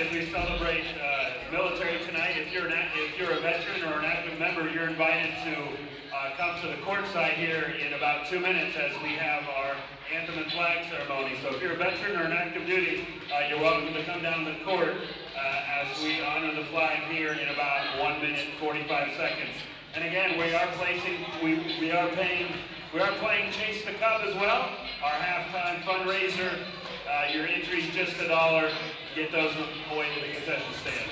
as we celebrate military tonight. If you're a veteran or an active member, you're invited to come to the court side here in about 2 minutes as we have our anthem and flag ceremony. So if you're a veteran or an active duty, you're welcome to come down to the court as we honor the flag here in about 1 minute 45 seconds. And again, we are playing Chase the Cup as well, our halftime fundraiser. Your entry's just $1. Get those away to the concession stand.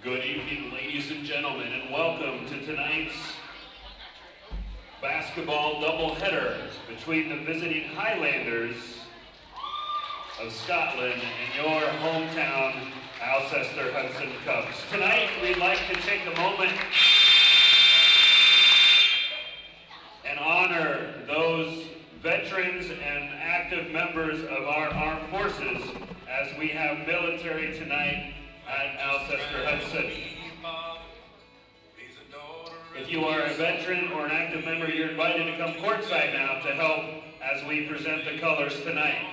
Good evening, ladies and gentlemen, and welcome to tonight's basketball doubleheader between the visiting Highlanders of Scotland and your hometown Alcester Hudson Cubs. Tonight, we'd like to take a moment and honor those veterans and active members of our armed forces as we have military tonight at Alcester Hudson. If you are a veteran or an active member, you're invited to come courtside now to help as we present the colors tonight.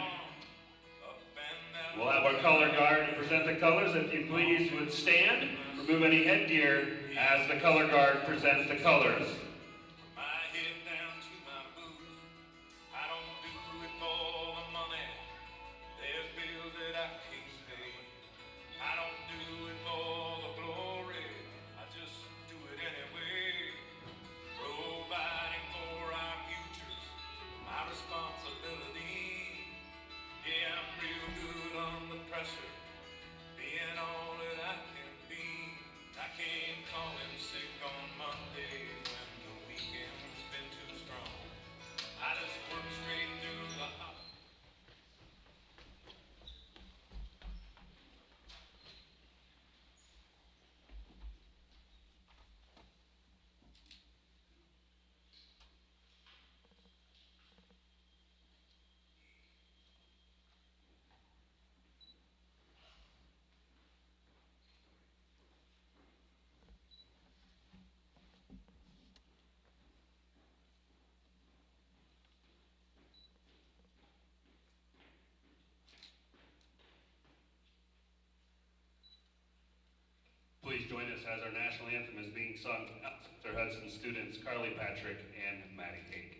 We'll have our color guard present the colors. If you please would stand, remove any headgear as the color guard presents the colors. Please join us as our national anthem is being sung by Alcester Hudson students Carly Patrick and Maddie Cake.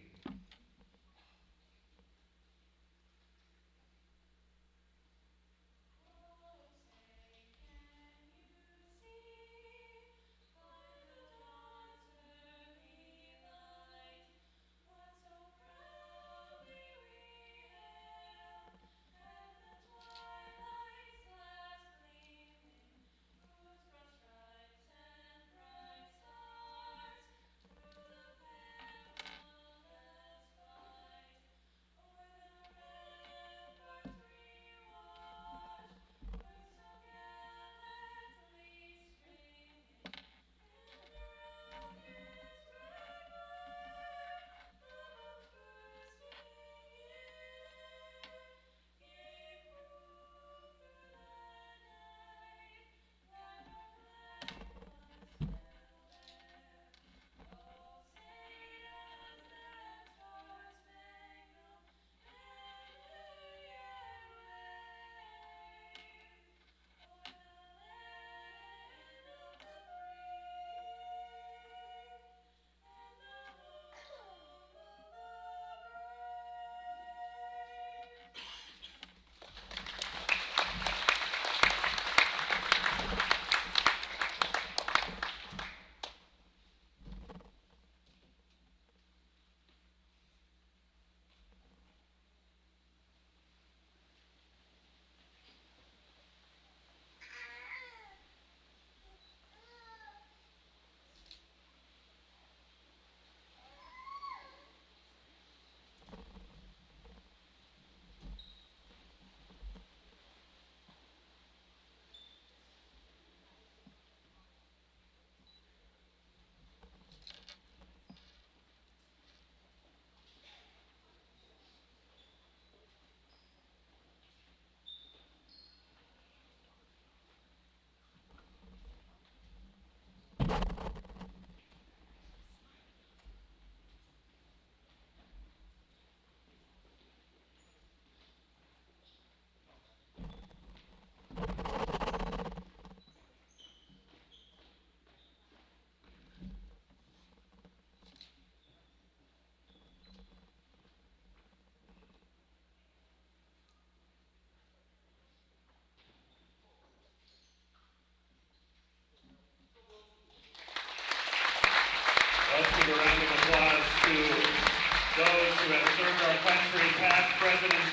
who have served our country, past, present, and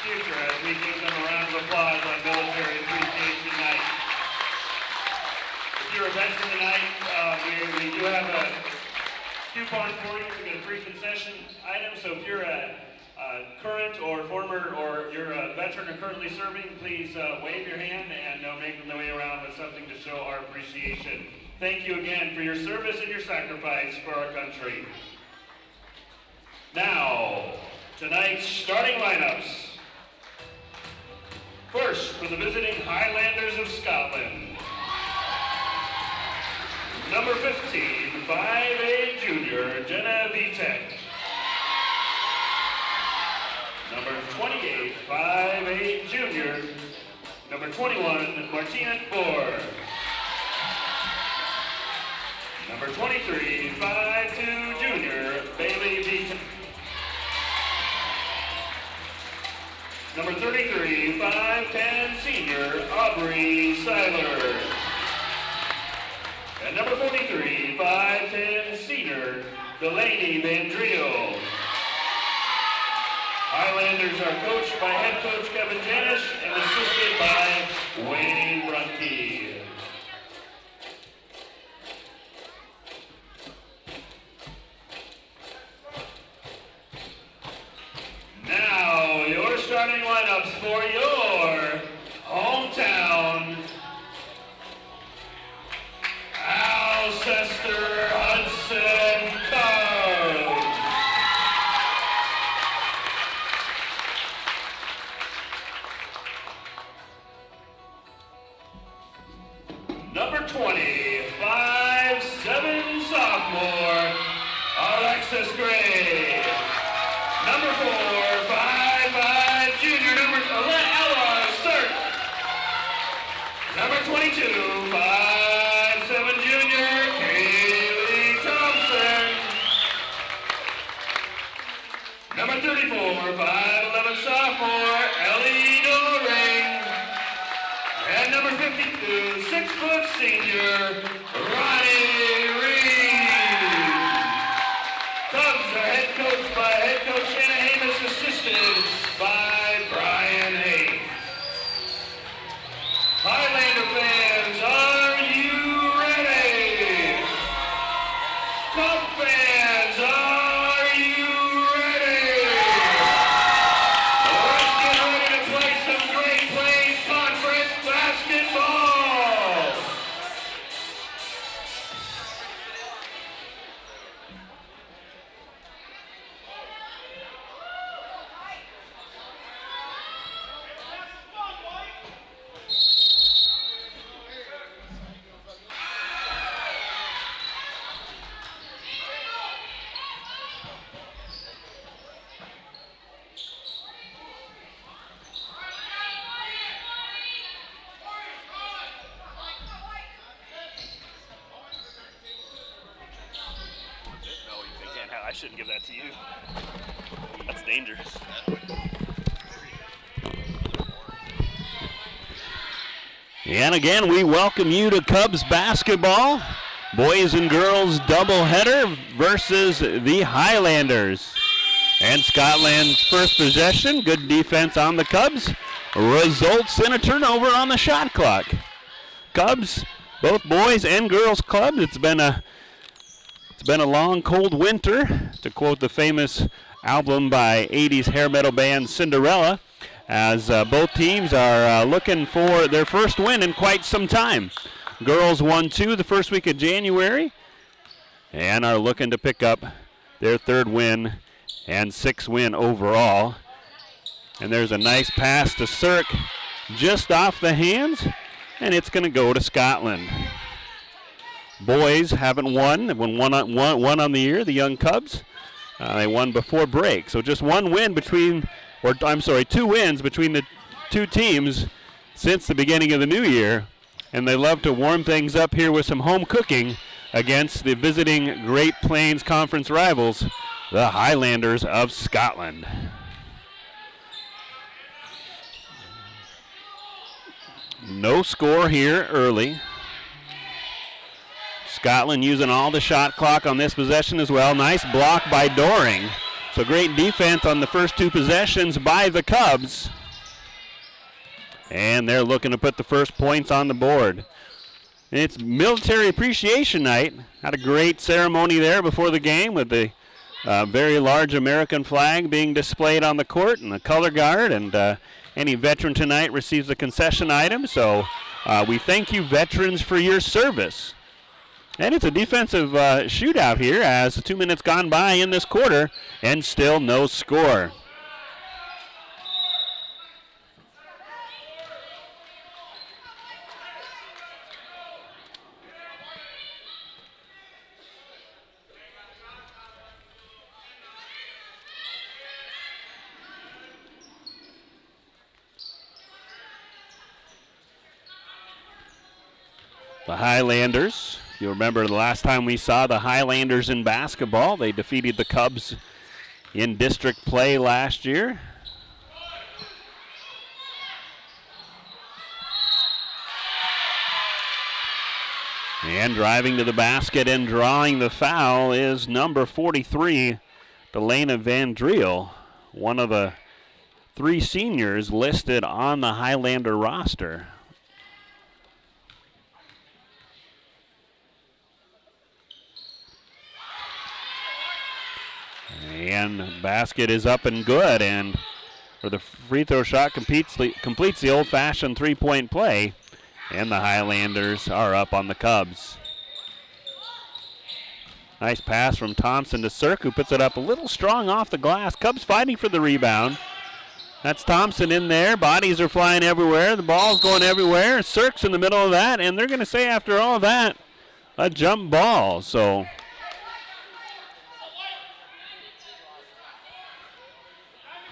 future, as we give them a round of applause on Military Appreciation Night. If you're a veteran tonight, we do have a coupon for you to get a free concession item. So if you're a current or former, or you're a veteran or currently serving, please wave your hand and make them the way around with something to show our appreciation. Thank you again for your service and your sacrifice for our country. Now, tonight's starting lineups. First, for the visiting Highlanders of Scotland. Number 15, 5A junior, Jenna Vitek. Number 28, 5A junior, number 21, Martina Bohr. Number 23, 5'2 junior, Bailey Vitek. Number 33, 5'10 senior, Aubrey Seiler. And number 43, 5'10 senior, Delaney Vandrio. Highlanders are coached by head coach Kevin Janish and assisted by Wayne Brunke. Now, your starting lineups for your hometown Alcester Hudson Cubs. Number 20, 5'7 sophomore, Alexis Gray. Number 4, 5'5 junior, Ella Sirk. Number 22, 5'7 junior, Kaylee Thompson. Number 34, 5'11 sophomore, Ellie Doring. And number 52, 6' senior, Ronnie Reed. Cubs are head coached by head coach Hannah Amos, assisted by Brian Hayes. Highlander fans, are you ready? Cub fans, are you ready? Let's get ready to play some Great Plains Conference basketball. I shouldn't give that to you. That's dangerous. And again, we welcome you to Cubs basketball. Boys and girls doubleheader versus the Highlanders. And Scotland's first possession, good defense on the Cubs, results in a turnover on the shot clock. Cubs, both boys and girls clubs, it's been a long, cold winter, to quote the famous album by 80s hair metal band Cinderella, as both teams are looking for their first win in quite some time. Girls won 2 the first week of January and are looking to pick up their 3rd win and 6th win overall. And there's a nice pass to Sirk just off the hands, and it's going to go to Scotland. Boys haven't won. They've won one on the year, the young Cubs. They won before break. So just 2 wins between the two teams since the beginning of the new year. And they love to warm things up here with some home cooking against the visiting Great Plains Conference rivals, the Highlanders of Scotland. No score here early. Scotland using all the shot clock on this possession as well. Nice block by Doring. So great defense on the first two possessions by the Cubs. And they're looking to put the first points on the board. It's Military Appreciation Night. Had a great ceremony there before the game with the very large American flag being displayed on the court and the color guard. And any veteran tonight receives a concession item. So we thank you, veterans, for your service. And it's a defensive shootout here as 2 minutes gone by in this quarter and still no score. The Highlanders, you remember the last time we saw the Highlanders in basketball, they defeated the Cubs in district play last year. And driving to the basket and drawing the foul is number 43, Delana Van Driel, one of the 3 seniors listed on the Highlander roster. And basket is up and good, and for the free throw shot completes the old-fashioned three-point play, and the Highlanders are up on the Cubs. Nice pass from Thompson to Cirque, who puts it up a little strong off the glass. Cubs fighting for the rebound. That's Thompson in there. Bodies are flying everywhere. The ball's going everywhere. Cirque's in the middle of that, and they're going to say after all that, a jump ball. So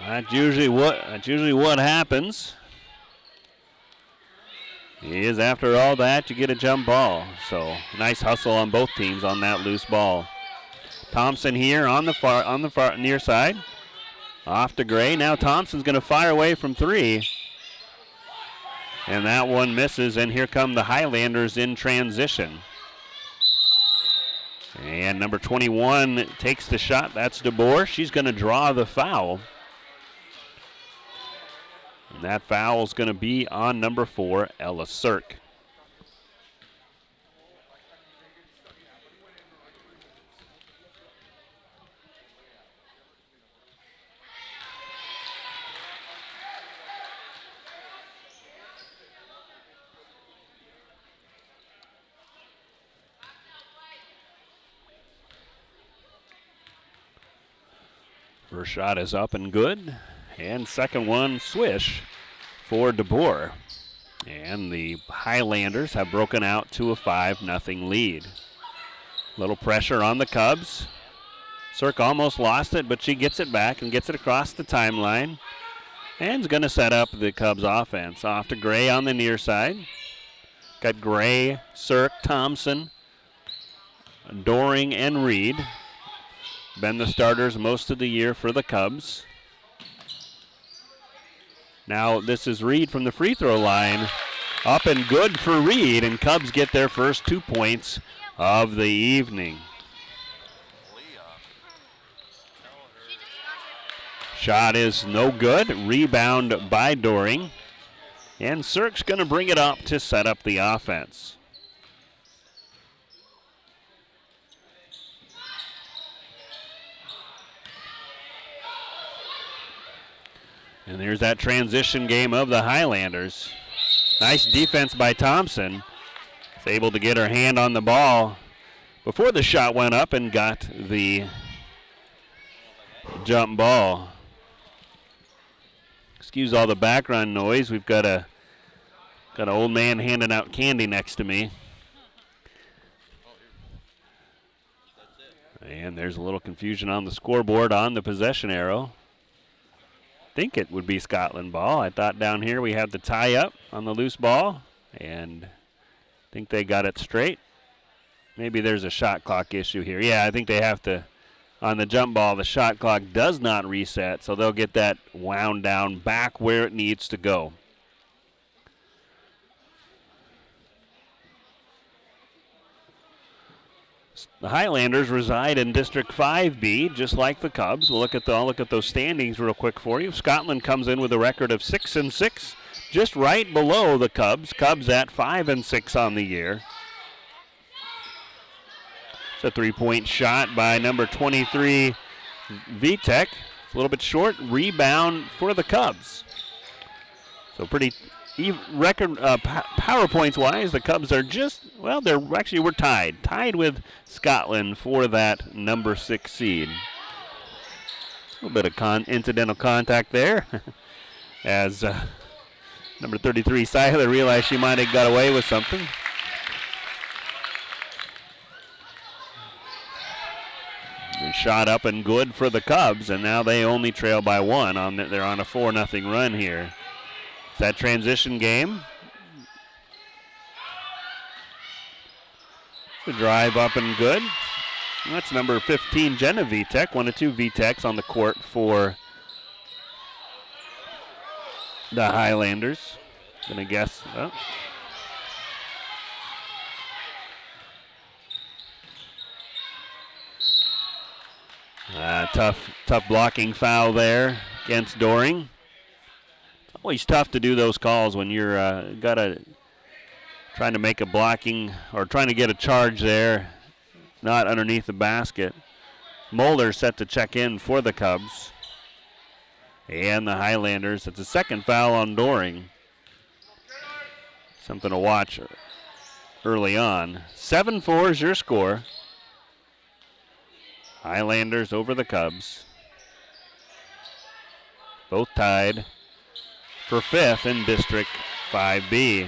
that's usually what happens. Is after all that you get a jump ball. So nice hustle on both teams on that loose ball. Thompson here on the far near side. Off to Gray. Now Thompson's going to fire away from 3. And that one misses, and here come the Highlanders in transition. And number 21 takes the shot. That's DeBoer. She's going to draw the foul. And that foul is going to be on number 4, Ella Cirque. First shot is up and good. And second one, swish for DeBoer. And the Highlanders have broken out to a 5-0 lead. Little pressure on the Cubs. Cirque almost lost it, but she gets it back and gets it across the timeline. And is going to set up the Cubs offense. Off to Gray on the near side. Got Gray, Cirque, Thompson, Doring, and Reed. Been the starters most of the year for the Cubs. Now this is Reed from the free throw line. Up and good for Reed, and Cubs get their first 2 points of the evening. Shot is no good. Rebound by Doring. And Cirque's going to bring it up to set up the offense. And there's that transition game of the Highlanders. Nice defense by Thompson. Is able to get her hand on the ball before the shot went up and got the jump ball. Excuse all the background noise. We've got an old man handing out candy next to me. And there's a little confusion on the scoreboard on the possession arrow. Think it would be Scotland ball. I thought down here we had the tie up on the loose ball, and I think they got it straight. Maybe there's a shot clock issue here. Yeah, I think they have to, on the jump ball, the shot clock does not reset, so they'll get that wound down back where it needs to go. The Highlanders reside in District 5B, just like the Cubs. I'll look at those standings real quick for you. Scotland comes in with a record of 6-6, just right below the Cubs. Cubs at 5-6 on the year. It's a three-point shot by number 23, Vitek. It's a little bit short. Rebound for the Cubs. So pretty record power points wise, the Cubs are we're tied with Scotland for that number 6 seed. A little bit of incidental contact there as number 33 Seiler realized she might have got away with something. Shot up and good for the Cubs, and now they only trail by 1. They're on a 4-0 run here. It's that transition game. The drive up and good. And that's number 15, Jenna Vitek, one of 2 Viteks on the court for the Highlanders. Gonna guess. Oh. Tough blocking foul there against Doring. It's always tough to do those calls when you're trying to make a blocking or trying to get a charge there, not underneath the basket. Mulder set to check in for the Cubs. And the Highlanders, it's a second foul on Doring. Something to watch early on. 7-4 is your score. Highlanders over the Cubs. Both tied for 5th in District 5B.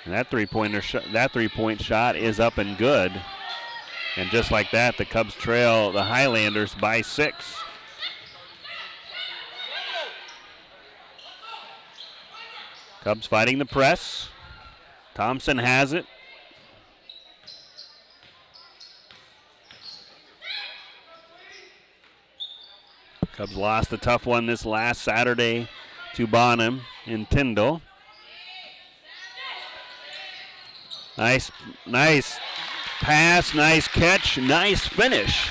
And that three-point shot is up and good. And just like that, the Cubs trail the Highlanders by 6. Cubs fighting the press. Thompson has it. Cubs lost a tough one this last Saturday to Bonham in Tyndall. Nice pass, nice catch, nice finish.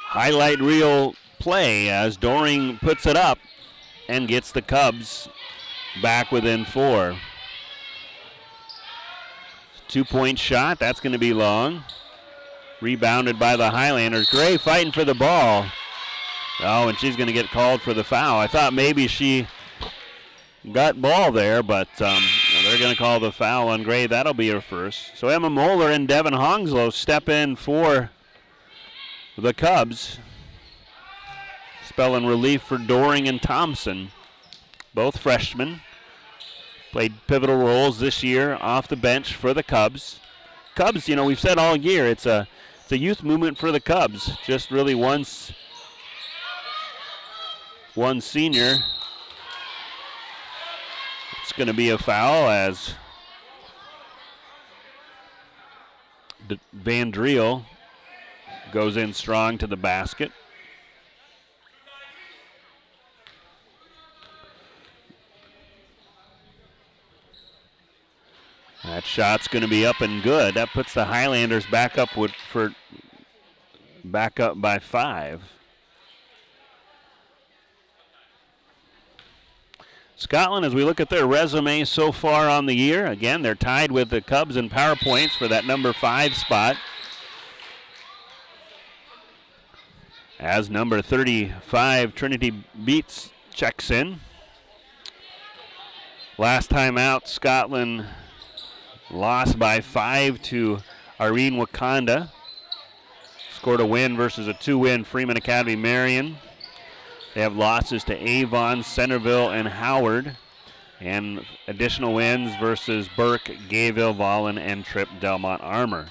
Highlight reel play as Doring puts it up and gets the Cubs back within 4. 2-point shot, that's going to be long. Rebounded by the Highlanders. Gray fighting for the ball. Oh, and she's going to get called for the foul. I thought maybe she got ball there, but they're going to call the foul on Gray. That'll be her first. So Emma Moeller and Devin Hongslow step in for the Cubs. Spelling relief for Doring and Thompson. Both freshmen. Played pivotal roles this year off the bench for the Cubs. Cubs, we've said all year, it's a youth movement for the Cubs. Just really one senior. It's going to be a foul as Van Driel goes in strong to the basket. That shot's going to be up and good. That puts the Highlanders back up by 5. Scotland, as we look at their resume so far on the year, again, they're tied with the Cubs in power points for that number 5 spot. As number 35, Trinity Beats checks in. Last time out, Scotland lost by 5 to Irene Wakanda. Scored a win versus a 2-win Freeman Academy Marion. They have losses to Avon, Centerville, and Howard. And additional wins versus Burke, Gayville, Vollen, and Tripp Delmont Armor.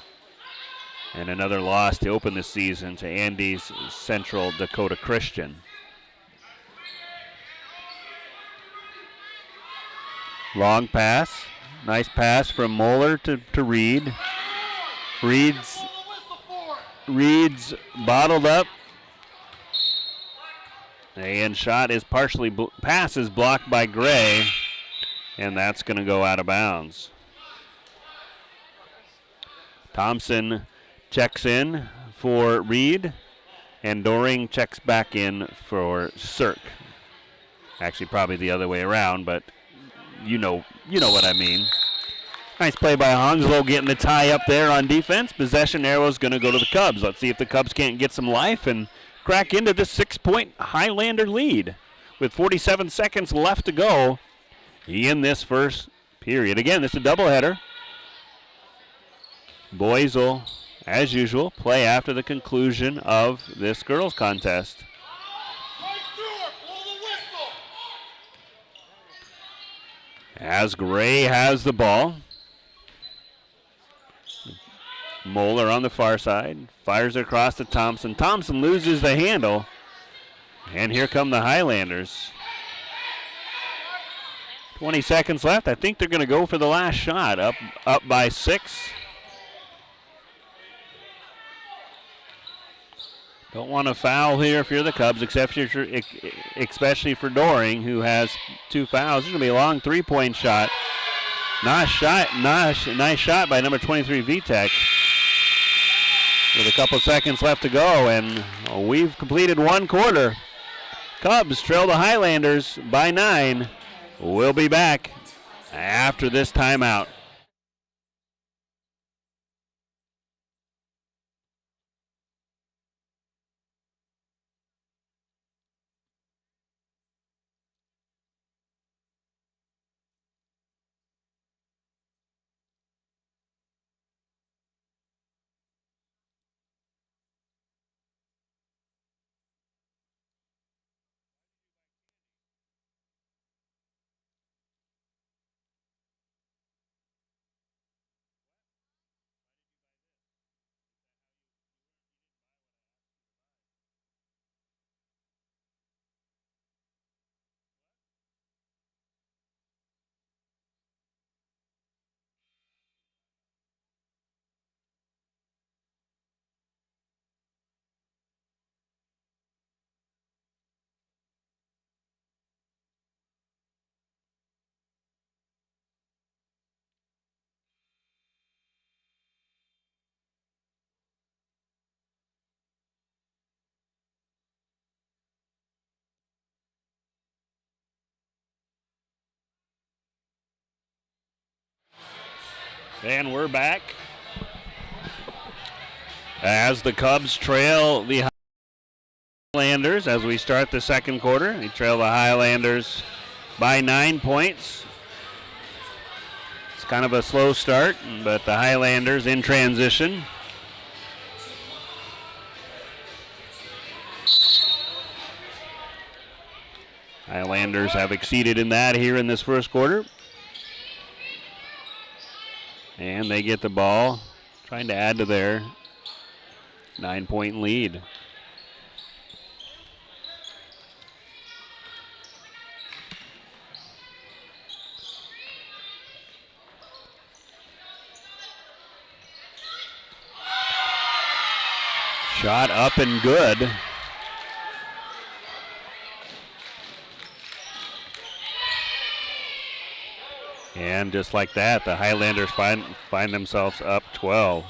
And another loss to open the season to Andy's Central Dakota Christian. Long pass. Nice pass from Moeller to Reed. Reed's bottled up. And shot is pass is blocked by Gray. And that's going to go out of bounds. Thompson checks in for Reed, and Doring checks back in for Cirque. Actually, probably the other way around, but you know what I mean. Nice play by Honslow, getting the tie up there on defense. Possession arrow is going to go to the Cubs. Let's see if the Cubs can't get some life and crack into this 6-point Highlander lead with 47 seconds left to go in this first period. Again, this is a doubleheader. Boys will, as usual, play after the conclusion of this girls' contest. As Gray has the ball. Moeller on the far side. Fires it across to Thompson. Thompson loses the handle. And here come the Highlanders. 20 seconds left. I think they're going to go for the last shot. Up by 6. Don't want to foul here if you're the Cubs, especially for Doring, who has 2 fouls. It's going to be a long 3-point shot. Nice shot by number 23, Vitek. With a couple seconds left to go, and we've completed 1 quarter. Cubs trail the Highlanders by 9. We'll be back after this timeout. And we're back as the Cubs trail the Highlanders as we start the second quarter. They trail the Highlanders by 9 points. It's kind of a slow start, but the Highlanders in transition. Highlanders have exceeded in that here in this first quarter. And they get the ball, trying to add to their 9-point lead. Shot up and good. And just like that, the Highlanders find themselves up 12.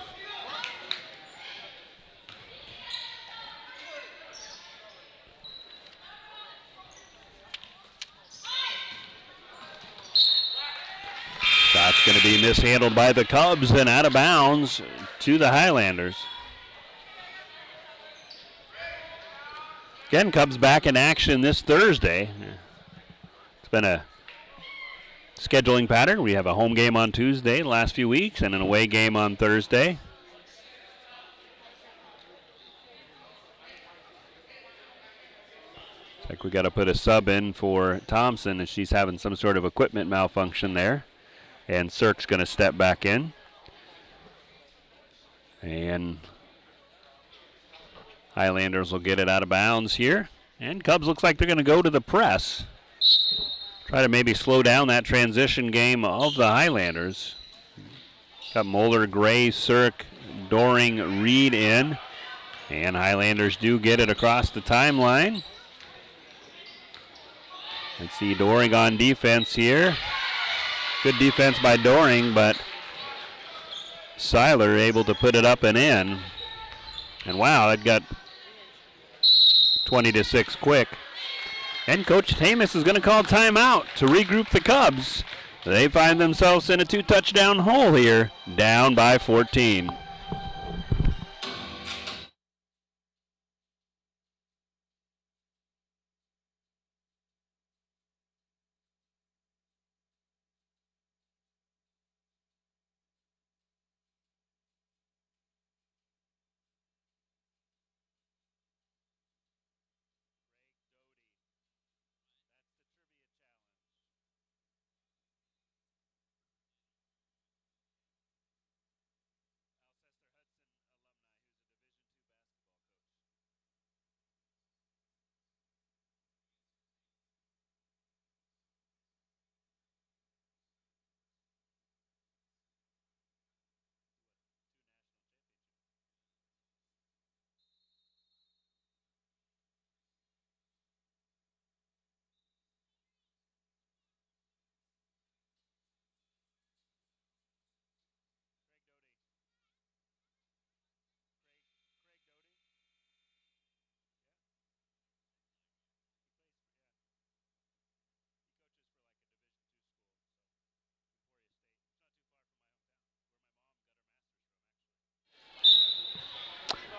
Shot's going to be mishandled by the Cubs and out of bounds to the Highlanders. Again, Cubs back in action this Thursday. It's been a scheduling pattern. We have a home game on Tuesday the last few weeks and an away game on Thursday. Looks like we got to put a sub in for Thompson as she's having some sort of equipment malfunction there. And Cirque's going to step back in. And Highlanders will get it out of bounds here. And Cubs looks like they're going to go to the press. Try to maybe slow down that transition game of the Highlanders. Got Moeller, Gray, Cirque, Doring, Reed in. And Highlanders do get it across the timeline. Let's see Doring on defense here. Good defense by Doring, but Seiler able to put it up and in. And wow, it got 20-6 quick. And Coach Tamus is going to call timeout to regroup the Cubs. They find themselves in a 2-touchdown hole here, down by 14.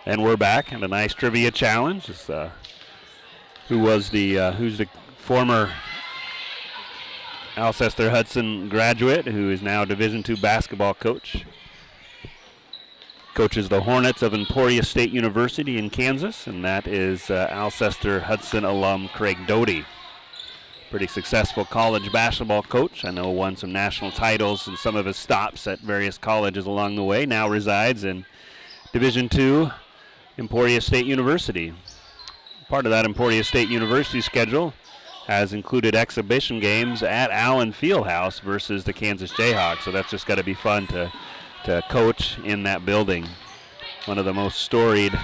And we're back, and a nice trivia challenge. It's, who's the former Alcester Hudson graduate who is now Division II basketball coach. Coaches the Hornets of Emporia State University in Kansas, and that is Alcester Hudson alum Craig Doty. Pretty successful college basketball coach. I know won some national titles and some of his stops at various colleges along the way. Now resides in Division II Emporia State University. Part of that Emporia State University schedule has included exhibition games at Allen Fieldhouse versus the Kansas Jayhawks, so that's just got to be fun to coach in that building. One of the most storied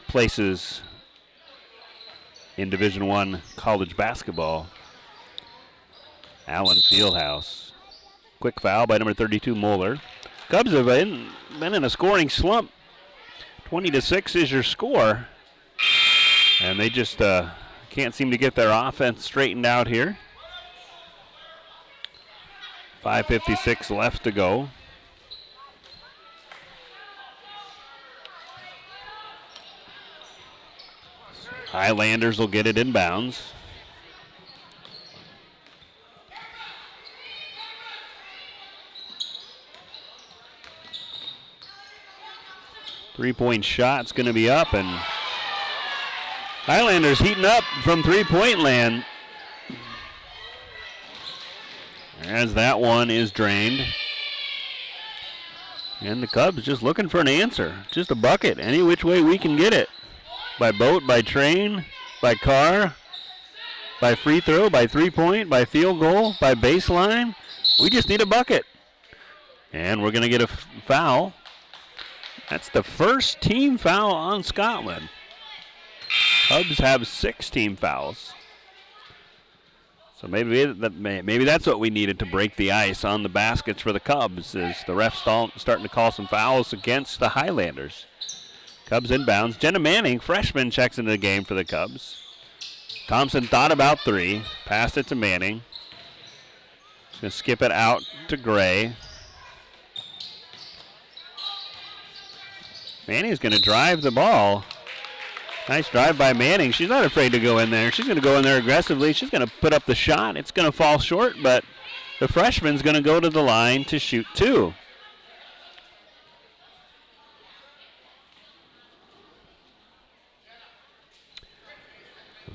places in Division I college basketball. Allen Fieldhouse. Quick foul by number 32, Moeller. Cubs have been in a scoring slump. 20-6 is your score. And they just can't seem to get their offense straightened out here. 5:56 left to go. Highlanders will get it inbounds. Three-point shot's going to be up, and Highlanders heating up from three-point land. As that one is drained. And the Cubs just looking for an answer. Just a bucket, any which way we can get it. By boat, by train, by car, by free throw, by three-point, by field goal, by baseline. We just need a bucket. And we're going to get a foul. That's the first team foul on Scotland. Cubs have 6 team fouls. So maybe that's what we needed to break the ice on the baskets for the Cubs, is the refs starting to call some fouls against the Highlanders. Cubs inbounds. Jenna Manning, freshman, checks into the game for the Cubs. Thompson thought about 3, passed it to Manning. She's going to skip it out to Gray. Manning's going to drive the ball. Nice drive by Manning. She's not afraid to go in there. She's going to go in there aggressively. She's going to put up the shot. It's going to fall short, but the freshman's going to go to the line to shoot 2.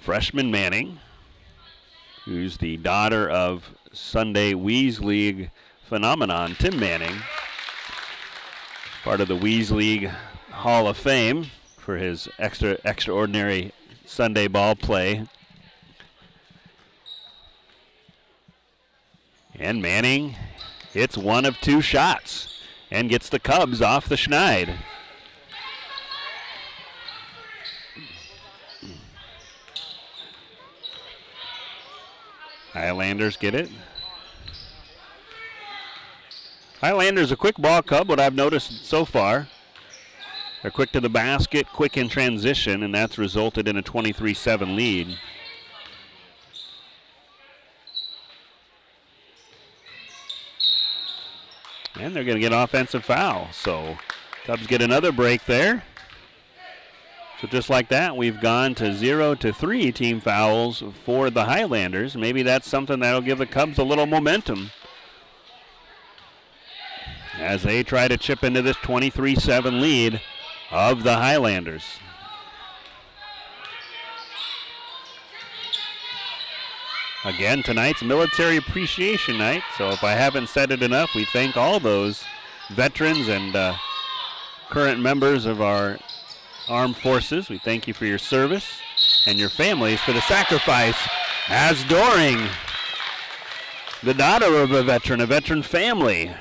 Freshman Manning, who's the daughter of Sunday Wees League phenomenon Tim Manning, part of the Wees League Hall of Fame for his extraordinary Sunday ball play. And Manning hits one of 2 shots and gets the Cubs off the schneid. Highlanders get it. Highlanders a quick ball Cub, what I've noticed so far. They're quick to the basket, quick in transition, and that's resulted in a 23-7 lead. And they're going to get an offensive foul. So Cubs get another break there. So just like that, we've gone to 0 to 3 team fouls for the Highlanders. Maybe that's something that'll give the Cubs a little momentum as they try to chip into this 23-7 lead of the Highlanders. Again, tonight's Military Appreciation Night, so if I haven't said it enough, we thank all those veterans and current members of our armed forces. We thank you for your service and your families for the sacrifice. As Doring, the daughter of a veteran family.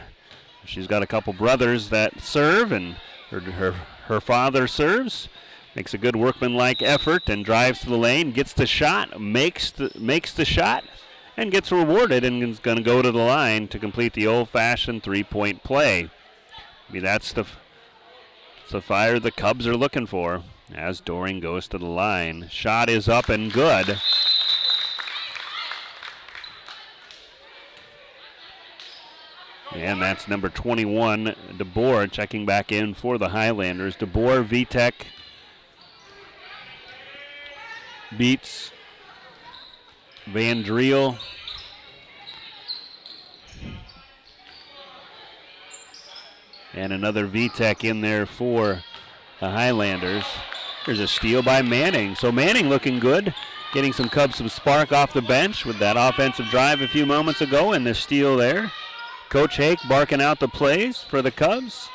She's got a couple brothers that serve, and her father serves. Makes a good workmanlike effort and drives to the lane, gets the shot, makes the shot, and gets rewarded, and is going to go to the line to complete the old-fashioned three-point play. Maybe that's the fire the Cubs are looking for as Doring goes to the line. Shot is up and good. And that's number 21, DeBoer, checking back in for the Highlanders. DeBoer, Vitek beats Van Driel. And another Vitek in there for the Highlanders. There's a steal by Manning. So Manning looking good, getting some Cubs some spark off the bench with that offensive drive a few moments ago, and the steal there. Coach Hake barking out the plays for the Cubs.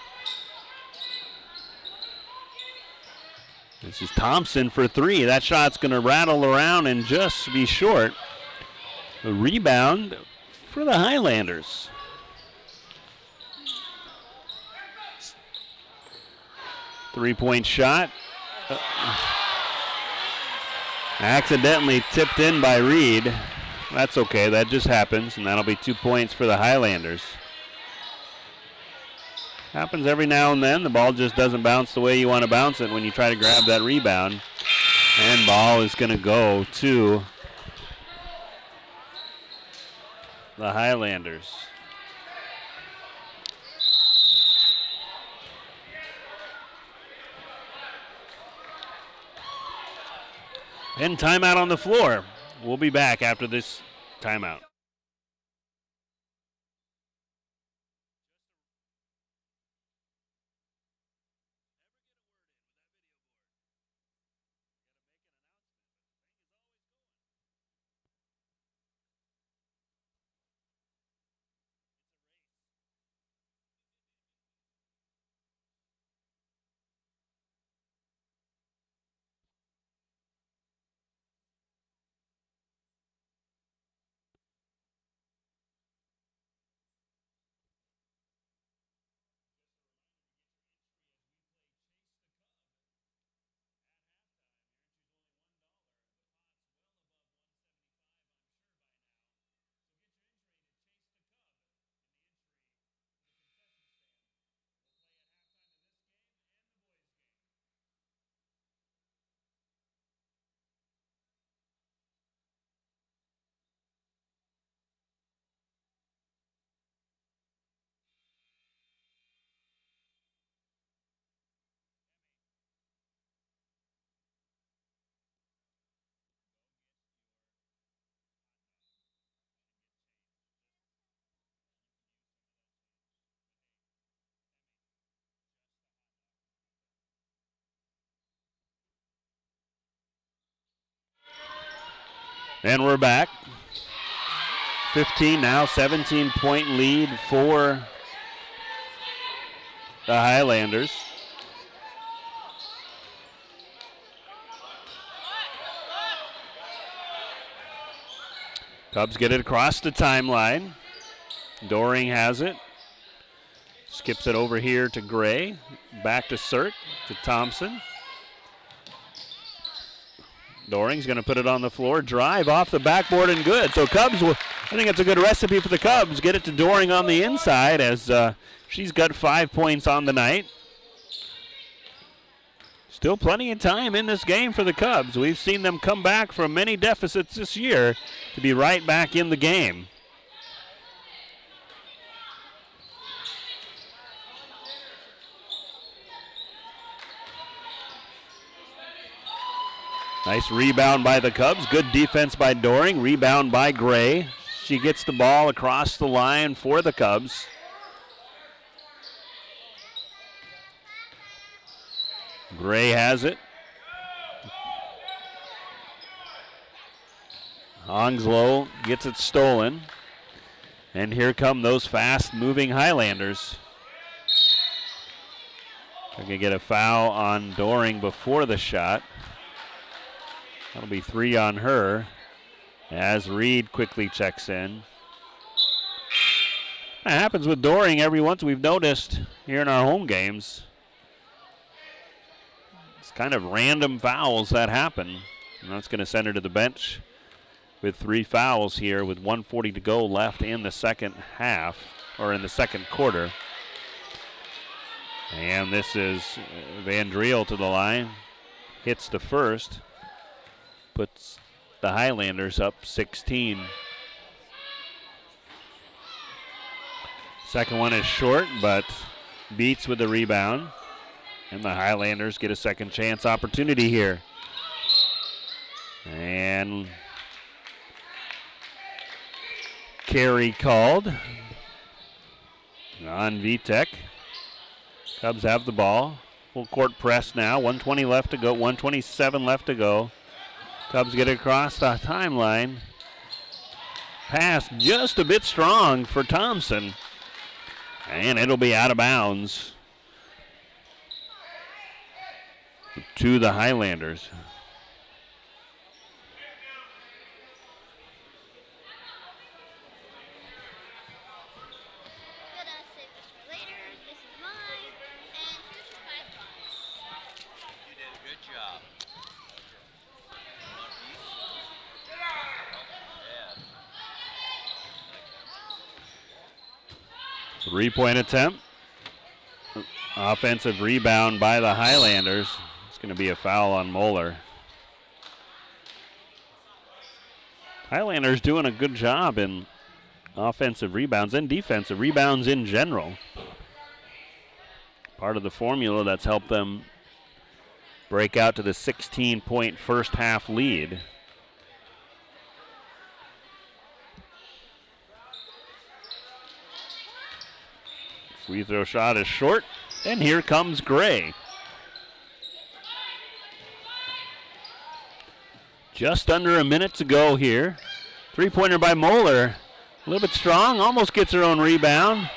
This is Thompson for three. That shot's going to rattle around and just be short. A rebound for the Highlanders. Three-point shot. Accidentally tipped in by Reed. That's okay, that just happens, and that'll be 2 points for the Highlanders. Happens every now and then. The ball just doesn't bounce the way you want to bounce it when you try to grab that rebound. And ball is going to go to the Highlanders. And timeout on the floor. We'll be back after this timeout. And we're back. 15 now, 17-point lead for the Highlanders. Cubs get it across the timeline. Doring has it. Skips it over here to Gray. Back to Sert, to Thompson. Doring's going to put it on the floor. Drive off the backboard and good. So Cubs I think it's a good recipe for the Cubs. Get it to Doring on the inside as she's got 5 points on the night. Still plenty of time in this game for the Cubs. We've seen them come back from many deficits this year to be right back in the game. Nice rebound by the Cubs. Good defense by Doring. Rebound by Gray. She gets the ball across the line for the Cubs. Gray has it. Onslow gets it stolen. And here come those fast-moving Highlanders. They're going to get a foul on Doring before the shot. That'll be 3 on her as Reed quickly checks in. That happens with Doring every once we've noticed here in our home games. It's kind of random fouls that happen. And that's going to send her to the bench with 3 fouls here with 1:40 to go left in the second half, or in the second quarter. And this is Van Driel to the line. Hits the first. Puts the Highlanders up 16. Second one is short, but beats with the rebound. And the Highlanders get a second chance opportunity here. And carry called on VTech. Cubs have the ball. Full court press now. 1:20 left to go. 1:27 left to go. Cubs get across the timeline. Pass just a bit strong for Thompson. And it'll be out of bounds to the Highlanders. Three-point attempt. Offensive rebound by the Highlanders. It's going to be a foul on Moeller. Highlanders doing a good job in offensive rebounds and defensive rebounds in general. Part of the formula that's helped them break out to the 16-point first half lead. Free throw shot is short, and here comes Gray. Just under a minute to go here. Three-pointer by Moeller. A little bit strong, almost gets her own rebound.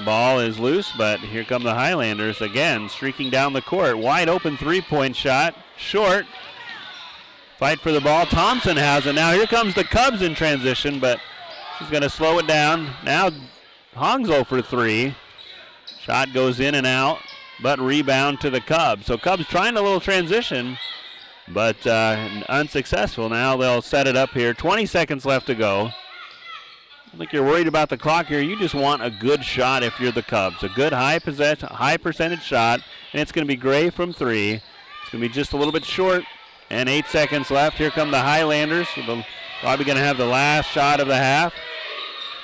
Ball is loose, but here come the Highlanders again, streaking down the court. Wide open three-point shot, short. Fight for the ball, Thompson has it. Now here comes the Cubs in transition, but she's going to slow it down. Now Hongzo for 3. Shot goes in and out, but rebound to the Cubs. So Cubs trying a little transition, but unsuccessful. Now they'll set it up here. 20 seconds left to go. I don't think you're worried about the clock here. You just want a good shot if you're the Cubs. A good high percentage shot, and it's going to be Gray from 3. It's going to be just a little bit short, and 8 seconds left. Here come the Highlanders. Probably going to have the last shot of the half.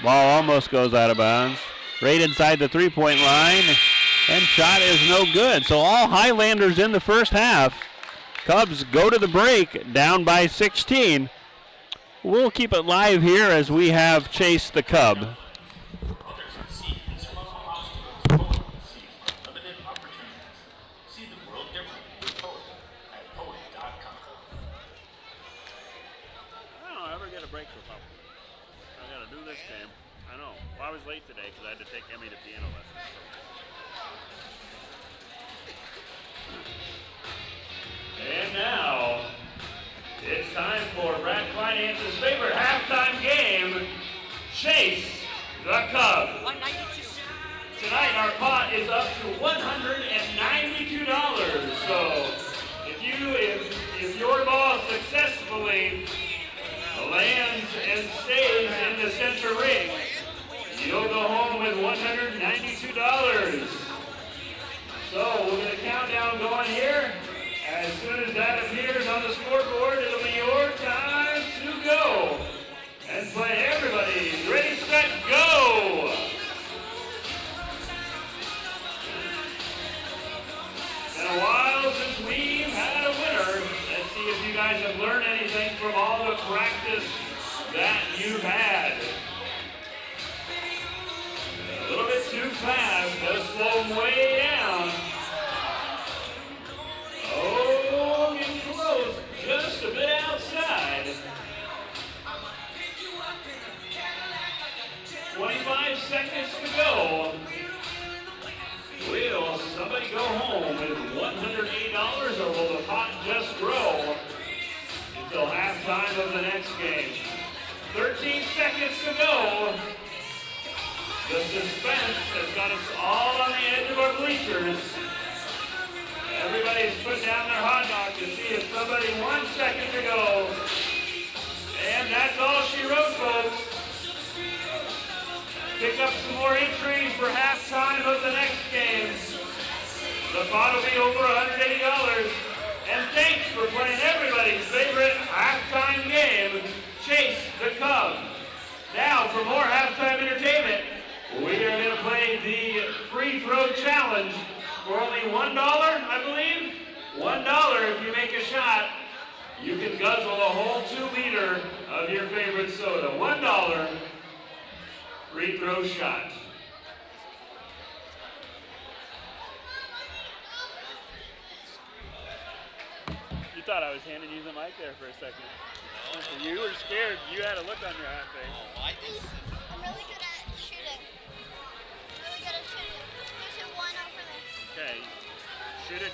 Ball almost goes out of bounds. Right inside the three-point line, and shot is no good. So all Highlanders in the first half. Cubs go to the break, down by 16. We'll keep it live here as we have Chase the Cub. I was late today because I had to take Emmy to piano lessons. And now, it's time for Brad Finance's favorite halftime game, Chase the Cub. 192. Tonight our pot is up to $192. So if your ball successfully lands and stays in the center ring, you'll go home with $192. So we'll get a countdown going here. As soon as that appears on the scoreboard, it'll be your time to go. And play everybody. Ready, set, go! Been a while since we've had a winner. Let's see if you guys have learned anything from all the practice that you've had. A little bit too fast. Let's slow them way down. Oh, getting close. Just a bit outside. 25 seconds to go. Will somebody go home with $108, or will the pot just grow until halftime of the next game? 13 seconds to go. The suspense has got us all on the edge of our bleachers. Everybody's put down their hot dog to see if somebody 1 second to go. And that's all she wrote, folks. Pick up some more entries for halftime of the next game. The pot will be over $180. And thanks for playing everybody's favorite halftime game, Chase the Cub. Now for more halftime entertainment, we are going to play the free throw challenge for only $1, I believe. $1 if you make a shot, you can guzzle a whole 2 liter of your favorite soda. $1 free throw shot. You thought I was handing you the mic there for a second. No. You were scared. You had a look on your half face. Oh, I'm really good at shooting. There's a 1 over there. Okay. Shoot it.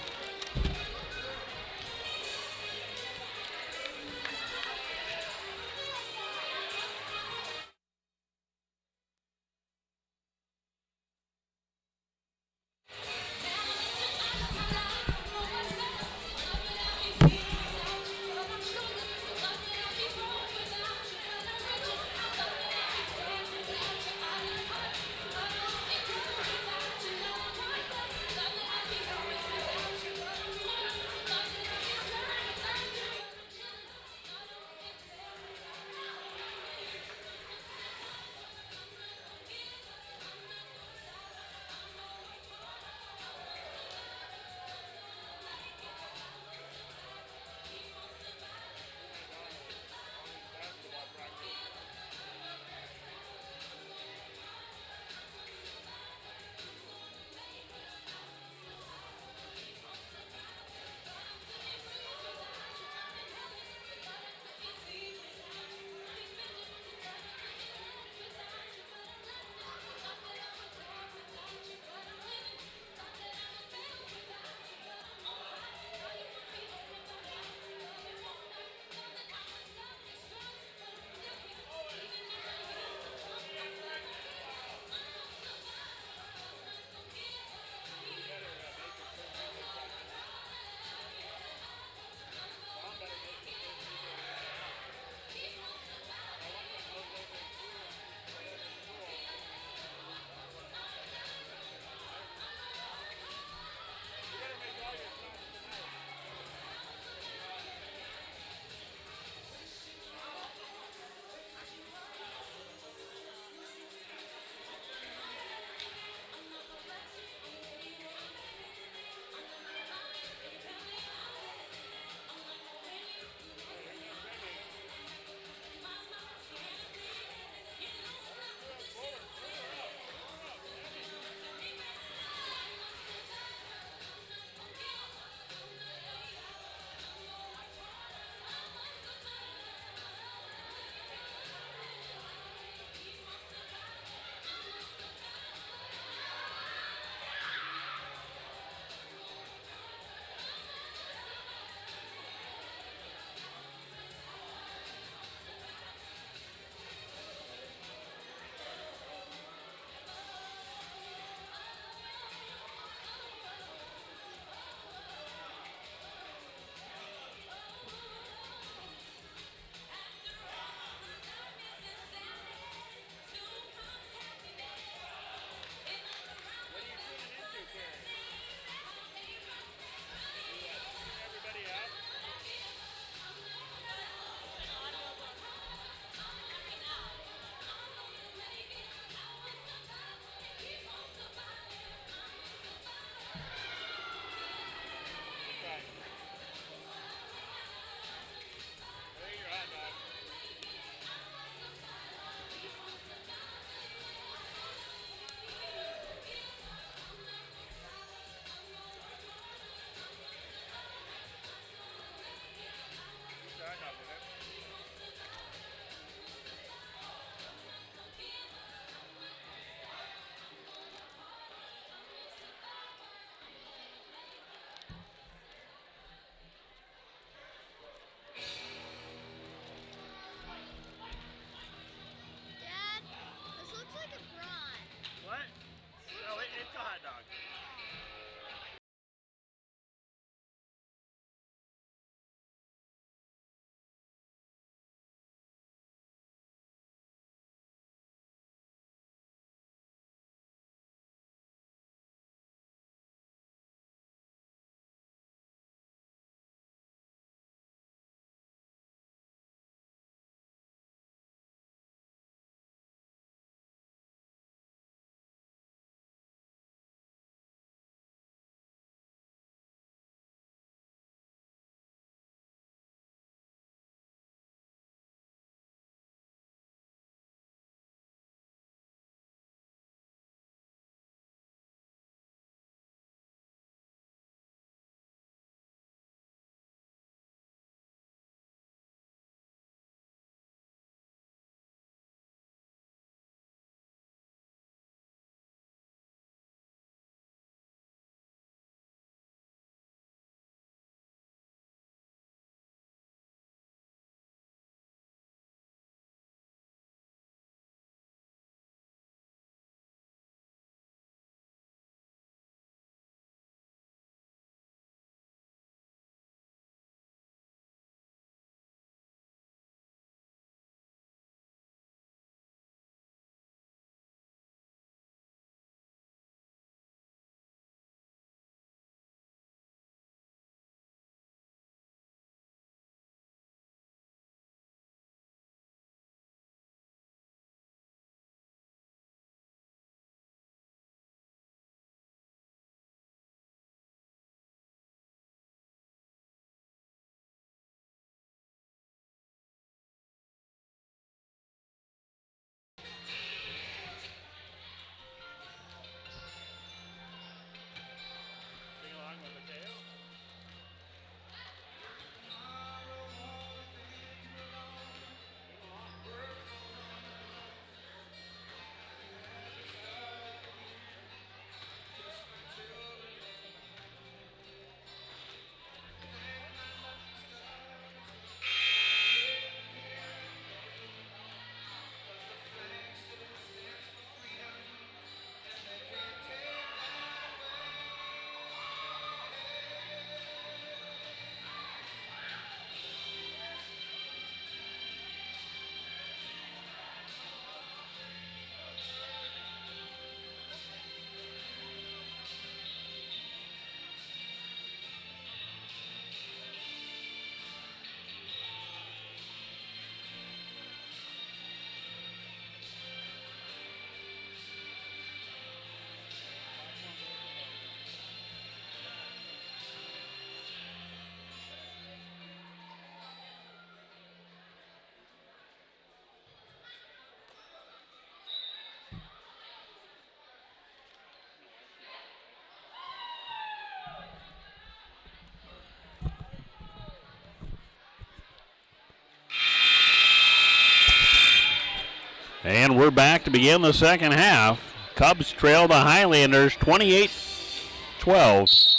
And we're back to begin the second half. Cubs trail the Highlanders 28-12.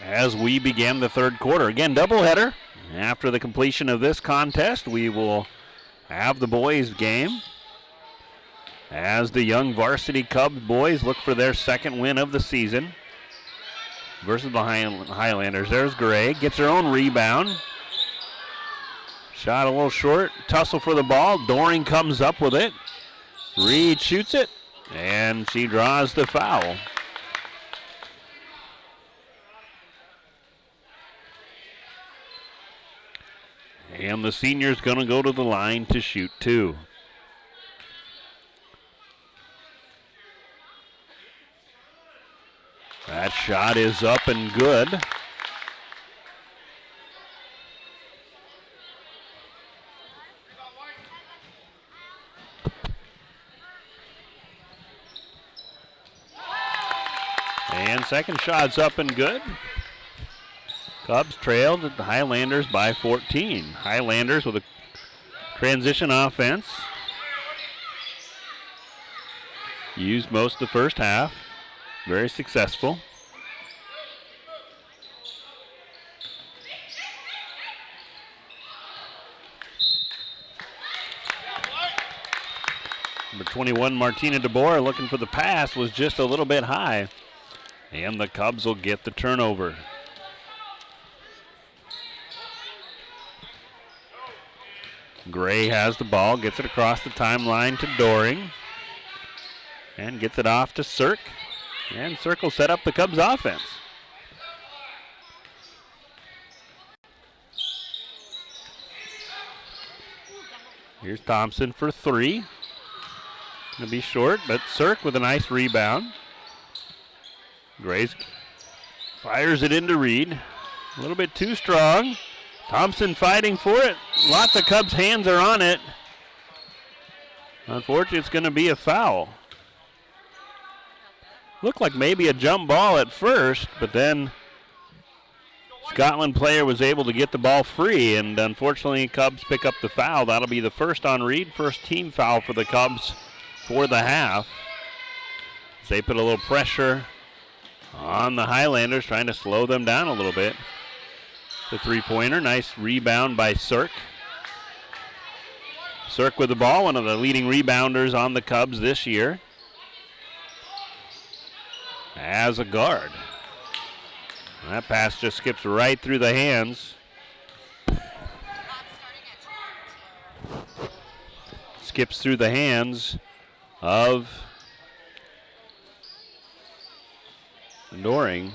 As we begin the third quarter. Again, doubleheader. After the completion of this contest, we will have the boys' game as the young varsity Cubs boys look for their second win of the season versus the Highlanders. There's Gray, gets her own rebound. Shot a little short, tussle for the ball. Doring comes up with it. Reed shoots it, and she draws the foul. And the senior's going to go to the line to shoot two. That shot is up and good. And second shot's up and good. Cubs trailed the Highlanders by 14. Highlanders with a transition offense. Used most of the first half. Very successful. Number 21, Martina DeBoer, looking for the pass, was just a little bit high. And the Cubs will get the turnover. Gray has the ball, gets it across the timeline to Doring. And gets it off to Cirque. And Cirque will set up the Cubs offense. Here's Thompson for three. Gonna be short, but Cirque with a nice rebound. Grace fires it into Reed. A little bit too strong. Thompson fighting for it. Lots of Cubs' hands are on it. Unfortunately, it's going to be a foul. Looked like maybe a jump ball at first, but then Scotland player was able to get the ball free, and unfortunately, Cubs pick up the foul. That'll be the first on Reed, first team foul for the Cubs for the half. They put a little pressure on the Highlanders, trying to slow them down a little bit. The three-pointer, nice rebound by Cirque. Cirque with the ball, one of the leading rebounders on the Cubs this year as a guard. That pass just skips right through the hands. Skips through the hands of Doring.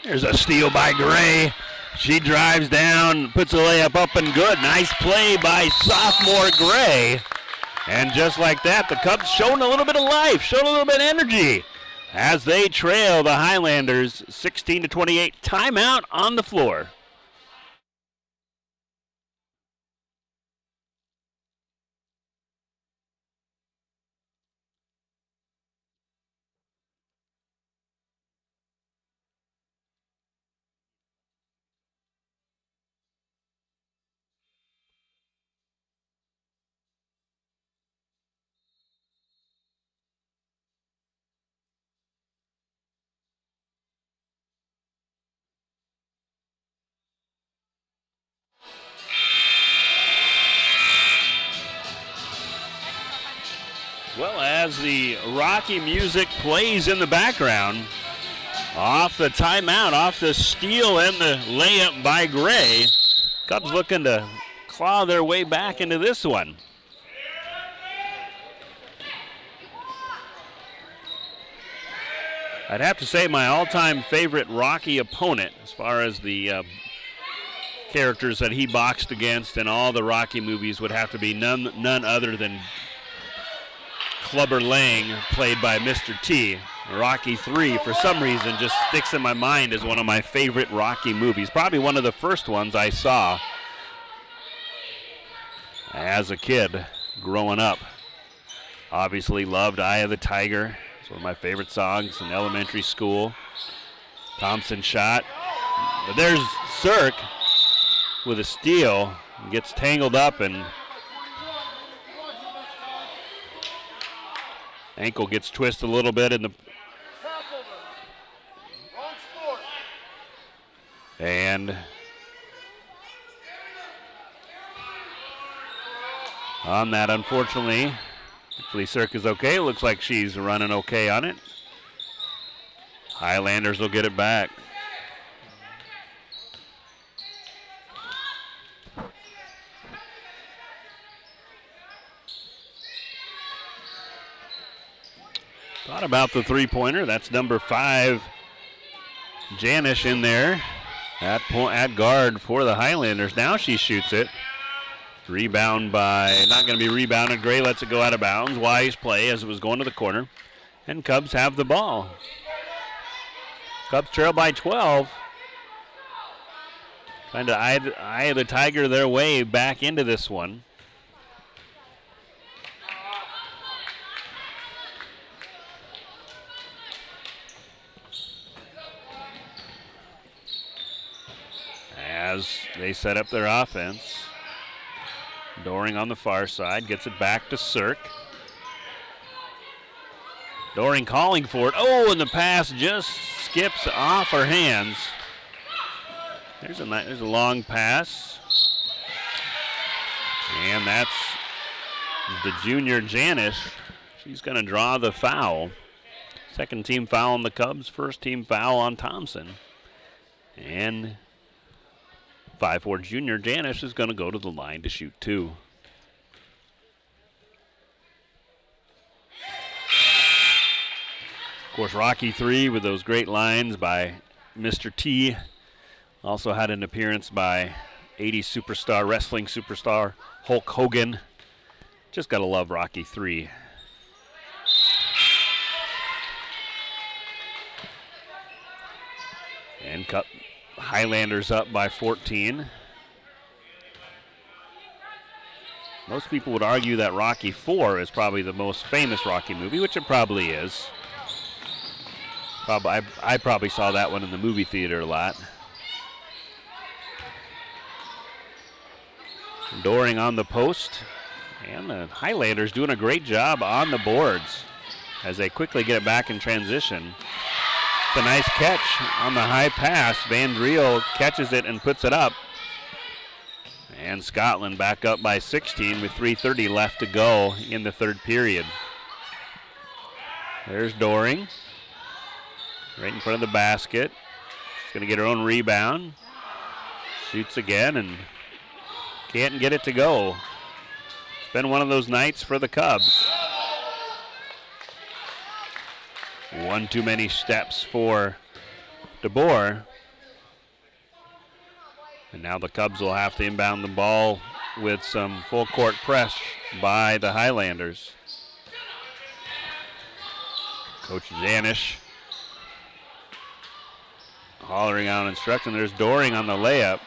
There's a steal by Gray. She drives down, puts a layup up and good. Nice play by sophomore Gray. And just like that, the Cubs showing a little bit of life, showing a little bit of energy as they trail the Highlanders 16-28. Timeout on the floor. Well, as the Rocky music plays in the background, off the timeout, off the steal and the layup by Gray, Cubs looking to claw their way back into this one. I'd have to say my all-time favorite Rocky opponent as far as the characters that he boxed against in all the Rocky movies would have to be none other than Clubber Lang, played by Mr. T. Rocky 3, for some reason, just sticks in my mind as one of my favorite Rocky movies. Probably one of the first ones I saw as a kid growing up. Obviously loved Eye of the Tiger. It's one of my favorite songs in elementary school. Thompson shot. But there's Cirque with a steal. Gets tangled up and ankle gets twisted a little bit in the. And on that, unfortunately, hopefully Cirque is okay. It looks like she's running okay on it. Highlanders will get it back. Thought about the three-pointer. That's number 5, Janish in there at guard for the Highlanders. Now she shoots it. Rebound by, not going to be rebounded. Gray lets it go out of bounds. Wise play as it was going to the corner. And Cubs have the ball. Cubs trail by 12. Trying to eye the Tiger their way back into this one. As they set up their offense. Doring on the far side, gets it back to Cirque. Doring calling for it. Oh, and the pass just skips off her hands. There's a long pass. And that's the junior Janish. She's going to draw the foul. Second team foul on the Cubs, first team foul on Thompson. And 5'4" junior Janish is going to go to the line to shoot 2. Of course, Rocky 3 with those great lines by Mr. T. Also had an appearance by 80s superstar, wrestling superstar Hulk Hogan. Just got to love Rocky 3. And Highlanders up by 14. Most people would argue that Rocky 4 is probably the most famous Rocky movie, which it probably is. I probably saw that one in the movie theater a lot. Doring on the post. And the Highlanders doing a great job on the boards as they quickly get it back in transition. It's a nice catch on the high pass. Van Driel catches it and puts it up. And Scotland back up by 16 with 3:30 left to go in the third period. There's Doring. Right in front of the basket. She's going to get her own rebound. Shoots again and can't get it to go. It's been one of those nights for the Cubs. One too many steps for DeBoer. And now the Cubs will have to inbound the ball with some full court press by the Highlanders. Coach Janish hollering out instruction. There's Doring on the layup.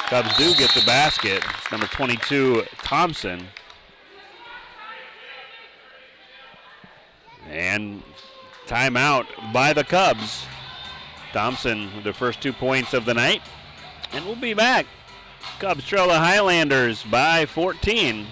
Cubs do get the basket. It's number 22, Thompson. And timeout by the Cubs. Thompson with the first 2 points of the night. And we'll be back. Cubs trail the Highlanders by 14.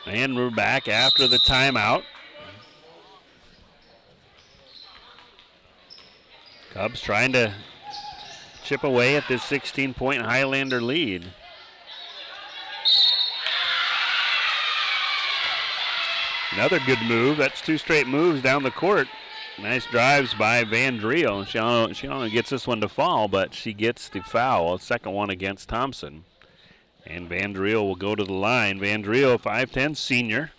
And we're back after the timeout. Cubs trying to chip away at this 16-point Highlander lead. Another good move. That's 2 straight moves down the court Nice drives by Vandrio. She only gets this one to fall, but she gets the foul, second one against Thompson. And Vandrio will go to the line. Vandrio, 5'10", senior.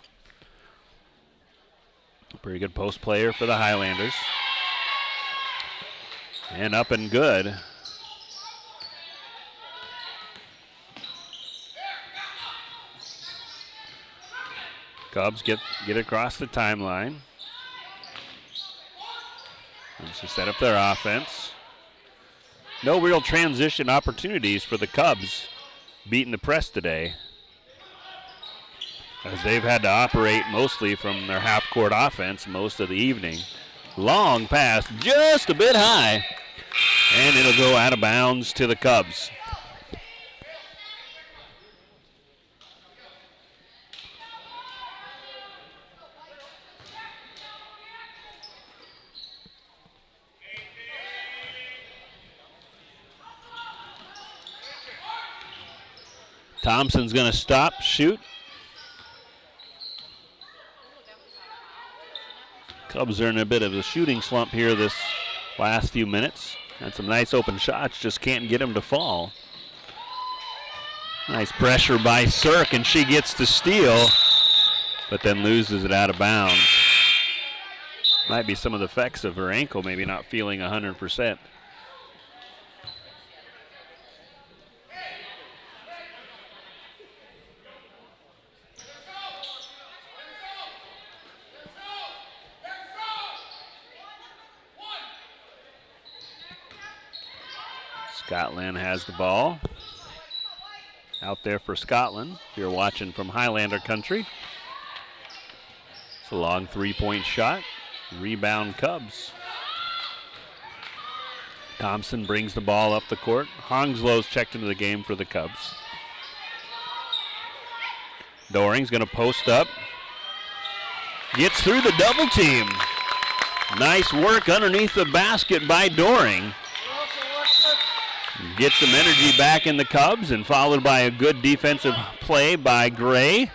Pretty good post player for the Highlanders. And up and good. Cubs get across the timeline. And to set up their offense. No real transition opportunities for the Cubs beating the press today, as they've had to operate mostly from their half-court offense most of the evening. Long pass, just a bit high, and it'll go out of bounds to the Cubs. Thompson's going to stop, shoot. Cubs are in a bit of a shooting slump here this last few minutes. Had some nice open shots, just can't get them to fall. Nice pressure by Sirk, and she gets the steal, but then loses it out of bounds. Might be some of the effects of her ankle, maybe not feeling 100%. Scotland has the ball. Out there for Scotland, if you're watching from Highlander country. It's a long three-point shot. Rebound Cubs. Thompson brings the ball up the court. Hongslow's checked into the game for the Cubs. Doring's going to post up. Gets through the double team. Nice work underneath the basket by Doring. Gets some energy back in the Cubs, and followed by a good defensive play by Gray.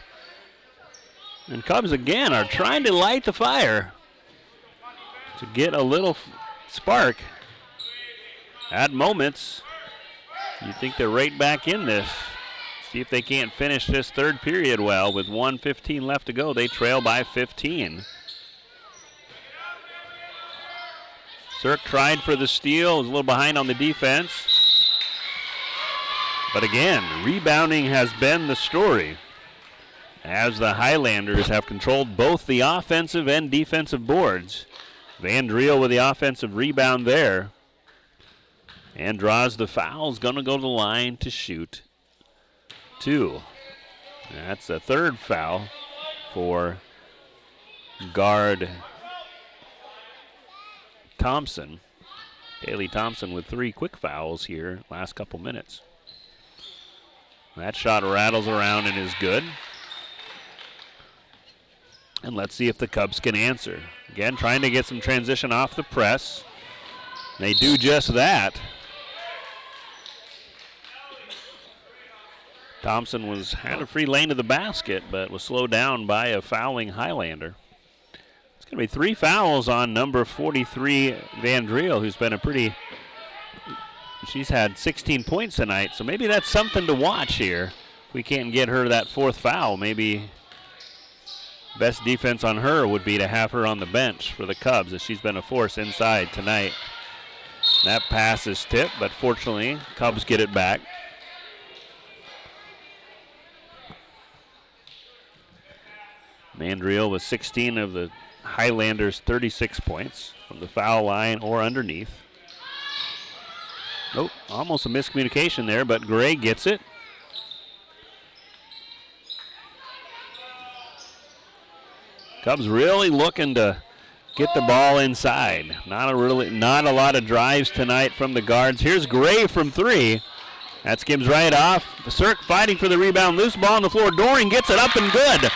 And Cubs again are trying to light the fire to get a little spark. At moments, you think they're right back in this. See if they can't finish this third period well. With 1:15 left to go, they trail by 15. Sirk tried for the steal, was a little behind on the defense. But again, rebounding has been the story, as the Highlanders have controlled both the offensive and defensive boards. Vandrio with the offensive rebound there, and draws the foul. Is going to go to the line to shoot 2. That's a third foul for guard Thompson. Haley Thompson with 3 quick fouls here last couple minutes. That shot rattles around and is good. And let's see if the Cubs can answer. Again, trying to get some transition off the press. They do just that. Thompson had a free lane to the basket, but was slowed down by a fouling Highlander. It's going to be 3 fouls on number 43, Vandrio, who's been she's had 16 points tonight, so maybe that's something to watch here. If we can't get her that 4th foul, maybe best defense on her would be to have her on the bench for the Cubs, as she's been a force inside tonight. That pass is tipped, but fortunately, Cubs get it back. Vandrio with 16 of the Highlanders' 36 points from the foul line or underneath. Nope, almost a miscommunication there, but Gray gets it. Cubs really looking to get the ball inside. Not a lot of drives tonight from the guards. Here's Gray from 3. That skims right off. Sirk fighting for the rebound. Loose ball on the floor. Doring gets it up and good.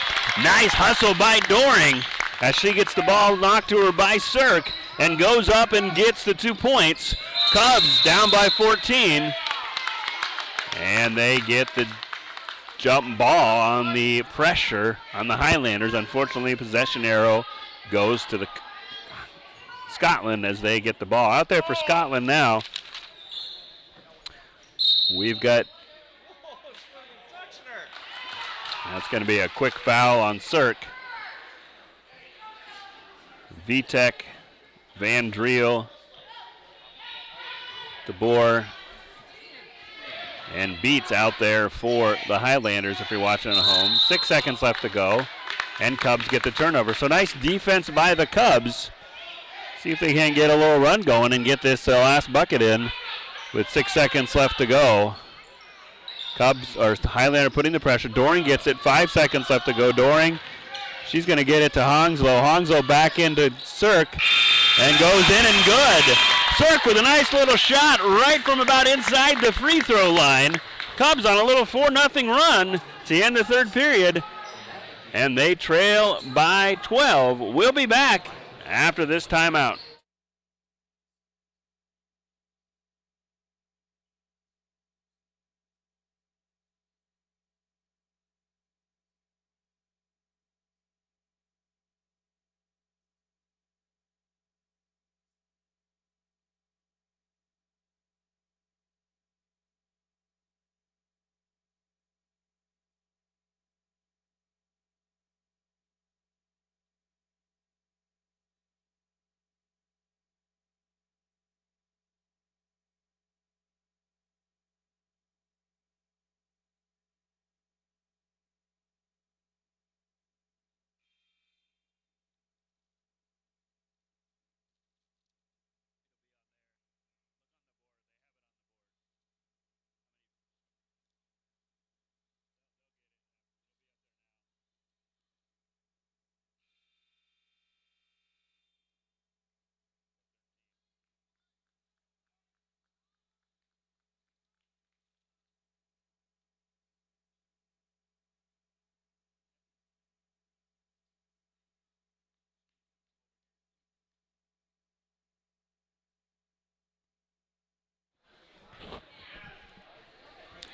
Nice hustle by Doring as she gets the ball knocked to her by Sirk and goes up and gets the 2 points. Cubs down by 14. And they get the jump ball on the pressure on the Highlanders. Unfortunately, possession arrow goes to the Scotland as they get the ball. Out there for Scotland now. We've got, that's going to be a quick foul on Cirque. Vitek, Van Driel, DeBoer, and Beats out there for the Highlanders if you're watching at home. 6 seconds left to go, and Cubs get the turnover. So nice defense by the Cubs. See if they can get a little run going and get this last bucket in with 6 seconds left to go. Cubs, or Highlander putting the pressure. Doring gets it, 5 seconds left to go. Doring, she's going to get it to Hongslow. Hongslow back into Cirque and goes in and good. Cirque with a nice little shot right from about inside the free throw line. Cubs on a little 4-0 run to the end of the third period, and they trail by 12. We'll be back after this timeout.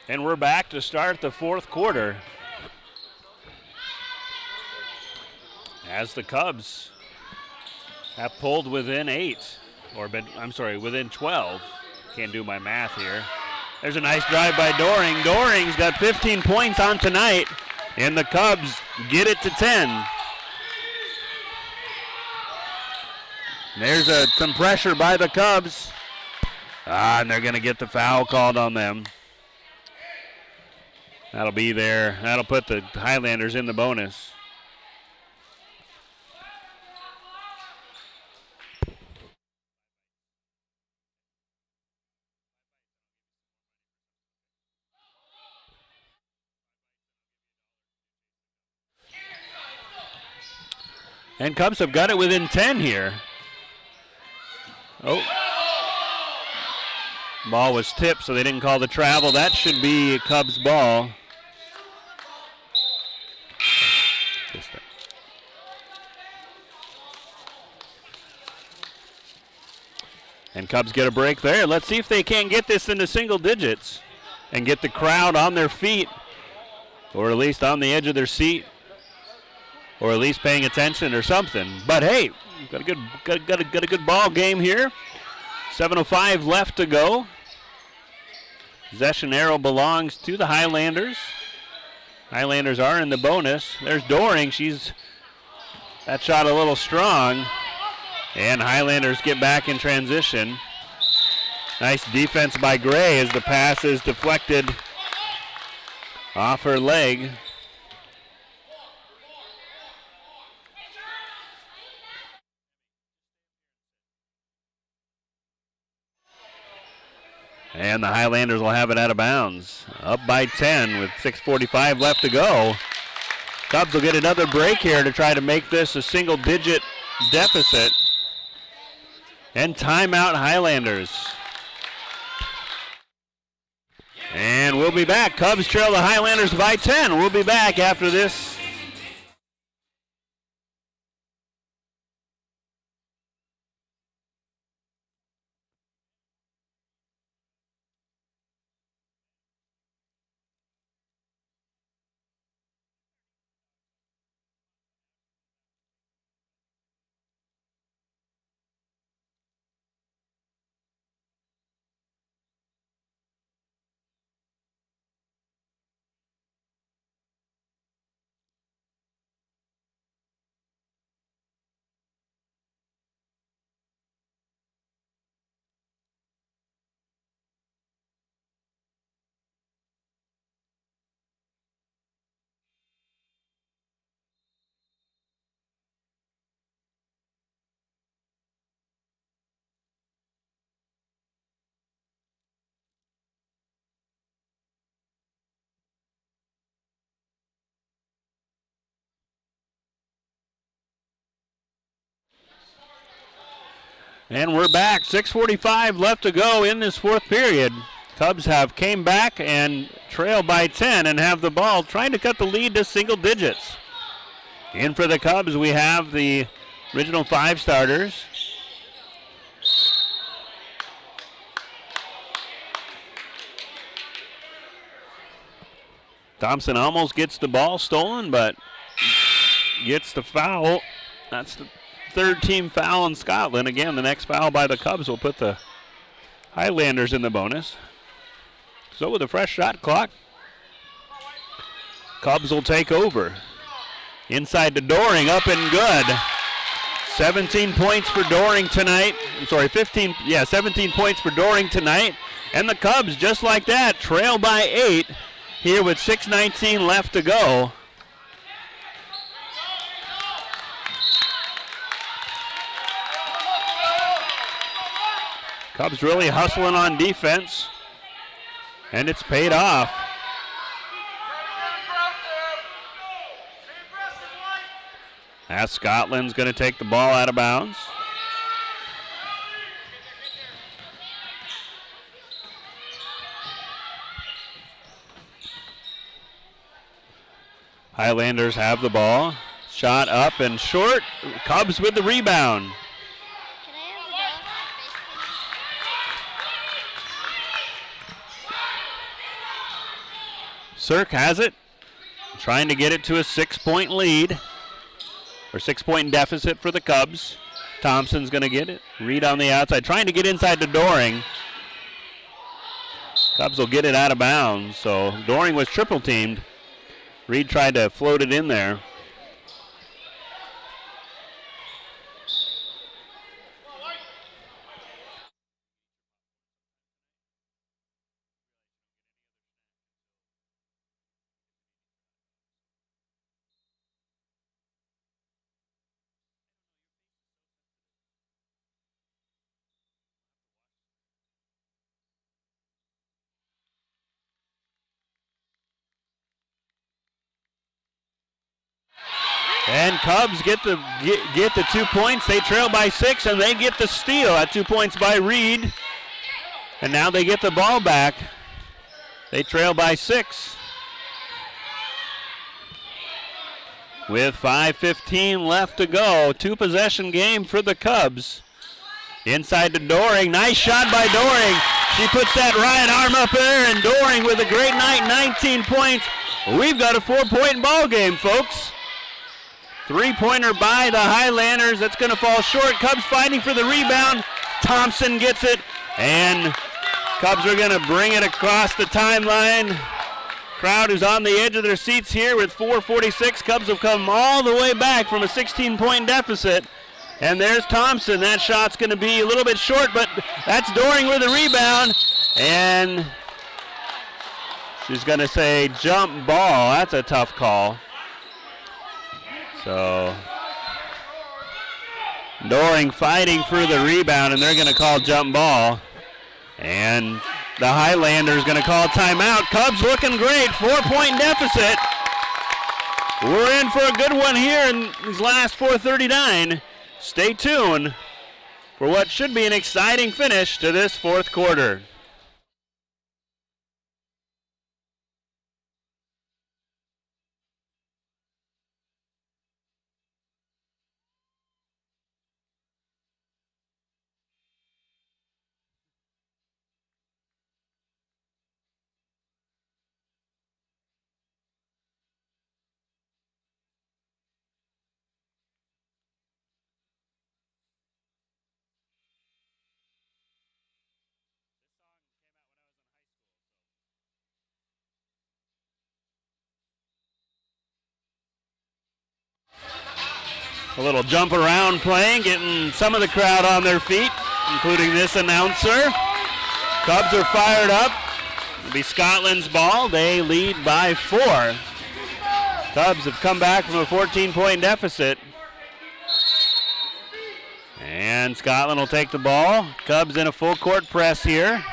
And we're back to start the fourth quarter as the Cubs have pulled within 8, or been, I'm sorry, within 12. Can't do my math here. There's a nice drive by Doring. Doring's got 15 points on tonight, and the Cubs get it to 10. There's some pressure by the Cubs. And they're going to get the foul called on them. That'll be there. That'll put the Highlanders in the bonus. And Cubs have got it within 10 here. Oh. Ball was tipped, so they didn't call the travel. That should be Cubs ball. And Cubs get a break there. Let's see if they can't get this into single digits and get the crowd on their feet, or at least on the edge of their seat, or at least paying attention or something. But hey, got a good ball game here. 7:05 left to go. Possession arrow belongs to the Highlanders. Highlanders are in the bonus. There's Doring. That shot a little strong. And Highlanders get back in transition. Nice defense by Gray as the pass is deflected off her leg. And the Highlanders will have it out of bounds. Up by 10 with 6:45 left to go. Cubs will get another break here to try to make this a single-digit deficit. And timeout Highlanders. And we'll be back. Cubs trail the Highlanders by 10. We'll be back after this. And we're back. 6:45 left to go in this fourth period. Cubs have came back and trail by 10 and have the ball, trying to cut the lead to single digits. In for the Cubs, we have the original 5 starters. Thompson almost gets the ball stolen, but gets the foul. That's the third team foul in Scotland. Again, the next foul by the Cubs will put the Highlanders in the bonus. So with a fresh shot clock, Cubs will take over. Inside to Doring, up and good. 17 points for Doring tonight. I'm sorry, 17 points for Doring tonight. And the Cubs, just like that, trail by 8 here with 6:19 left to go. Cubs really hustling on defense, and it's paid off. As Scotland's going to take the ball out of bounds. Highlanders have the ball. Shot up and short. Cubs with the rebound. Can I have the ball? Cirque has it. Trying to get it to a 6-point lead. Or 6-point deficit for the Cubs. Thompson's going to get it. Reed on the outside. Trying to get inside to Doring. Cubs will get it out of bounds. So Doring was triple teamed. Reed tried to float it in there. And Cubs get the 2 points. They trail by 6, and they get the steal at 2 points by Reed. And now they get the ball back. They trail by 6. With 5:15 left to go, 2-possession game for the Cubs. Inside to Doring. Nice shot by Doring. She puts that right arm up there, and Doring with a great night, 19 points. We've got a 4-point ball game, folks. 3-pointer by the Highlanders. That's going to fall short. Cubs fighting for the rebound. Thompson gets it, and Cubs are going to bring it across the timeline. Crowd is on the edge of their seats here with 4:46. Cubs have come all the way back from a 16-point deficit. And there's Thompson. That shot's going to be a little bit short, but that's Doring with a rebound. And she's going to say jump ball. That's a tough call. So Doring fighting for the rebound, and they're going to call jump ball. And the Highlanders going to call timeout. Cubs looking great, 4-point deficit. We're in for a good one here in these last 4:39. Stay tuned for what should be an exciting finish to this fourth quarter. A little jump around playing, getting some of the crowd on their feet, including this announcer. Cubs are fired up. It'll be Scotland's ball. They lead by 4. Cubs have come back from a 14-point deficit. And Scotland will take the ball. Cubs in a full court press here.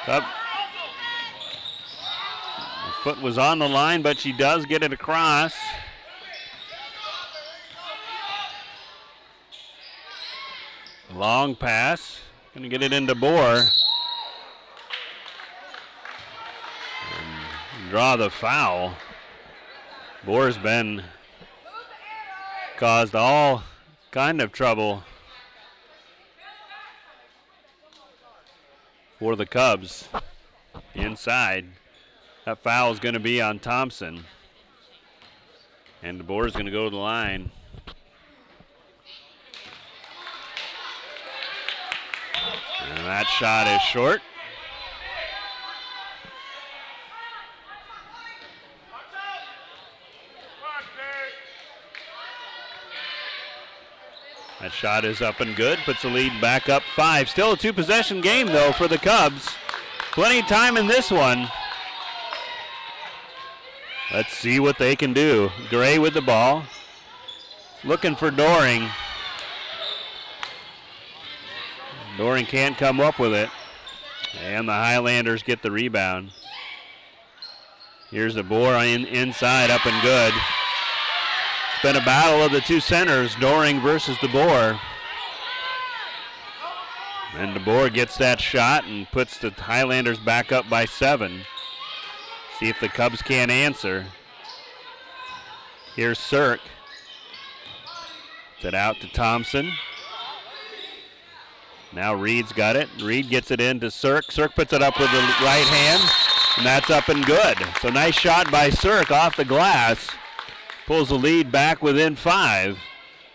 The foot was on the line, but she does get it across. Long pass. Going to get it into Bohr. And draw the foul. Bohr's been caused all kind of trouble for the Cubs inside. That foul is going to be on Thompson. And DeBoer is going to go to the line. And that shot is short. That shot is up and good, puts the lead back up 5. Still a 2-possession game, though, for the Cubs. Plenty of time in this one. Let's see what they can do. Gray with the ball. Looking for Doring. Doring can't come up with it. And the Highlanders get the rebound. Here's the Bohr inside, up and good. It's been a battle of the two centers, Doring versus DeBoer. And DeBoer gets that shot and puts the Highlanders back up by 7. See if the Cubs can't answer. Here's Sirk. Puts it out to Thompson. Now Reed's got it. Reed gets it in to Sirk. Sirk puts it up with the right hand, and that's up and good. So nice shot by Sirk off the glass. Pulls the lead back within 5.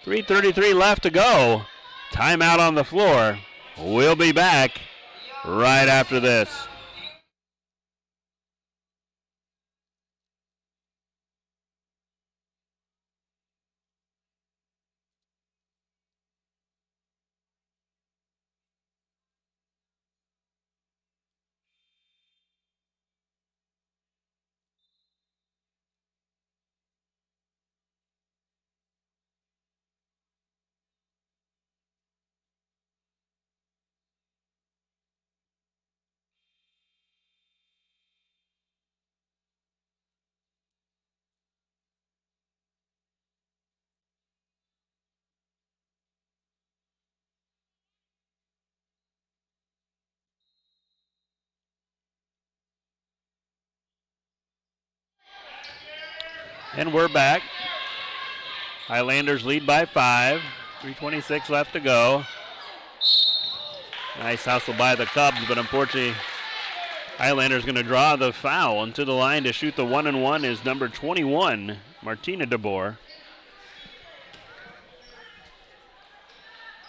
3:33 left to go. Timeout on the floor. We'll be back right after this. And we're back. Highlanders lead by 5. 3:26 left to go. Nice hustle by the Cubs, but unfortunately, Highlanders going to draw the foul. And to the line to shoot the 1-and-1 is number 21, Martina DeBoer.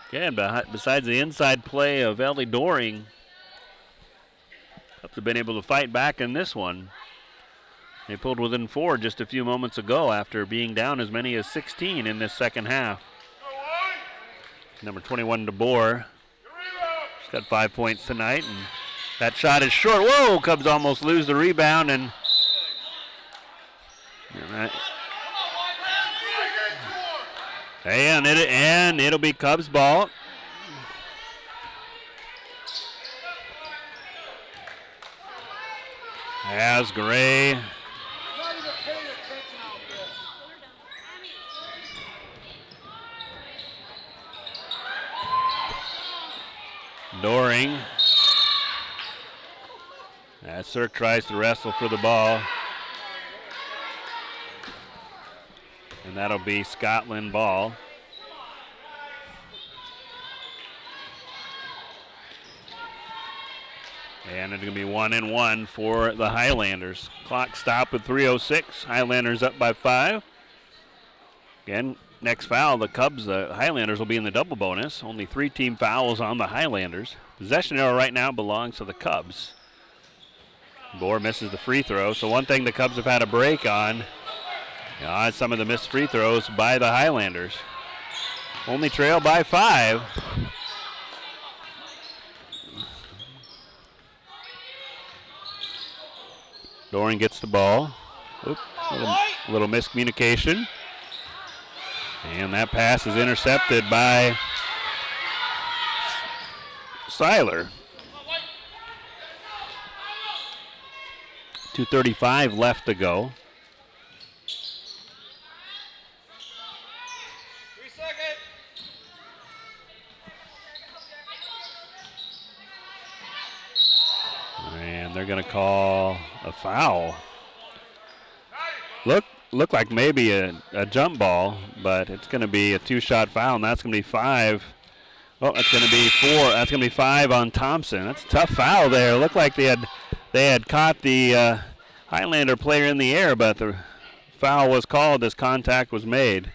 Again, besides the inside play of Ellie Doring, Cubs have been able to fight back in this one. They pulled within 4 just a few moments ago after being down as many as 16 in this second half. Number 21, DeBoer. She's got 5 points tonight, and that shot is short. Whoa, Cubs almost lose the rebound, and it'll be Cubs ball. As Gray Doring. As Sirk tries to wrestle for the ball. And that'll be Scotland ball. And it's going to be 1-and-1 for the Highlanders. Clock stopped with 3:06. Highlanders up by 5. Again, next foul, the Cubs, the Highlanders will be in the double bonus. Only 3 team fouls on the Highlanders. Possession arrow right now belongs to the Cubs. Bohr misses the free throw. So one thing the Cubs have had a break on is some of the missed free throws by the Highlanders. Only trail by 5. Doring gets the ball. Oop, little miscommunication. And that pass is intercepted by Seiler. 2:35 left to go. 3 seconds. they're going to call a foul. Look like maybe a jump ball, but it's going to be a 2-shot foul, and that's going to be 5. Oh, that's going to be 4. That's going to be 5 on Thompson. That's a tough foul there. It looked like they had caught the Highlander player in the air, but the foul was called as contact was made.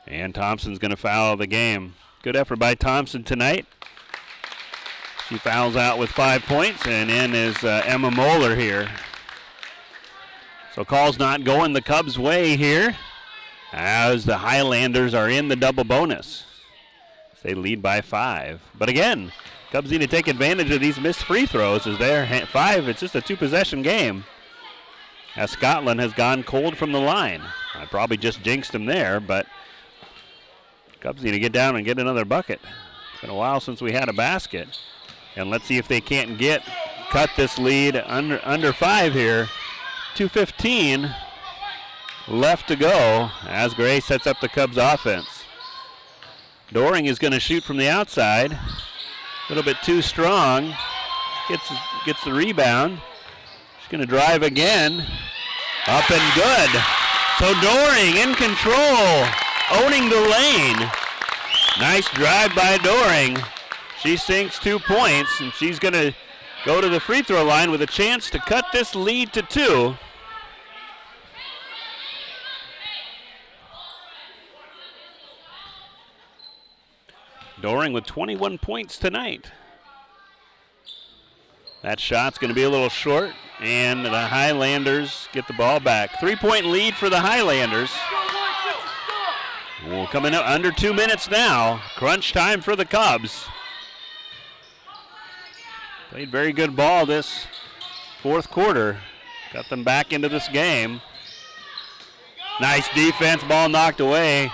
And Thompson's going to foul the game. Good effort by Thompson tonight. She fouls out with 5 points, and in is Emma Moeller here. So call's not going the Cubs' way here as the Highlanders are in the double bonus. They lead by 5. But again, Cubs need to take advantage of these missed free throws as they're 5. It's just a 2-possession game. As Scotland has gone cold from the line. I probably just jinxed them there, but Cubs need to get down and get another bucket. It's been a while since we had a basket. And let's see if they can't cut this lead under 5 here. 2:15 left to go as Gray sets up the Cubs offense. Doring is going to shoot from the outside. A little bit too strong. Gets the rebound. She's going to drive again. Up and good. So Doring in control, owning the lane. Nice drive by Doring. She sinks 2 points, and she's going to go to the free throw line with a chance to cut this lead to 2. Doring with 21 points tonight. That shot's going to be a little short, and the Highlanders get the ball back. 3-point lead for the Highlanders. Well, coming up under 2 minutes now. Crunch time for the Cubs. Played very good ball this fourth quarter. Got them back into this game. Nice defense, ball knocked away.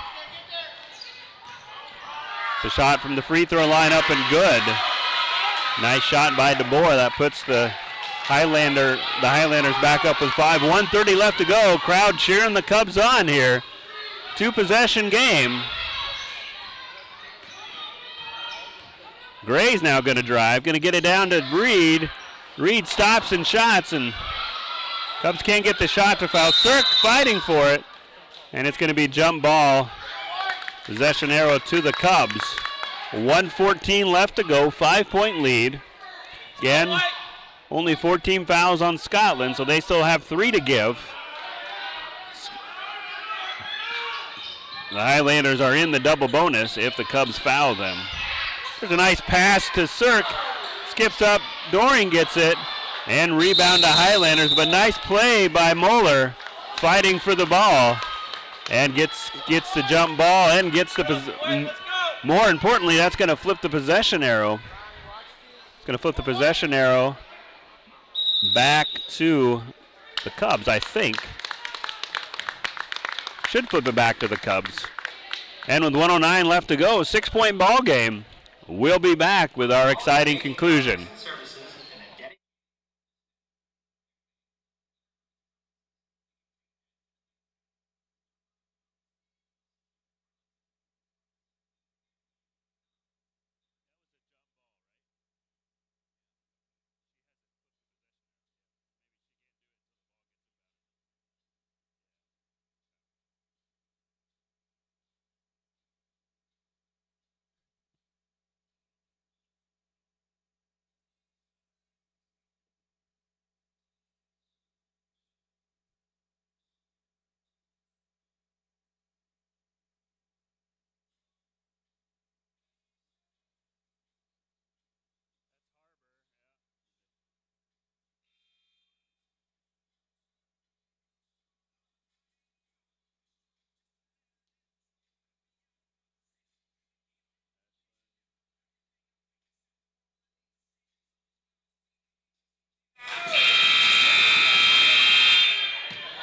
The shot from the free throw line up and good. Nice shot by DeBoer. That puts the Highlanders back up with 5. 1:30 left to go. Crowd cheering the Cubs on here. 2-possession game. Gray's now going to drive. Going to get it down to Reed. Reed stops and shots, and Cubs can't get the shot to foul. Cirk fighting for it, and it's going to be jump ball. Possession arrow to the Cubs. 1:14 left to go, 5-point lead. Again, only 14 fouls on Scotland, so they still have 3 to give. The Highlanders are in the double bonus if the Cubs foul them. There's a nice pass to Cirk. Skips up, Doring gets it, and rebound to Highlanders, but nice play by Moeller, fighting for the ball. And gets the jump ball and gets the more importantly, that's going to flip the possession arrow. It's going to flip the possession arrow back to the Cubs, I think. Should flip it back to the Cubs. And with 1:09 left to go, 6-point ball game. We'll be back with our exciting conclusion.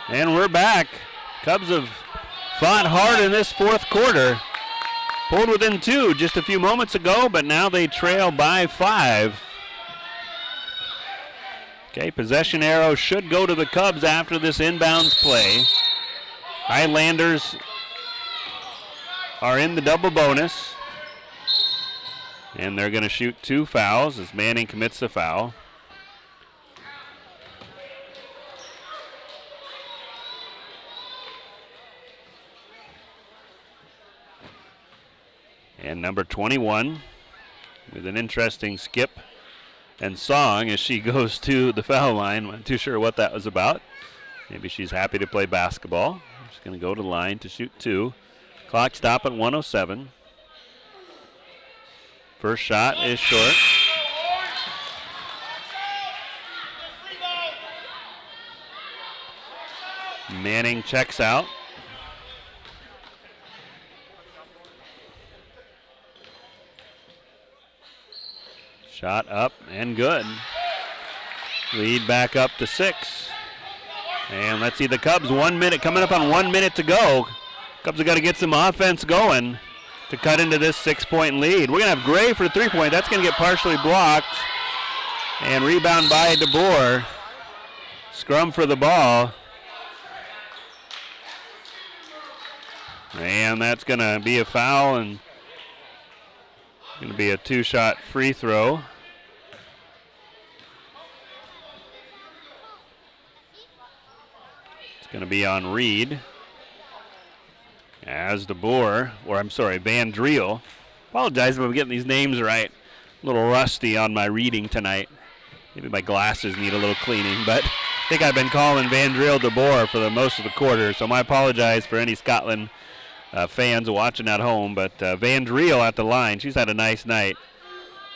And we're back. Cubs have fought hard in this fourth quarter. Pulled within 2 just a few moments ago, but now they trail by 5. Okay, possession arrow should go to the Cubs after this inbounds play. Highlanders are in the double bonus. And they're going to shoot 2 fouls as Manning commits the foul. And number 21 with an interesting skip and song as she goes to the foul line. I'm not too sure what that was about. Maybe she's happy to play basketball. She's going to go to the line to shoot 2. Clock stop at 1:07. First shot is short. Manning checks out. Shot up and good. Lead back up to 6. And let's see the Cubs, 1 minute, coming up on 1 minute to go. Cubs have got to get some offense going to cut into this 6-point lead. We're going to have Gray for 3-point. That's going to get partially blocked. And rebound by DeBoer. Scrum for the ball. And that's going to be a foul and going to be a 2-shot free throw. It's going to be on Reed. As DeBoer, or I'm sorry, Van Driel. Apologize if I'm getting these names right. A little rusty on my reading tonight. Maybe my glasses need a little cleaning, but I think I've been calling Van Driel DeBoer for the most of the quarter, so I apologize for any Scotland fans watching at home. But Van Driel at the line, she's had a nice night.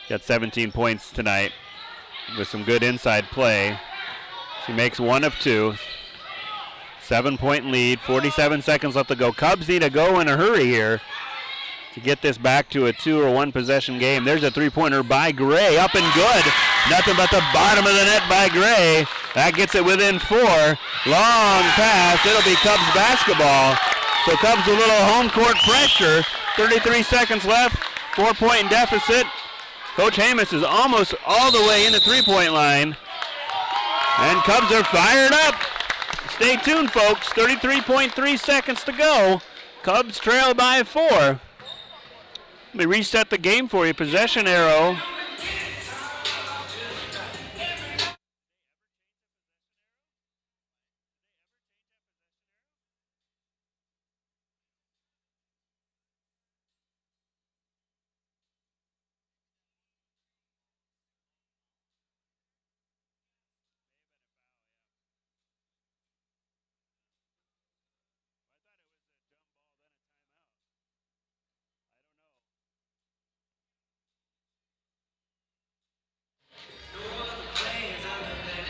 Got 17 points tonight with some good inside play. She makes 1 of 2. 7-point lead, 47 seconds left to go. Cubs need to go in a hurry here to get this back to a 2 or 1 possession game. There's a 3-pointer by Gray, up and good. Nothing but the bottom of the net by Gray. That gets it within 4. Long pass, it'll be Cubs basketball. So Cubs a little home court pressure. 33 seconds left, 4-point deficit. Coach Hamus is almost all the way in the 3-point line. And Cubs are fired up. Stay tuned, folks. 33.3 seconds to go. Cubs trail by 4. Let me reset the game for you. Possession arrow.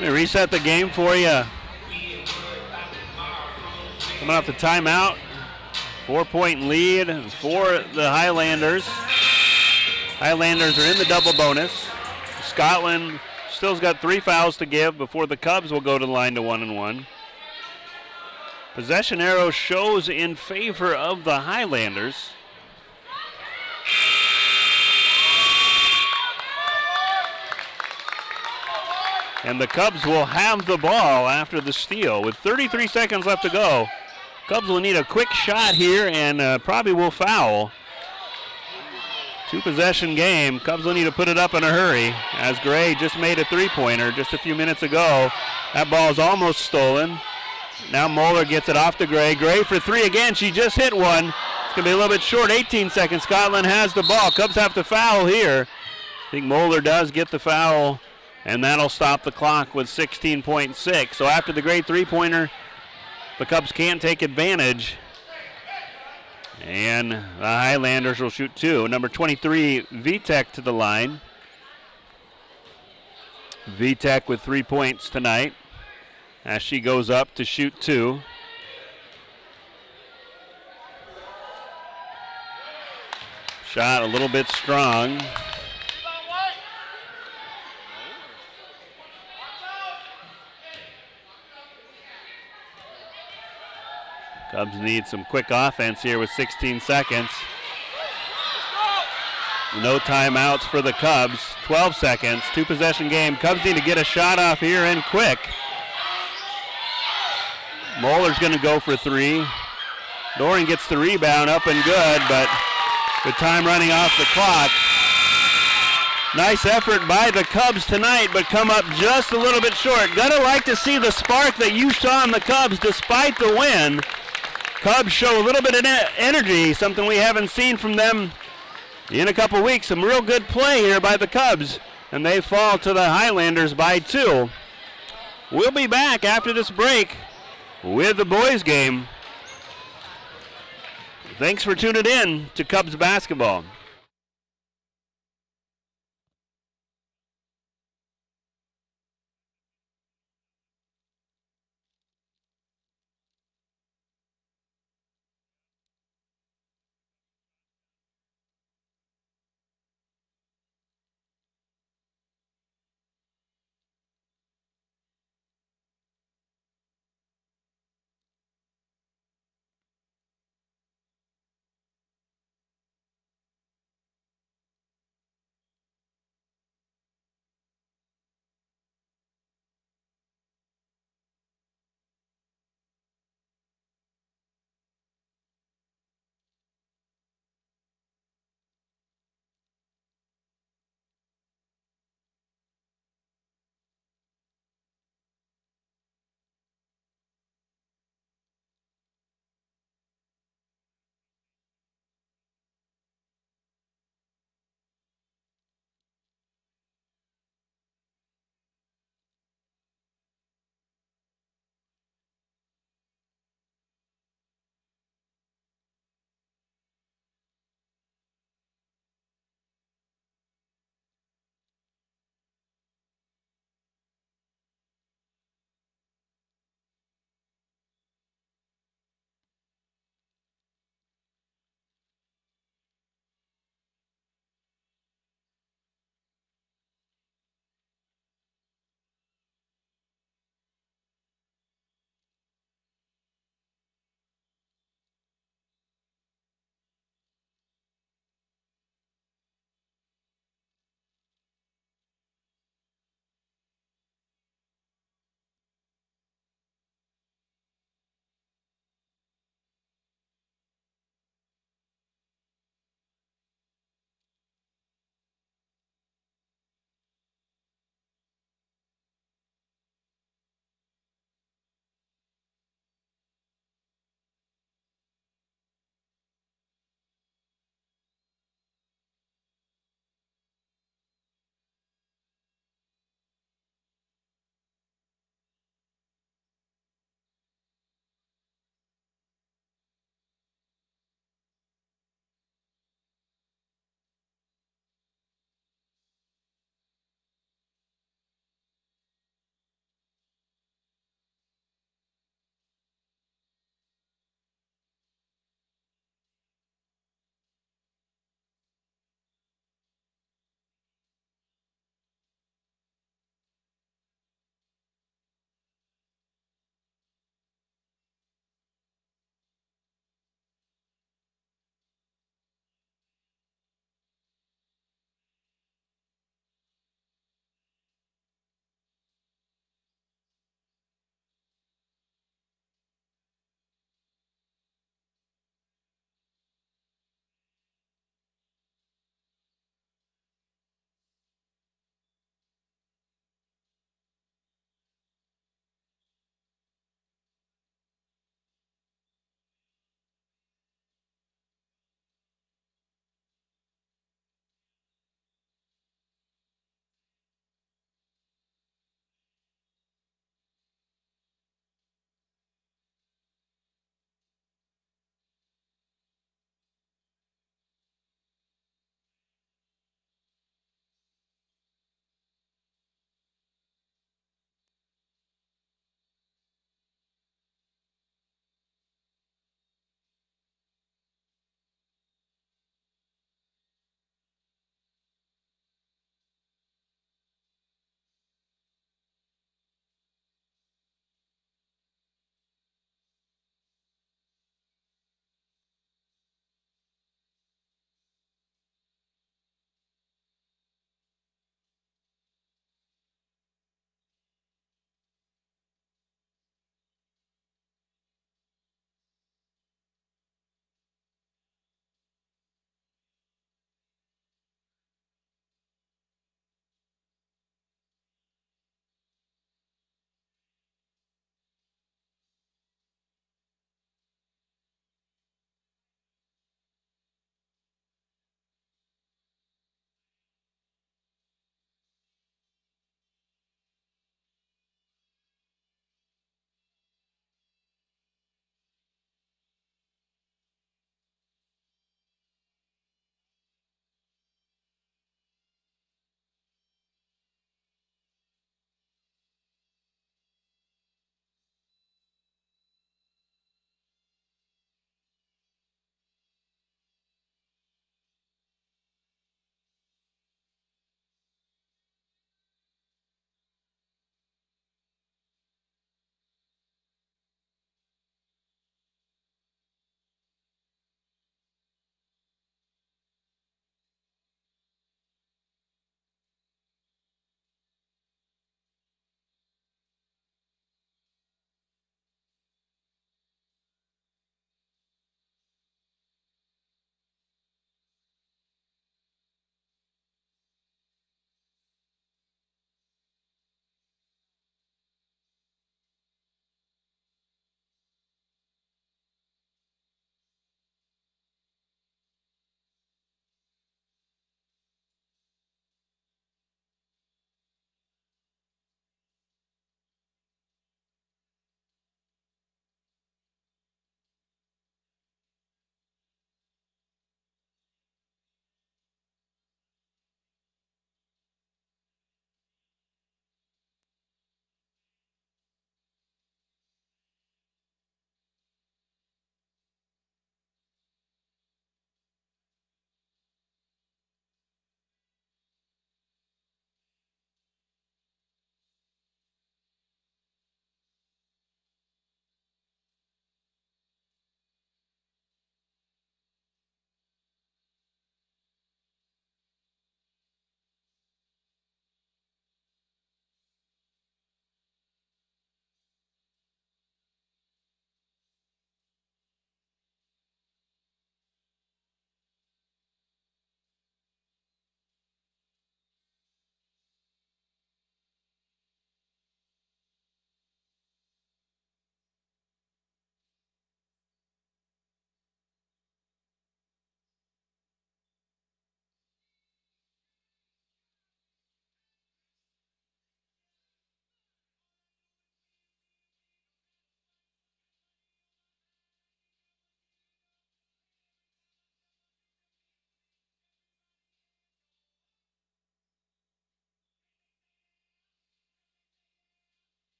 Let me reset the game for you. Coming off the timeout. 4-point lead for the Highlanders. Highlanders are in the double bonus. Scotland still's got 3 fouls to give before the Cubs will go to the line to 1-1. Possession arrow shows in favor of the Highlanders. And the Cubs will have the ball after the steal with 33 seconds left to go. Cubs will need a quick shot here and probably will foul. 2-possession game. Cubs will need to put it up in a hurry as Gray just made a 3-pointer just a few minutes ago. That ball is almost stolen. Now Moeller gets it off to Gray. Gray for 3 again. She just hit one. It's going to be a little bit short. 18 seconds. Scotland has the ball. Cubs have to foul here. I think Moeller does get the foul. And that'll stop the clock with 16.6. So after the great 3-pointer, the Cubs can't take advantage. And the Highlanders will shoot 2. Number 23, Vitek to the line. Vitek with 3 points tonight as she goes up to shoot 2. Shot a little bit strong. Cubs need some quick offense here with 16 seconds. No timeouts for the Cubs. 12 seconds, 2-possession game. Cubs need to get a shot off here and quick. Moeller's going to go for 3. Doran gets the rebound, up and good, but with time running off the clock. Nice effort by the Cubs tonight, but come up just a little bit short. Gotta like to see the spark that you saw in the Cubs despite the win. Cubs show a little bit of energy, something we haven't seen from them In a couple weeks, some real good play here by the Cubs, and they fall to the Highlanders by 2. We'll be back after this break with the boys game. Thanks for tuning in to Cubs basketball.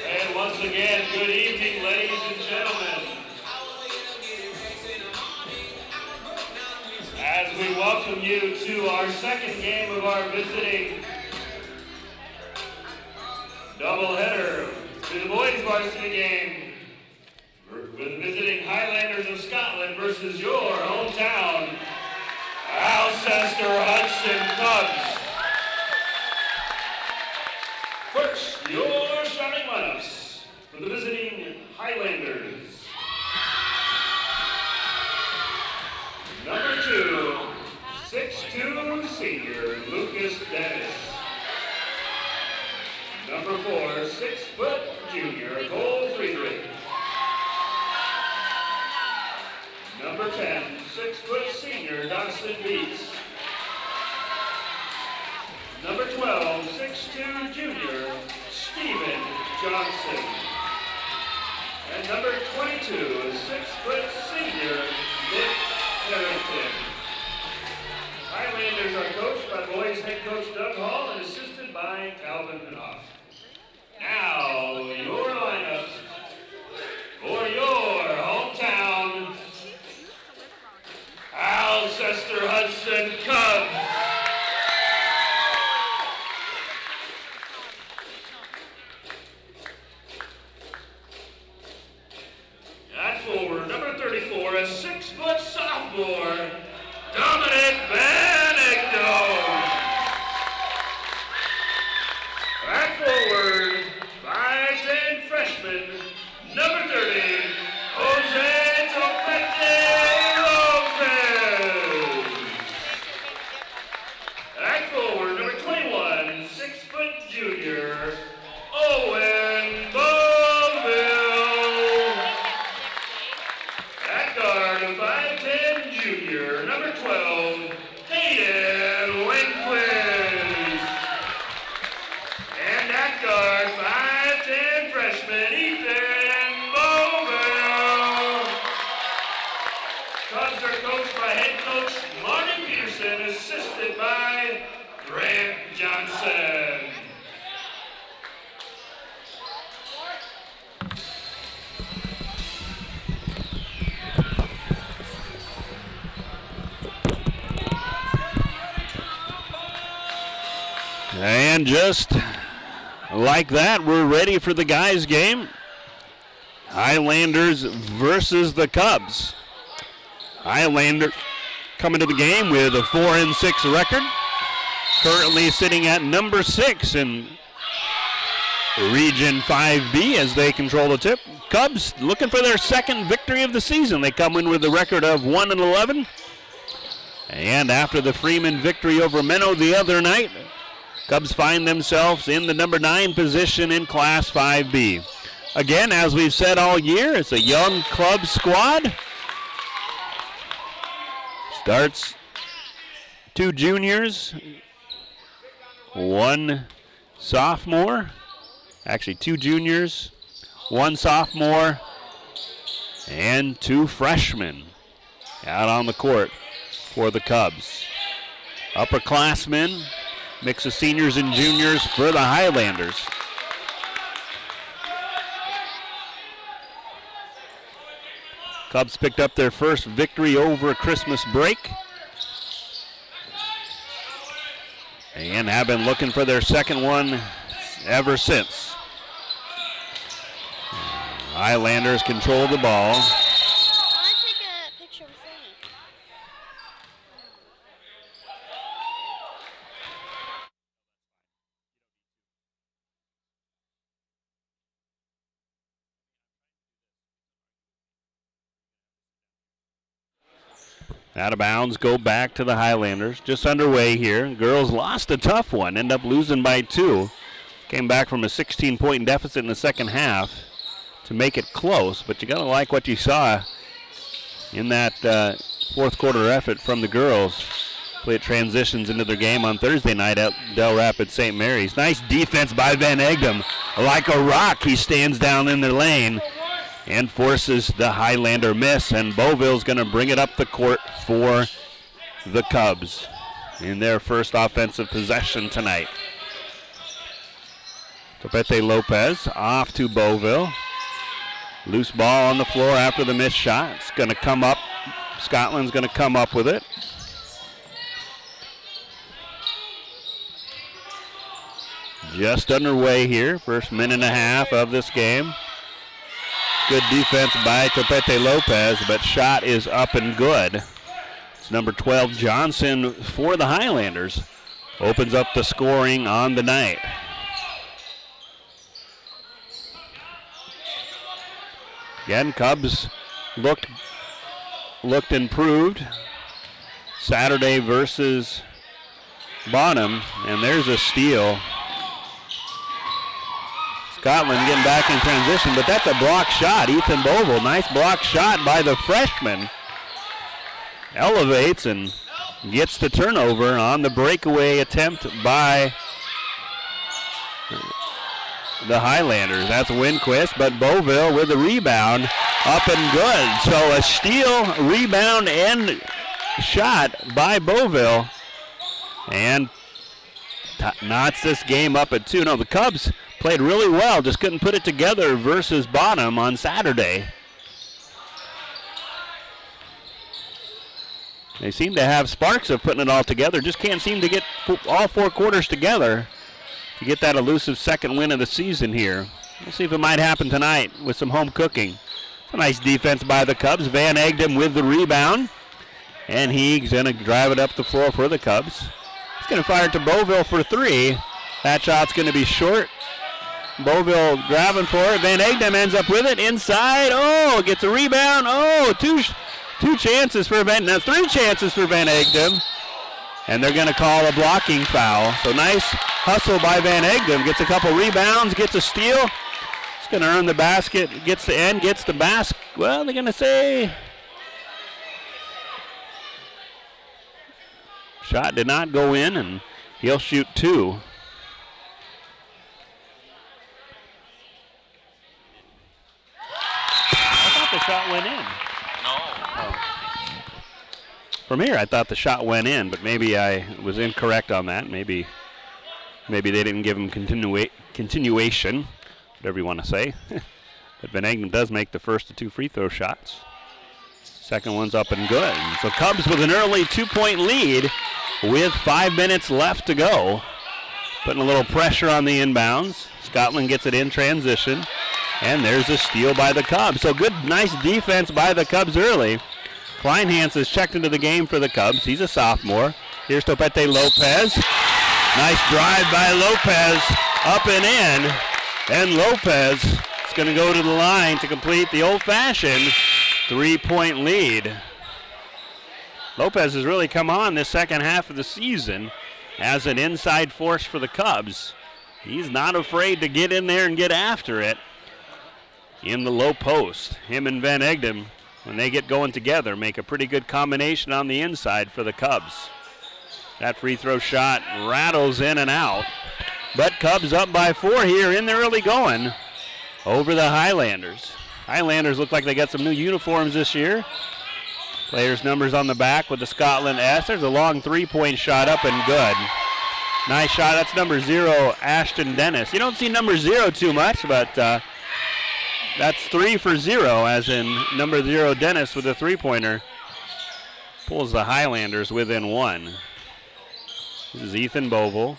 And once again, good evening, ladies and gentlemen. As we welcome you to our second game of our visiting doubleheader to the boys varsity game, with visiting Highlanders of Scotland versus your hometown Alcester Hudson Cubs. First, your starting lineups for the visiting Highlanders. Number 2, 6'2" senior Lucas Dennis. Number 4, 6 foot junior Cole Friedrich. Number 10, 6 foot senior Dawson Beats. Number 12, 6'2" junior Stephen Johnson. And number 22, 6 foot senior Nick Harrington. Highlanders are coached by boys head coach Doug Hall and assisted by Calvin Knopf. Now, your lineups for your hometown Alcester Hudson Cubs. At forward, number 34, a 6 foot sophomore, Dominic Benigno. At forward, 5'10" freshman, number 30, Jose Topete Lopez. At forward, number 21, 6 foot junior, Owen Bowville. At guard, 5'10" junior, number 12, Hayden Lindquist. And at guard, 5'10" freshman, Ethan Bowville. Cubs are coached by head coach Marty Peterson, assisted by Grant Johnson. And just like that, we're ready for the guys' game. Highlanders versus the Cubs. Highlanders coming to the game with a 4-6 record. Currently sitting at number 6 in Region 5B as they control the tip. Cubs looking for their second victory of the season. They come in with a record of 1-11. And after the Freeman victory over Menno the other night, Cubs find themselves in the number 9 position in Class 5B. Again, as we've said all year, it's a young club squad. Starts 2 juniors, 1 sophomore. Actually, 2 juniors, 1 sophomore, and 2 freshmen out on the court for the Cubs. Upperclassmen, mix of seniors and juniors for the Highlanders. Cubs picked up their first victory over Christmas break and have been looking for their second one ever since. Highlanders control the ball. I want to take a picture with me. Out of bounds, go back to the Highlanders. Just underway here. Girls lost a tough one, end up losing by 2. Came back from a 16-point deficit in the second half to make it close, but you gotta like what you saw in that fourth quarter effort from the girls. Play it transitions into their game on Thursday night at Del Rapids St. Mary's. Nice defense by Van Egdom. Like a rock, he stands down in their lane and forces the Highlander miss, and Beauville's going to bring it up the court for the Cubs in their first offensive possession tonight. Topete Lopez off to Beauville. Loose ball on the floor after the missed shot. It's going to come up. Scotland's going to come up with it. Just underway here, first minute and a half of this game. Good defense by Topete Lopez, but shot is up and good. It's number 12 Johnson for the Highlanders. Opens up the scoring on the night. Again, Cubs looked improved Saturday versus Bonham, and there's a steal. Scotland getting back in transition, but that's a block shot. Ethan Bogle, nice block shot by the freshman. Elevates and gets the turnover on the breakaway attempt by the Highlanders. That's Winquist, but Beauville with the rebound, up and good. So a steal, rebound, and shot by Beauville, and knots this game up at 2. No, the Cubs played really well, just couldn't put it together versus Bonham on Saturday. They seem to have sparks of putting it all together, just can't seem to get all 4 quarters together to get that elusive second win of the season here. We'll see if it might happen tonight with some home cooking. It's a nice defense by the Cubs. Van Egdom with the rebound, and he's going to drive it up the floor for the Cubs. He's going to fire it to Beauville for 3. That shot's going to be short. Beauville grabbing for it. Van Egdom ends up with it inside. Oh, gets a rebound. Oh, two chances for Van. Now 3 chances for Van Egdom, and they're going to call a blocking foul. So nice hustle by Van Egdom. Gets a couple rebounds, gets a steal. It's going to earn the basket. Gets the end, gets the basket. Well, they're going to say shot did not go in, and he'll shoot 2. The shot went in. No. Oh. From here, I thought the shot went in, but maybe I was incorrect on that. Maybe they didn't give him continuation, whatever you want to say. But Van Egdom does make the first of 2 free throw shots. Second one's up and good. So Cubs with an early 2-point lead with 5 minutes left to go. Putting a little pressure on the inbounds. Scotland gets it in transition. And there's a steal by the Cubs. So good, nice defense by the Cubs early. Kleinhans is checked into the game for the Cubs. He's a sophomore. Here's Topete Lopez. Nice drive by Lopez, up and in. And Lopez is going to go to the line to complete the old-fashioned 3-point lead. Lopez has really come on this second half of the season as an inside force for the Cubs. He's not afraid to get in there and get after it. In the low post, him and Van Egdom, when they get going together, make a pretty good combination on the inside for the Cubs. That free throw shot rattles in and out. But Cubs up by 4 here in the early going over the Highlanders. Highlanders look like they got some new uniforms this year. Players' numbers on the back with the Scotland S. There's a long 3-point shot up and good. Nice shot. That's number 0, Ashton Dennis. You don't see number 0 too much, but that's 3 for 0, as in number 0, Dennis, with a 3-pointer. Pulls the Highlanders within 1. This is Ethan Bogle.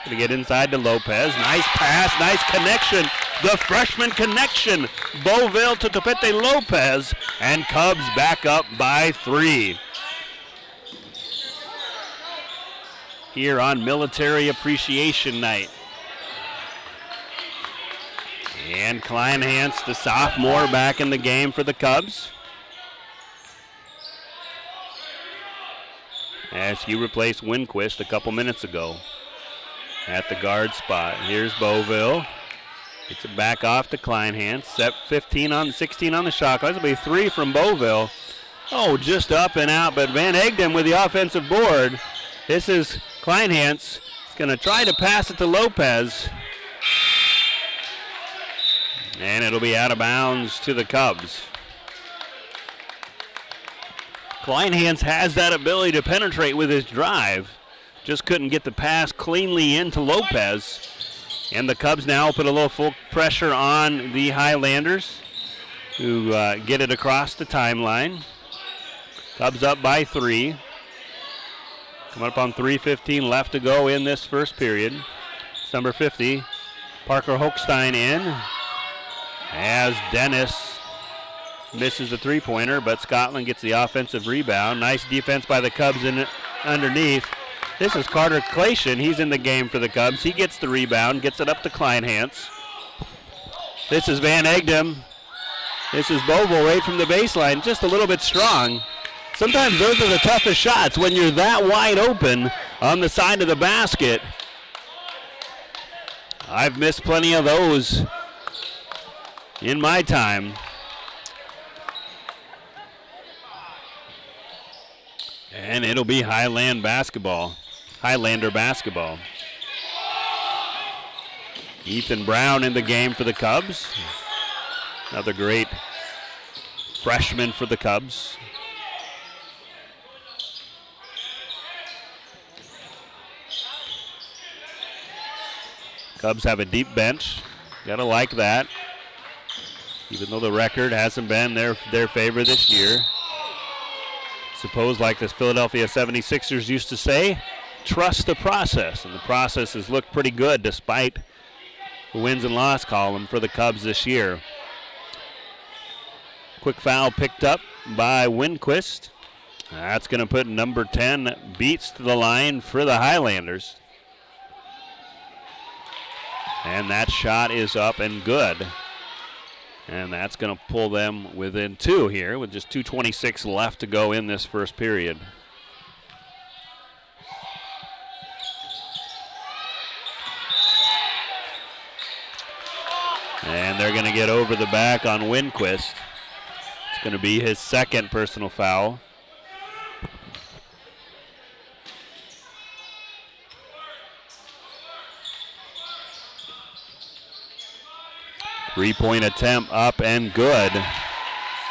Going to get inside to Lopez. Nice pass, nice connection The freshman connection. Beauville to Topete Lopez, and Cubs back up by 3. Here on Military Appreciation Night. And Kleinhans, the sophomore, back in the game for the Cubs. As he replaced Winquist a couple minutes ago at the guard spot. Here's Beauville. Gets it back off to Kleinhans. Set 16 on the shot clock. This will be 3 from Beauville. Oh, just up and out, but Van Egden with the offensive board. This is Kleinhans. He's going to try to pass it to Lopez. And it'll be out of bounds to the Cubs. Kleinhans has that ability to penetrate with his drive. Just couldn't get the pass cleanly into Lopez. And the Cubs now put a little full pressure on the Highlanders, who get it across the timeline. Cubs up by 3. Coming up on 3:15 left to go in this first period. It's number 50, Parker Hochstein in. As Dennis misses the three-pointer, but Scotland gets the offensive rebound. Nice defense by the Cubs underneath. This is Carter Clation. He's in the game for the Cubs. He gets the rebound, gets it up to Kleinhans. This is Van Egdem. This is Beauville right from the baseline, just a little bit strong. Sometimes those are the toughest shots when you're that wide open on the side of the basket. I've missed plenty of those in my time. And it'll be Highlander basketball. Ethan Brown in the game for the Cubs. Another great freshman for the Cubs. Cubs have a deep bench. Gotta like that. Even though the record hasn't been their favor this year. Suppose, like this Philadelphia 76ers used to say, trust the process. And the process has looked pretty good despite the wins and loss column for the Cubs this year. Quick foul picked up by Winquist. That's going to put number 10 Beats to the line for the Highlanders. And that shot is up and good. And that's going to pull them within 2 here with just 2:26 left to go in this first period. And they're going to get over the back on Winquist. It's going to be his second personal foul. Three-point attempt up and good.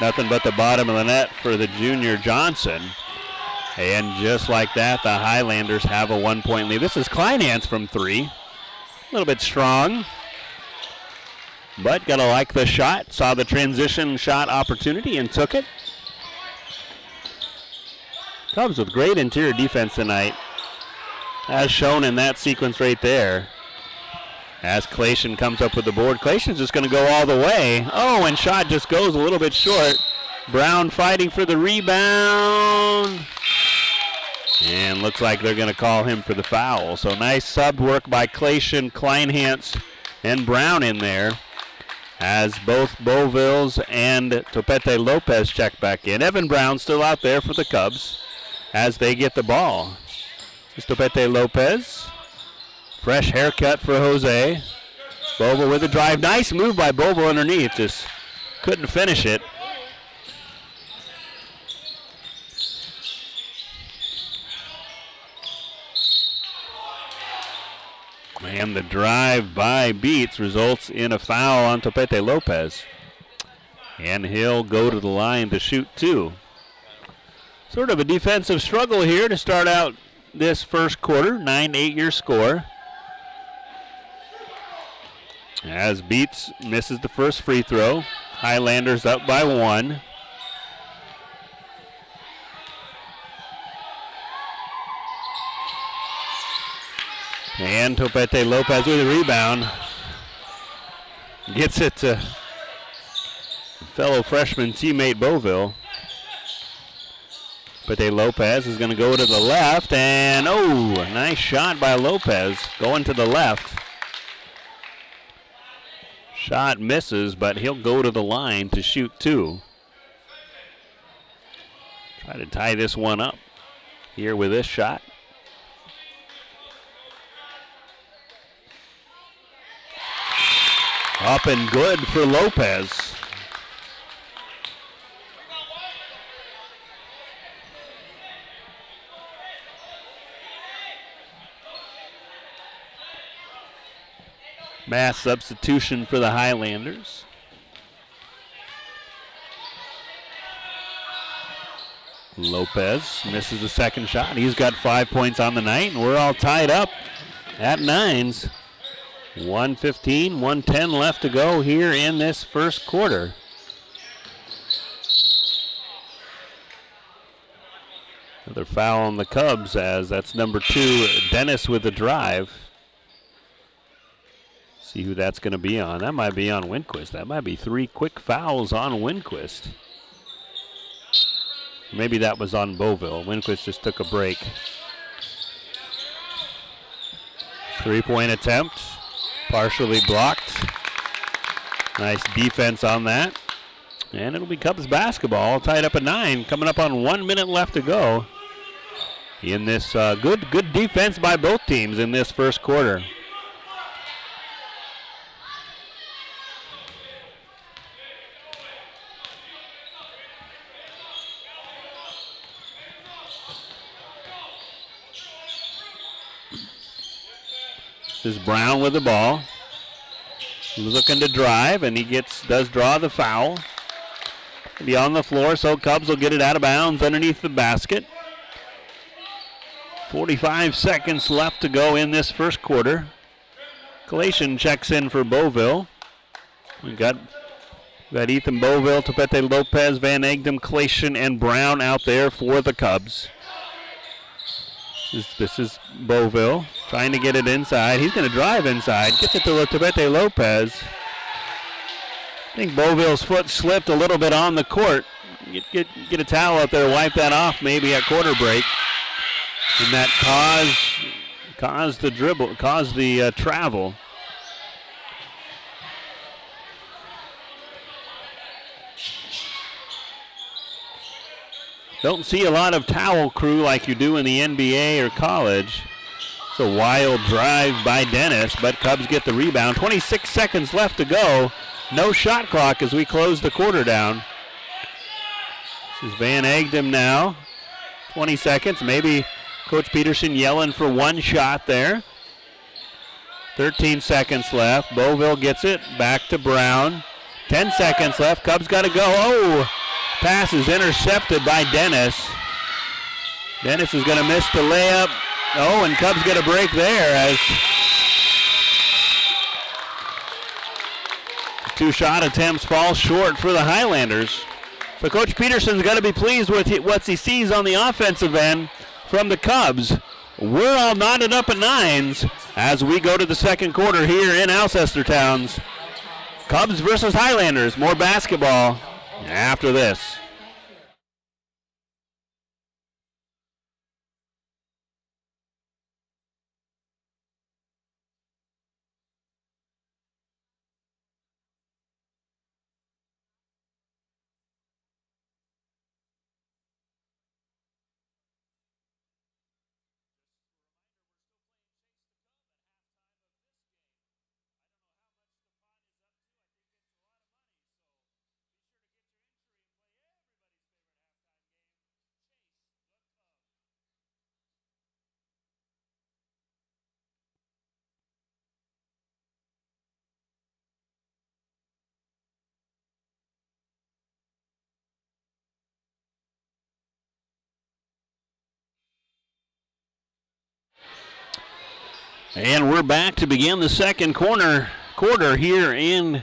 Nothing but the bottom of the net for the junior Johnson. And just like that, the Highlanders have a 1-point lead. This is Kleinhans from 3. A little bit strong, but gotta like the shot. Saw the transition shot opportunity and took it. Cubs with great interior defense tonight, as shown in that sequence right there. As Clation comes up with the board, Clation's just going to go all the way. Oh, and shot just goes a little bit short. Brown fighting for the rebound. And looks like they're going to call him for the foul. So nice sub work by Clation, Kleinhans, and Brown in there. As both Beauvilles and Topete Lopez check back in. Evan Brown still out there for the Cubs as they get the ball. This is Topete Lopez. Fresh haircut for Jose. Beauville with a drive. Nice move by Beauville underneath. Just couldn't finish it. And the drive by Beats results in a foul on Topete Lopez. And he'll go to the line to shoot 2. Sort of a defensive struggle here to start out this first quarter. 9-8 your score. As Beats misses the first free throw. Highlanders up by 1. And Topete Lopez with a rebound. Gets it to fellow freshman teammate Beauville. Pete Lopez is going to go to the left, and oh, nice shot by Lopez going to the left. Shot misses, but he'll go to the line to shoot two. Try to tie this one up here with this shot. Up and good for Lopez. Mass substitution for the Highlanders. Lopez misses the second shot. He's got 5 points on the night, and we're all tied up at nines. 1:15, 1:10 left to go here in this first quarter. Another foul on the Cubs, as that's number 2, Dennis with the drive. See who that's going to be on. That might be on Winquist. That might be 3 quick fouls on Winquist. Maybe that was on Beauville. Winquist just took a break. 3-point attempt. Partially blocked. Nice defense on that. And it'll be Cubs basketball, tied up at 9, coming up on 1 minute left to go. In this good defense by both teams in this first quarter. This is Brown with the ball. Looking to drive, and he does draw the foul. Be on the floor, so Cubs will get it out of bounds underneath the basket. 45 seconds left to go in this first quarter. Galatian checks in for Beauville. We've got Ethan Beauville, Topete Lopez, Van Egdom, Galatian, and Brown out there for the Cubs. This is Beauville trying to get it inside. He's going to drive inside. Gets it to Topete Lopez. I think Beauville's foot slipped a little bit on the court. Get a towel out there, wipe that off maybe at quarter break. And that caused the travel. Don't see a lot of towel crew like you do in the NBA or college. It's a wild drive by Dennis, but Cubs get the rebound. 26 seconds left to go. No shot clock as we close the quarter down. This is Van Egdom now. 20 seconds. Maybe Coach Peterson yelling for one shot there. 13 seconds left. Beauville gets it. Back to Brown. 10 seconds left. Cubs got to go. Oh! Pass is intercepted by Dennis. Dennis is going to miss the layup. Oh, and Cubs get a break there as 2 shot attempts fall short for the Highlanders. So Coach Peterson's got to be pleased with what he sees on the offensive end from the Cubs. We're all knotted up at nines as we go to the second quarter here in Alcester Towns. Cubs versus Highlanders. More basketball after this. And we're back to begin the second quarter here in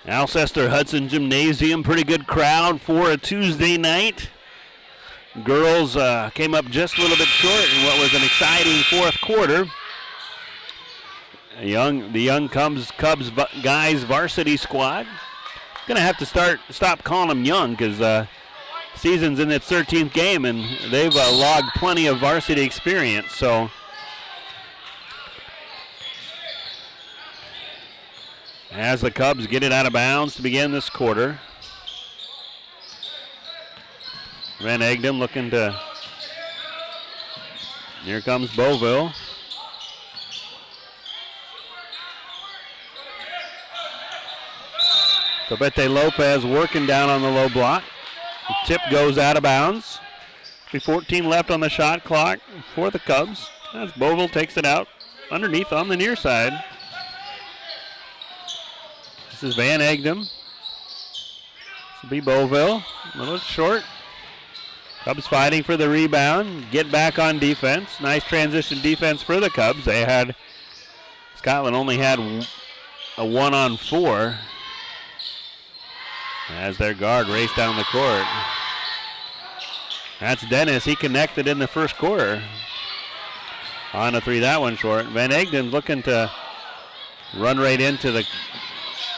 Alcester Hudson Gymnasium. Pretty good crowd for a Tuesday night. Girls came up just a little bit short in what was an exciting fourth quarter. the young Cubs guys varsity squad. Gonna have to stop calling them young because season's in its 13th game and they've logged plenty of varsity experience. So as the Cubs get it out of bounds to begin this quarter. Van Egdom looking to. Here comes Beauville. Topete Lopez working down on the low block. The tip goes out of bounds. Be 14 left on the shot clock for the Cubs. As Beauville takes it out underneath on the near side. This is Van Egdom. This will be Beauville. A little short. Cubs fighting for the rebound. Get back on defense. Nice transition defense for the Cubs. Scotland only had a 1-on-4 as their guard raced down the court. That's Dennis. He connected in the first quarter. On a three, that one short. Van Egdom looking to run right into the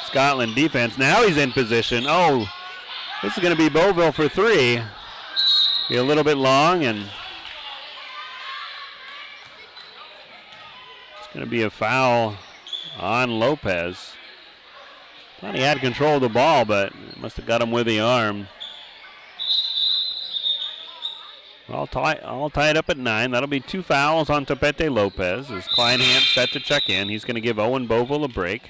Scotland defense. Now he's in position. Oh, this is going to be Beauville for three. Be a little bit long, and it's going to be a foul on Lopez. Thought he had control of the ball, but must have got him with the arm. All tied up at 9. That'll be 2 fouls on Topete Lopez as Kleinhant set to check in. He's going to give Owen Beauville a break.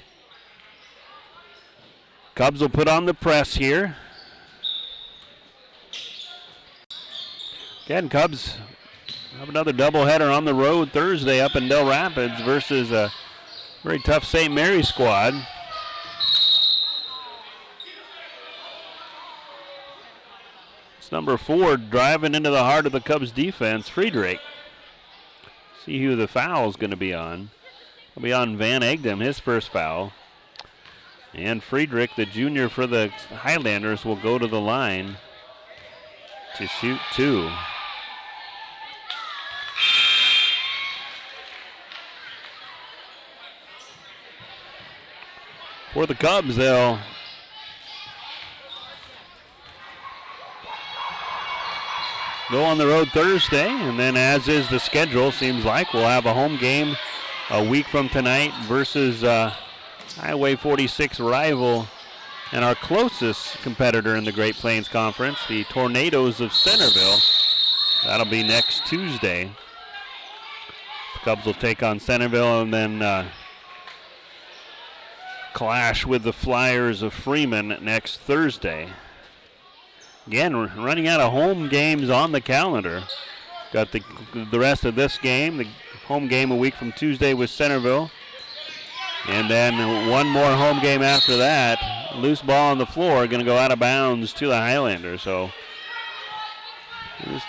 Cubs will put on the press here. Again, Cubs have another doubleheader on the road Thursday up in Del Rapids versus a very tough St. Mary's squad. Number 4 driving into the heart of the Cubs defense, Friedrich. See who the foul is going to be on. It'll be on Van Egdom, his first foul. And Friedrich, the junior for the Highlanders, will go to the line to shoot 2. For the Cubs, they'll go on the road Thursday, and then as is the schedule, seems like we'll have a home game a week from tonight versus Highway 46 rival and our closest competitor in the Great Plains Conference, the Tornadoes of Centerville. That'll be next Tuesday. The Cubs will take on Centerville and then clash with the Flyers of Freeman next Thursday. Again, we're running out of home games on the calendar. Got the rest of this game, the home game a week from Tuesday with Centerville. And then one more home game after that. Loose ball on the floor, going to go out of bounds to the Highlanders. So there's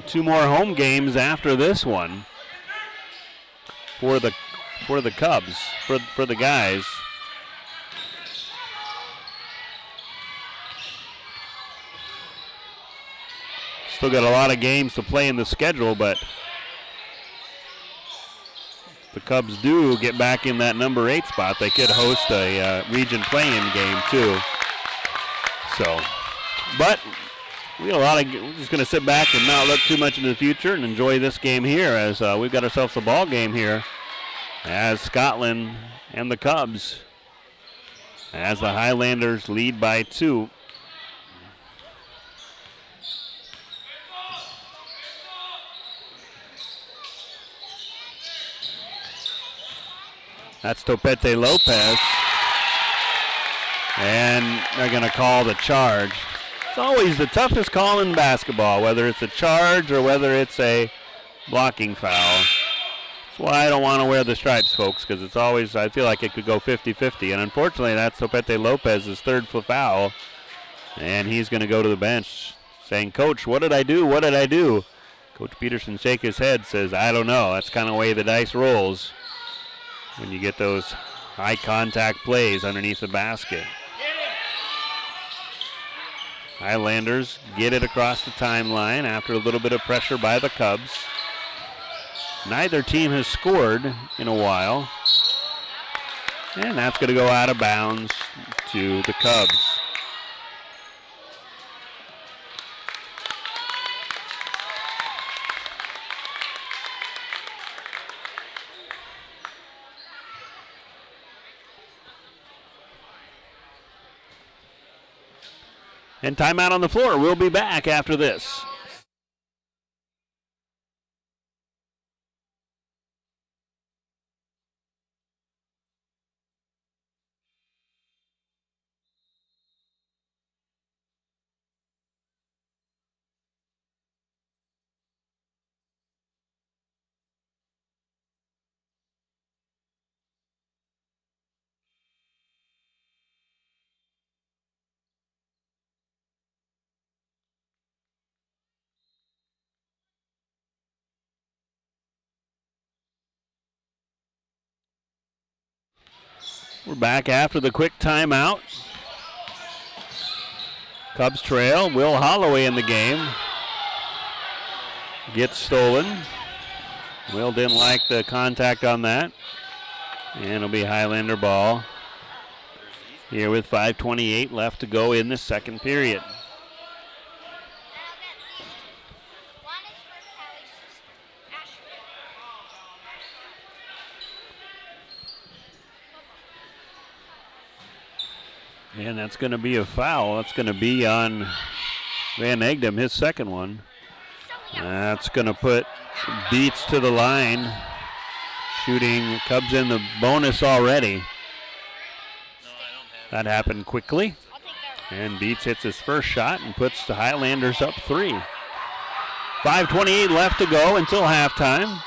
2 more home games after this one for the Cubs, for the guys. Still got a lot of games to play in the schedule, but if the Cubs do get back in that number 8 spot, they could host a region play-in game too. So, but we're just going to sit back and not look too much into the future and enjoy this game here as we've got ourselves a ball game here as Scotland and the Cubs, as the Highlanders lead by 2. That's Topete Lopez. And they're going to call the charge. It's always the toughest call in basketball, whether it's a charge or whether it's a blocking foul. That's why I don't want to wear the stripes, folks, because it's always, I feel like it could go 50-50. And unfortunately, that's Topete Lopez's 3rd foul. And he's going to go to the bench saying, "Coach, what did I do? What did I do?" Coach Peterson shake his head, says, "I don't know." That's kind of the way the dice rolls when you get those high contact plays underneath the basket. Highlanders get it across the timeline after a little bit of pressure by the Cubs. Neither team has scored in a while. And that's going to go out of bounds to the Cubs. And timeout on the floor. We'll be back after this. We're back after the quick timeout. Cubs trail. Will Holloway in the game. Gets stolen. Will didn't like the contact on that. And it'll be Highlander ball here with 5:28 left to go in the second period. And that's going to be a foul. That's going to be on Van Egdom, his second one. That's going to put Beats to the line. Shooting Cubs in the bonus already. That happened quickly. And Beats hits his first shot and puts the Highlanders up 3. 5:28 left to go until halftime.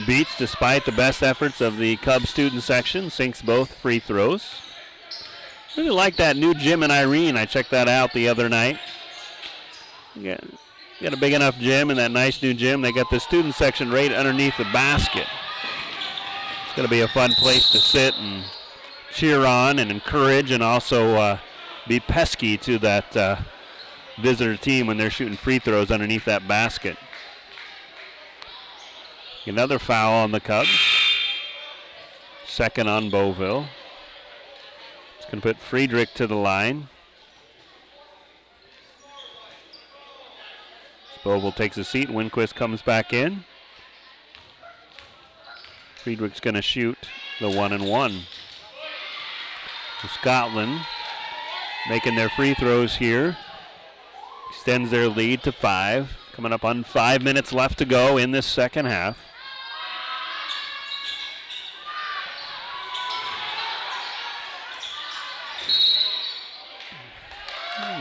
Beats, despite the best efforts of the Cubs student section, sinks both free throws. Really like that new gym in Irene. I checked that out the other night. Got a big enough gym in that nice new gym. They got the student section right underneath the basket. It's going to be a fun place to sit and cheer on and encourage and also be pesky to that visitor team when they're shooting free throws underneath that basket. Another foul on the Cubs. Second on Beauville. It's going to put Friedrich to the line. Beauville takes a seat. Winquist comes back in. Friedrich's going to shoot the 1-and-1. Scotland making their free throws here. Extends their lead to 5. Coming up on 5 minutes left to go in this second half.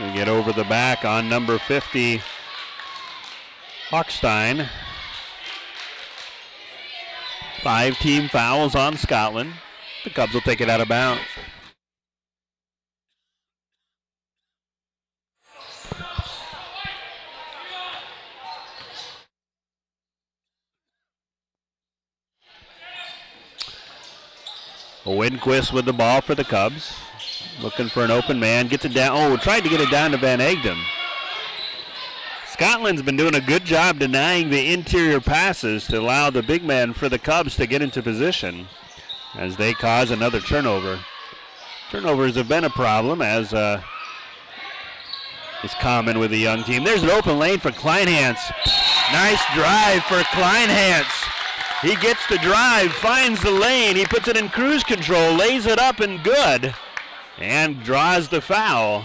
We get over the back on number 50, Hochstein. 5 team fouls on Scotland. The Cubs will take it out of bounds. Winquist with the ball for the Cubs. Looking for an open man. Gets it down. Oh, tried to get it down to Van Egdom. Scotland's been doing a good job denying the interior passes to allow the big man for the Cubs to get into position as they cause another turnover. Turnovers have been a problem, as is common with the young team. There's an open lane for Kleinhans. Nice drive for Kleinhans. He gets the drive, finds the lane, he puts it in cruise control, lays it up and good, and draws the foul.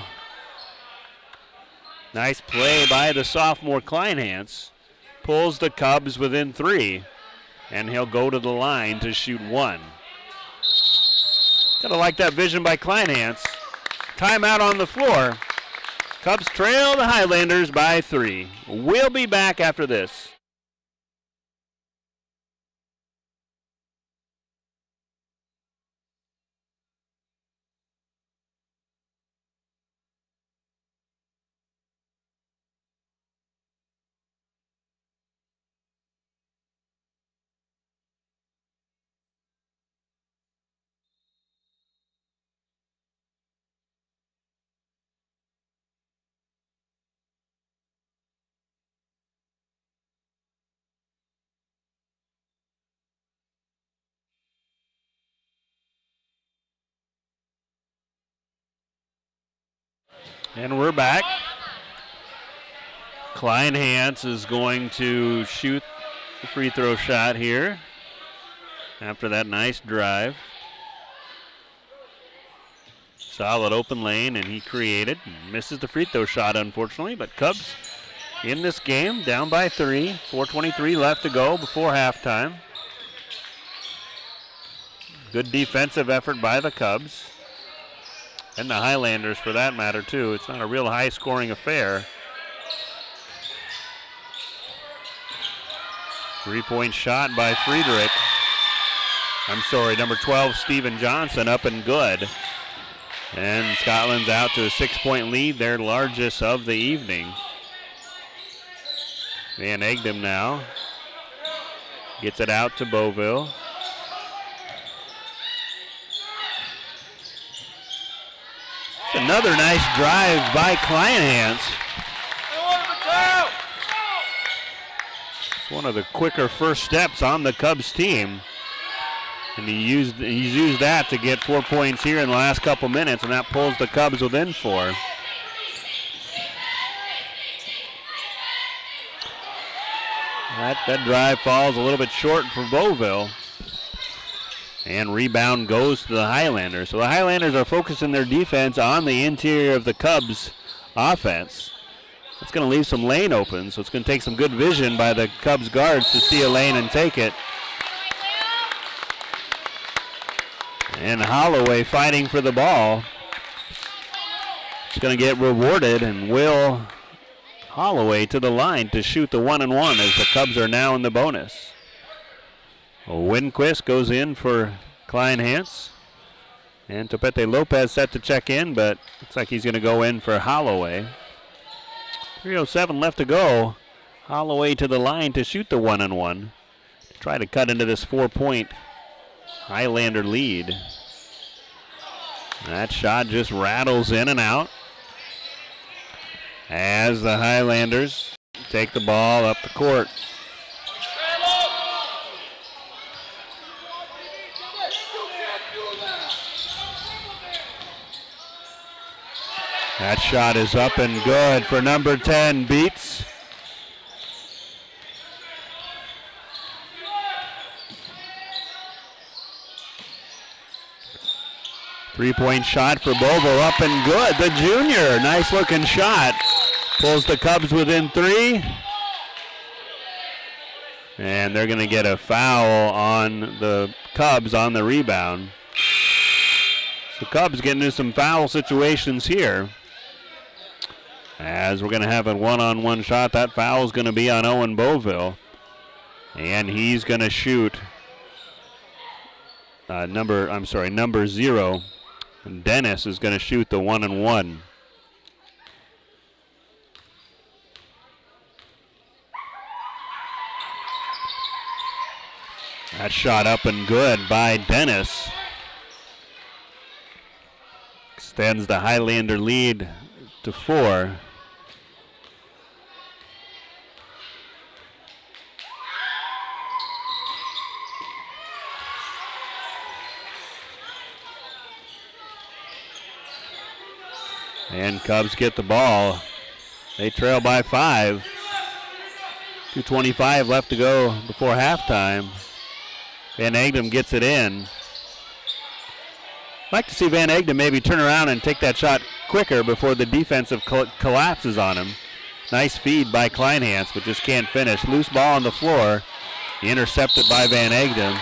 Nice play by the sophomore Kleinhans. Pulls the Cubs within 3, and he'll go to the line to shoot 1. Gotta like that vision by Kleinhans. Timeout on the floor. Cubs trail the Highlanders by 3. We'll be back after this. And we're back. Klein Hans is going to shoot the free throw shot here after that nice drive. Solid open lane, and he created. Misses the free throw shot, unfortunately, but Cubs in this game, down by 3. 4:23 left to go before halftime. Good defensive effort by the Cubs. And the Highlanders, for that matter, too. It's not a real high-scoring affair. 3-point shot by Friedrich. I'm sorry, number 12, Stephen Johnson, up and good. And Scotland's out to a 6-point lead, their largest of the evening. Van Egdom now gets it out to Beauville. It's another nice drive by Kleinhans. It's one of the quicker first steps on the Cubs team. And he's used that to get 4 points here in the last couple minutes, and that pulls the Cubs within 4. That drive falls a little bit short for Beauville. And rebound goes to the Highlanders. So the Highlanders are focusing their defense on the interior of the Cubs offense. It's going to leave some lane open, so it's going to take some good vision by the Cubs guards to see a lane and take it. And Holloway fighting for the ball. It's going to get rewarded, and Will Holloway to the line to shoot the 1-and-1 as the Cubs are now in the bonus. Winquist goes in for Kleinhans. And Topete Lopez set to check in, but looks like he's going to go in for Holloway. 3:07 left to go. Holloway to the line to shoot the 1-and-1. Try to cut into this 4-point Highlander lead. That shot just rattles in and out as the Highlanders take the ball up the court. That shot is up and good for number 10, Beats. Three-point shot for Bobo, up and good. The junior, nice looking shot. Pulls the Cubs within 3. And they're going to get a foul on the Cubs on the rebound. So Cubs getting into some foul situations here. As we're going to have a one-on-one shot. That foul is going to be on Owen Beauville. And he's going to shoot number 0. And Dennis is going to shoot the 1-and-1. That shot up and good by Dennis. Extends the Highlander lead to 4. And Cubs get the ball. They trail by 5. 2:25 left to go before halftime. Van Egdom gets it in. I'd like to see Van Egdom maybe turn around and take that shot quicker before the defensive collapses on him. Nice feed by Kleinhans, but just can't finish. Loose ball on the floor. Intercepted by Van Egdom.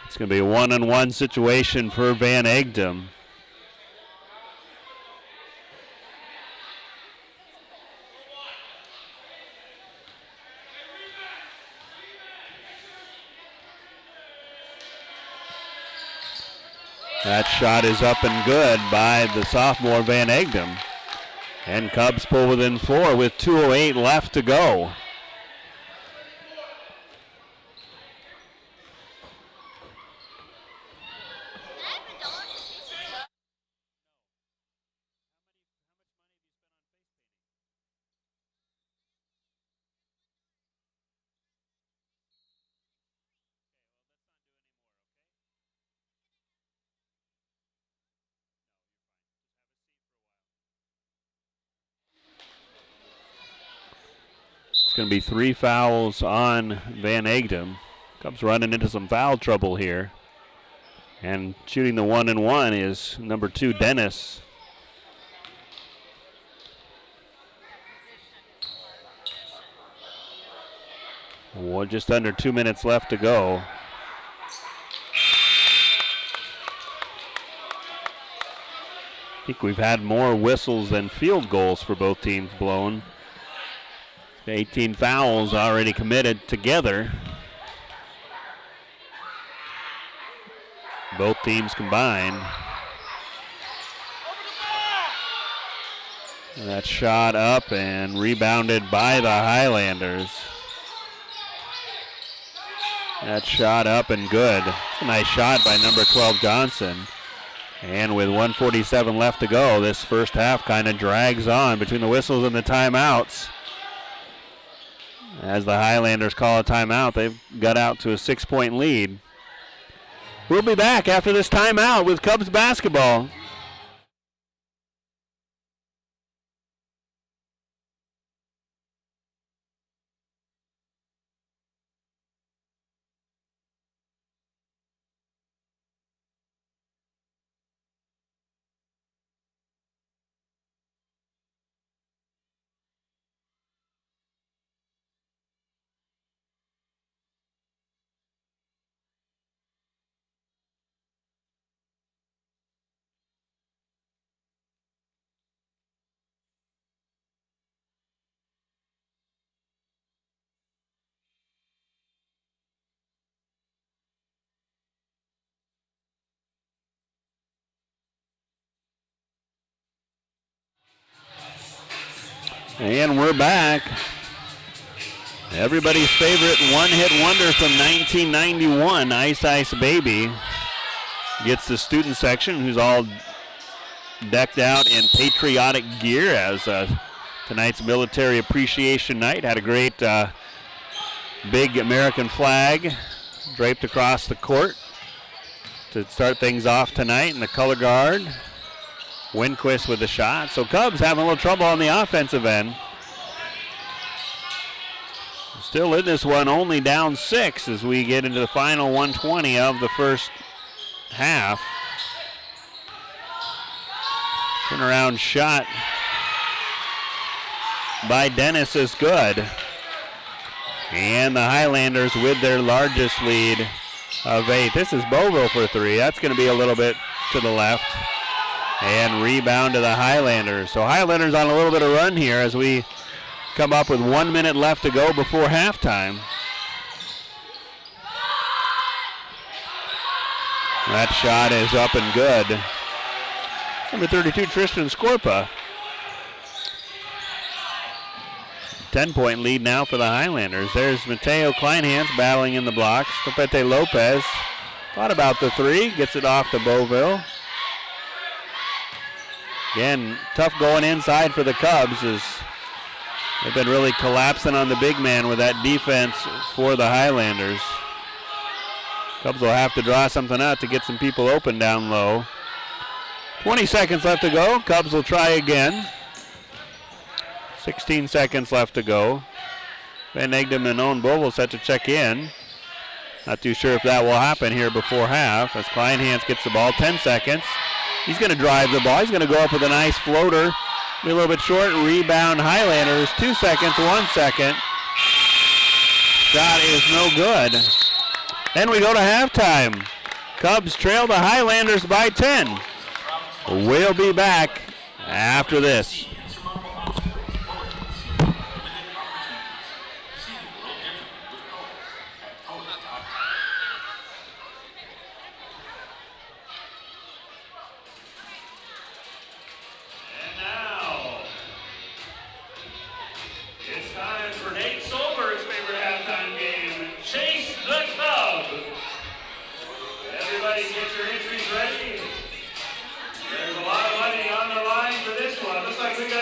It's going to be a 1-on-1 situation for Van Egdom. That shot is up and good by the sophomore Van Egdom. And Cubs pull within 4 with 2:08 left to go. going to be 3 fouls on Van Egdom. Cubs running into some foul trouble here. And shooting the 1-and-1 is number 2, Dennis. Well, just under 2 minutes left to go. I think we've had more whistles than field goals for both teams blown. 18 fouls already committed together. Both teams combined. That shot up and rebounded by the Highlanders. That shot up and good. It's a nice shot by number 12 Johnson. And with 1:47 left to go, this first half kind of drags on between the whistles and the timeouts. As the Highlanders call a timeout, they've got out to a 6-point lead. We'll be back after this timeout with Cubs basketball. And we're back. Everybody's favorite one-hit wonder from 1991, Ice Ice Baby, gets the student section, who's all decked out in patriotic gear as tonight's Military Appreciation Night. Had a great big American flag draped across the court to start things off tonight in the color guard. Winquist with the shot. So Cubs having a little trouble on the offensive end. Still in this one, only down 6 as we get into the final 120 of the first half. Turnaround shot by Dennis is good. And the Highlanders with their largest lead of 8. This is Beauville for 3. That's going to be a little bit to the left. And rebound to the Highlanders. So Highlanders on a little bit of run here as we come up with 1 minute left to go before halftime. That shot is up and good. Number 32, Tristan Scorpa. 10-point lead now for the Highlanders. There's Mateo Kleinhans battling in the blocks. Topete Lopez thought about the 3, gets it off to Beauville. Again, tough going inside for the Cubs as they've been really collapsing on the big man with that defense for the Highlanders. Cubs will have to draw something out to get some people open down low. 20 seconds left to go. Cubs will try again. 16 seconds left to go. Van Egdom and Owen Beauville set to check in. Not too sure if that will happen here before half as Kleinhans gets the ball. 10 seconds. He's going to drive the ball. He's going to go up with a nice floater. Be a little bit short. Rebound Highlanders. 2 seconds, 1 second. Shot is no good. Then we go to halftime. Cubs trail the Highlanders by 10. We'll be back after this. Get your entries ready. There's a lot of money on the line for this one. Looks like we got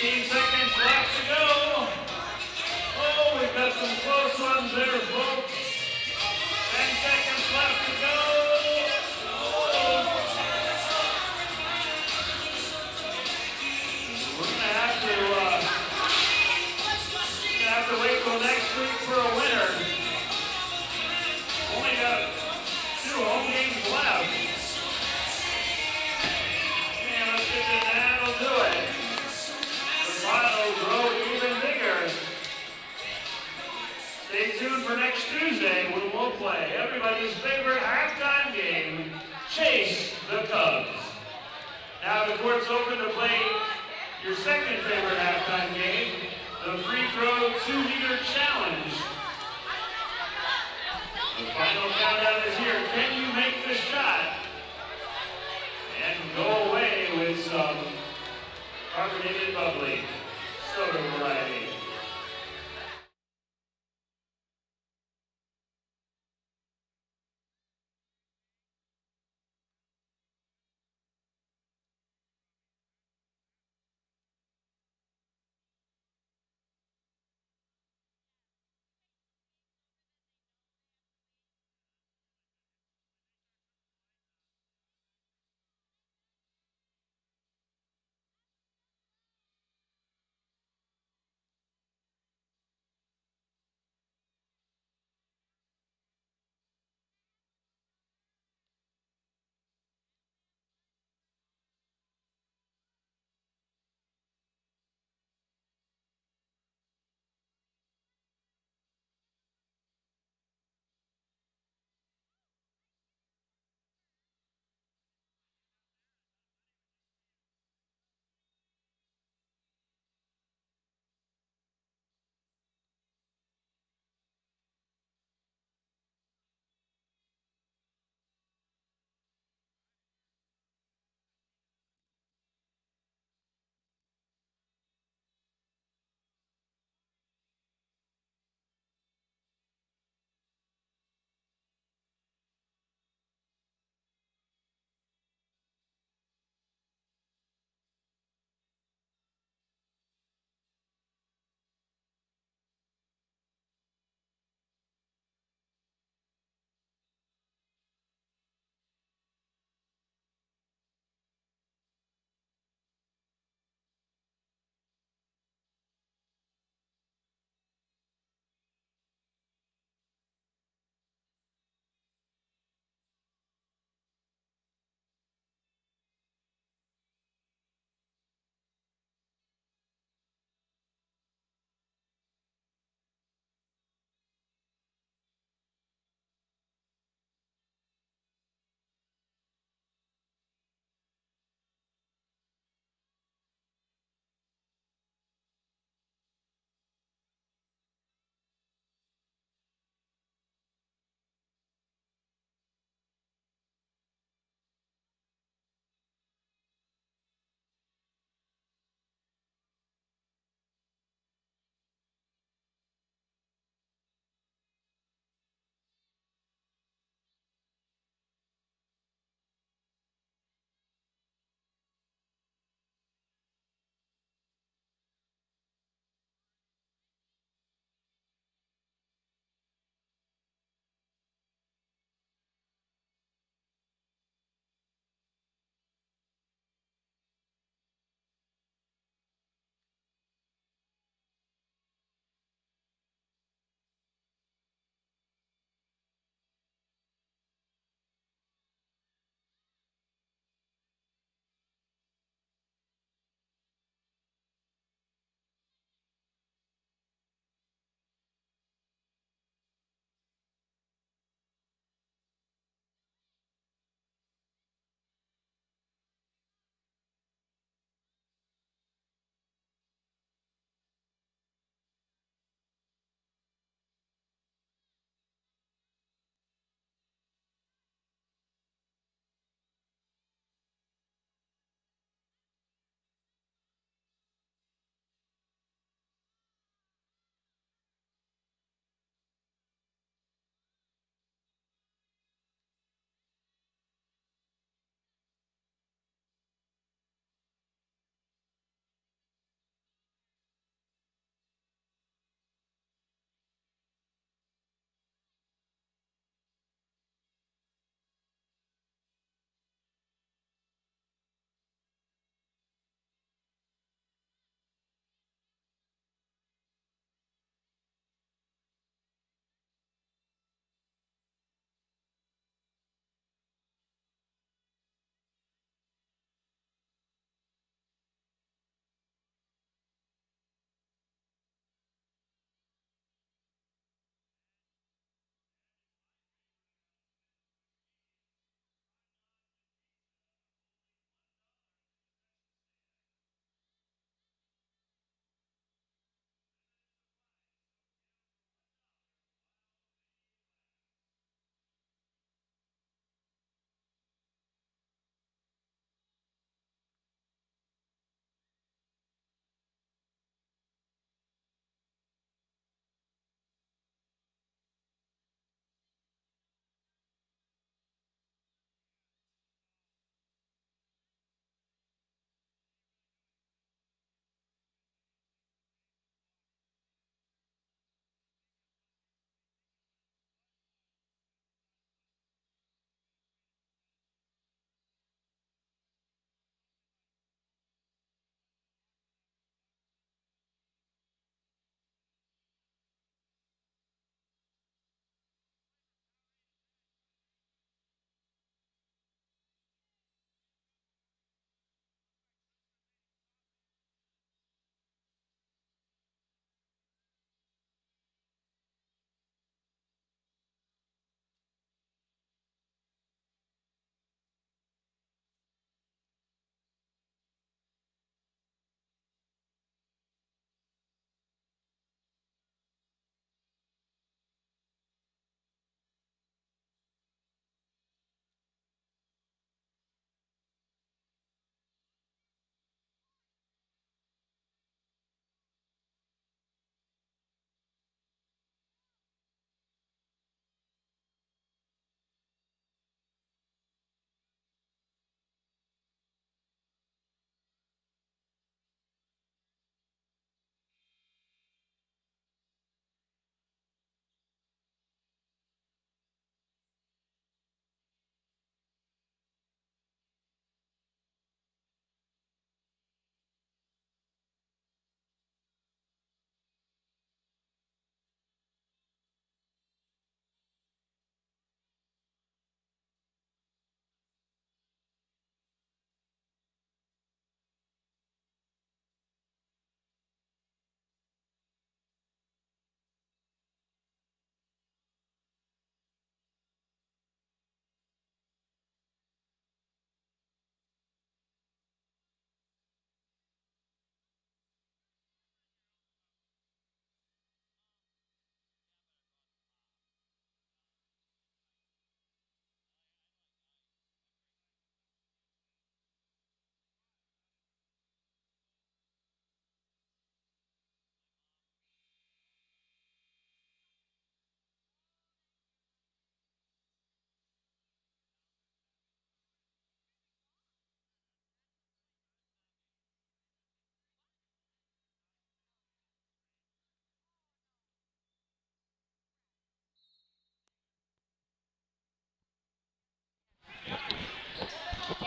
15 seconds left to go. Oh, we've got some close ones there, folks. 10 seconds left to go. Oh. We're gonna have to wait till next week for a winner. Only got 2 home games left. And let's get to that'll do it. The pile will grow even bigger. Stay tuned for next Tuesday when we'll play everybody's favorite halftime game, Chase the Cubs. Now the court's open to play your second favorite halftime game, the free throw 2-meter challenge. The final countdown is here. Can you make the shot? And go away with some carbonated bubbly soda variety.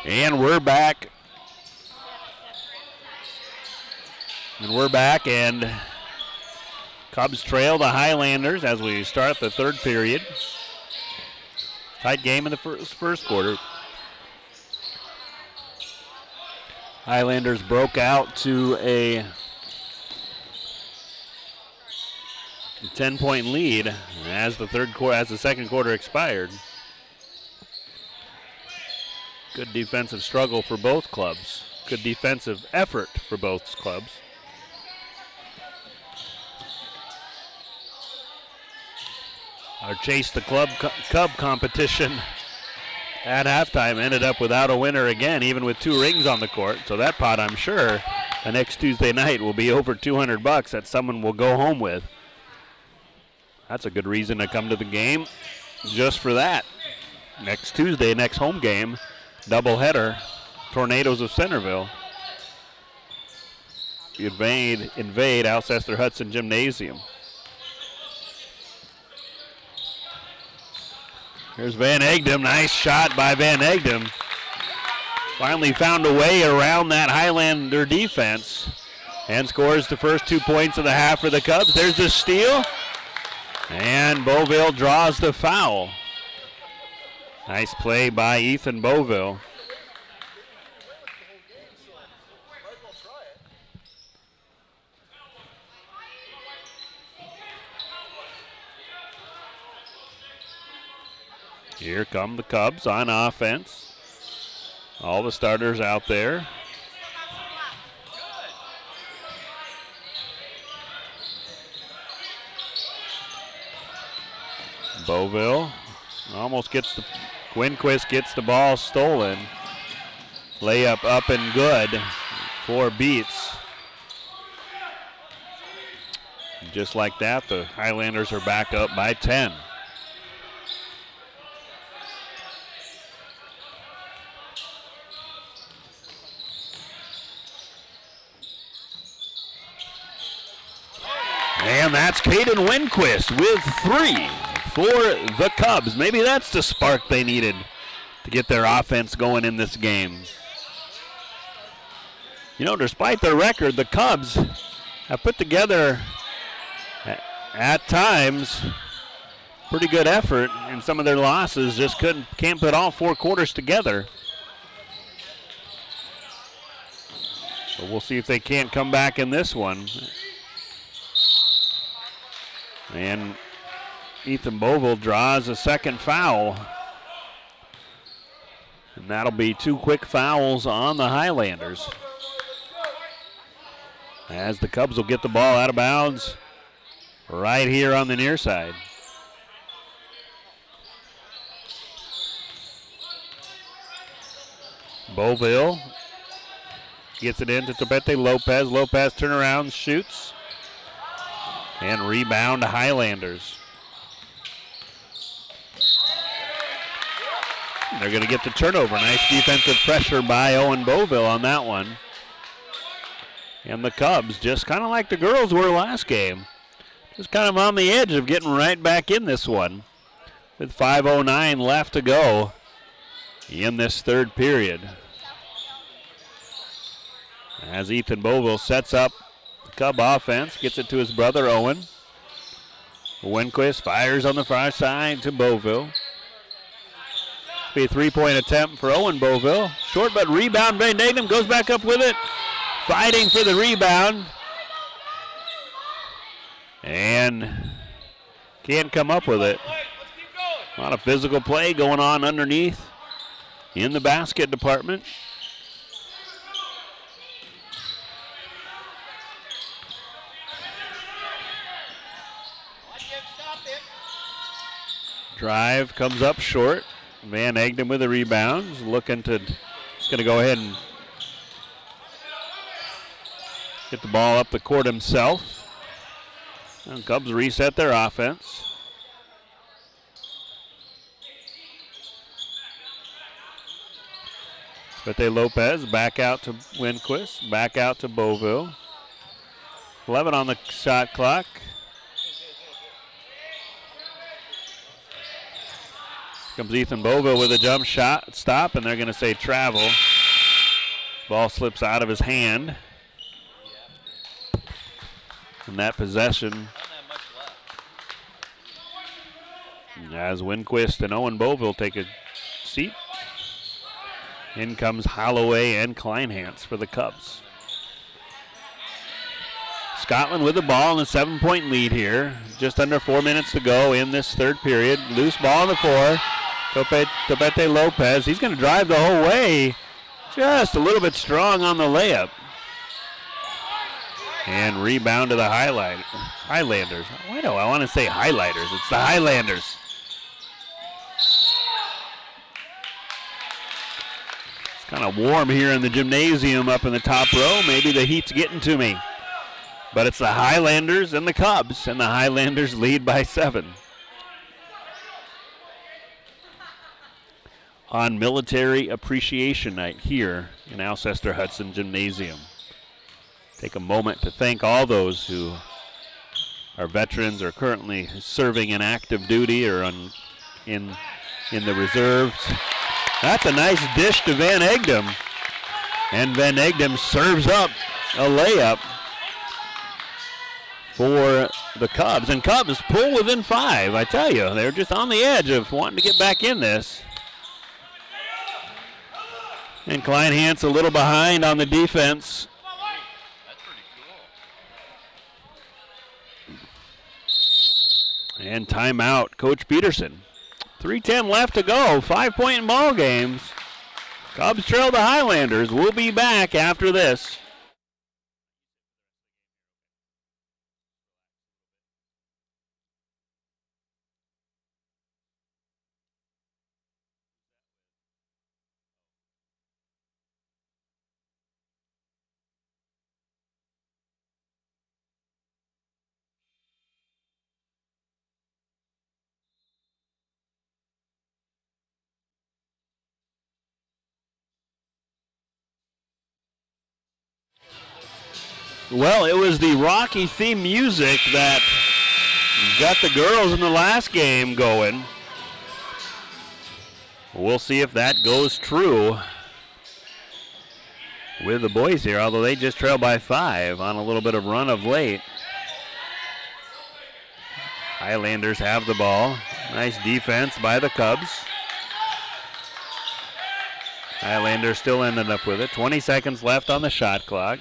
And we're back. And Cubs trail the Highlanders as we start the third period. Tight game in the first quarter. Highlanders broke out to a 10-point lead as the second quarter expired. Good defensive struggle for both clubs. Good defensive effort for both clubs. Our Chase the Cub competition at halftime ended up without a winner again, even with 2 rings on the court. So that pot, I'm sure, the next Tuesday night will be over $200 that someone will go home with. That's a good reason to come to the game just for that. Next Tuesday, next home game, doubleheader, Tornadoes of Centerville invade Alcester Hudson Gymnasium. Here's Van Egdem, nice shot by Van Egdem. Finally found a way around that Highlander defense and scores the first 2 points of the half for the Cubs. There's the steal, and Beauville draws the foul. Nice play by Ethan Beauville. Here come the Cubs on offense. All the starters out there. Beauville almost gets Quinquist gets the ball stolen. Layup up and good. 4 beats. Just like that, the Highlanders are back up by 10. And that's Caden Winquist with 3 for the Cubs. Maybe that's the spark they needed to get their offense going in this game. You know, despite their record, the Cubs have put together, at times, pretty good effort in some of their losses. Just can't put all 4 quarters together. But we'll see if they can't come back in this one. And Ethan Beauville draws a second foul. And that'll be 2 quick fouls on the Highlanders, as the Cubs will get the ball out of bounds right here on the near side. Beauville gets it into Topete Lopez. Lopez turnaround, shoots. And rebound to Highlanders. They're going to get the turnover. Nice defensive pressure by Owen Beauville on that one. And the Cubs, just kind of like the girls were last game, just kind of on the edge of getting right back in this one with 5:09 left to go in this third period. As Ethan Beauville sets up Cub offense, gets it to his brother Owen. Winquist fires on the far side to Beauville. Be a 3-point attempt for Owen Beauville. Short but rebound. Van Egdem goes back up with it. Fighting for the rebound. And can't come up with it. A lot of physical play going on underneath in the basket department. Drive comes up short. Van Egdem with the rebound. He's going to go ahead and get the ball up the court himself. And Cubs reset their offense. Topete Lopez back out to Winquist, back out to Beauville. 11 on the shot clock. Comes Ethan Bova with a jump shot stop, and they're going to say travel. Ball slips out of his hand. And that possession, as Winquist and Owen Boville take a seat. In comes Holloway and Kleinhans for the Cubs. Scotland with the ball and a 7-point lead here. Just under 4 minutes to go in this third period. Loose ball on the floor. Topete Lopez, he's going to drive the whole way. Just a little bit strong on the layup. And rebound to the Highlanders. Why do I want to say Highlighters? It's the Highlanders. It's kind of warm here in the gymnasium up in the top row. Maybe the heat's getting to me. But it's the Highlanders and the Cubs, and the Highlanders lead by 7. On Military Appreciation Night here in Alcester Hudson Gymnasium. Take a moment to thank all those who are veterans or currently serving in active duty or in the reserves. That's a nice dish to Van Egdom. And Van Egdom serves up a layup for the Cubs. And Cubs pull within 5. I tell you, they're just on the edge of wanting to get back in this. And Kleinhans a little behind on the defense. That's pretty cool. And timeout, Coach Peterson. 3:10 left to go, 5-point ball games. Cubs trail the Highlanders. We'll be back after this. Well, it was the Rocky theme music that got the girls in the last game going. We'll see if that goes true with the boys here, although they just trail by 5 on a little bit of run of late. Highlanders have the ball. Nice defense by the Cubs. Highlanders still ended up with it. 20 seconds left on the shot clock.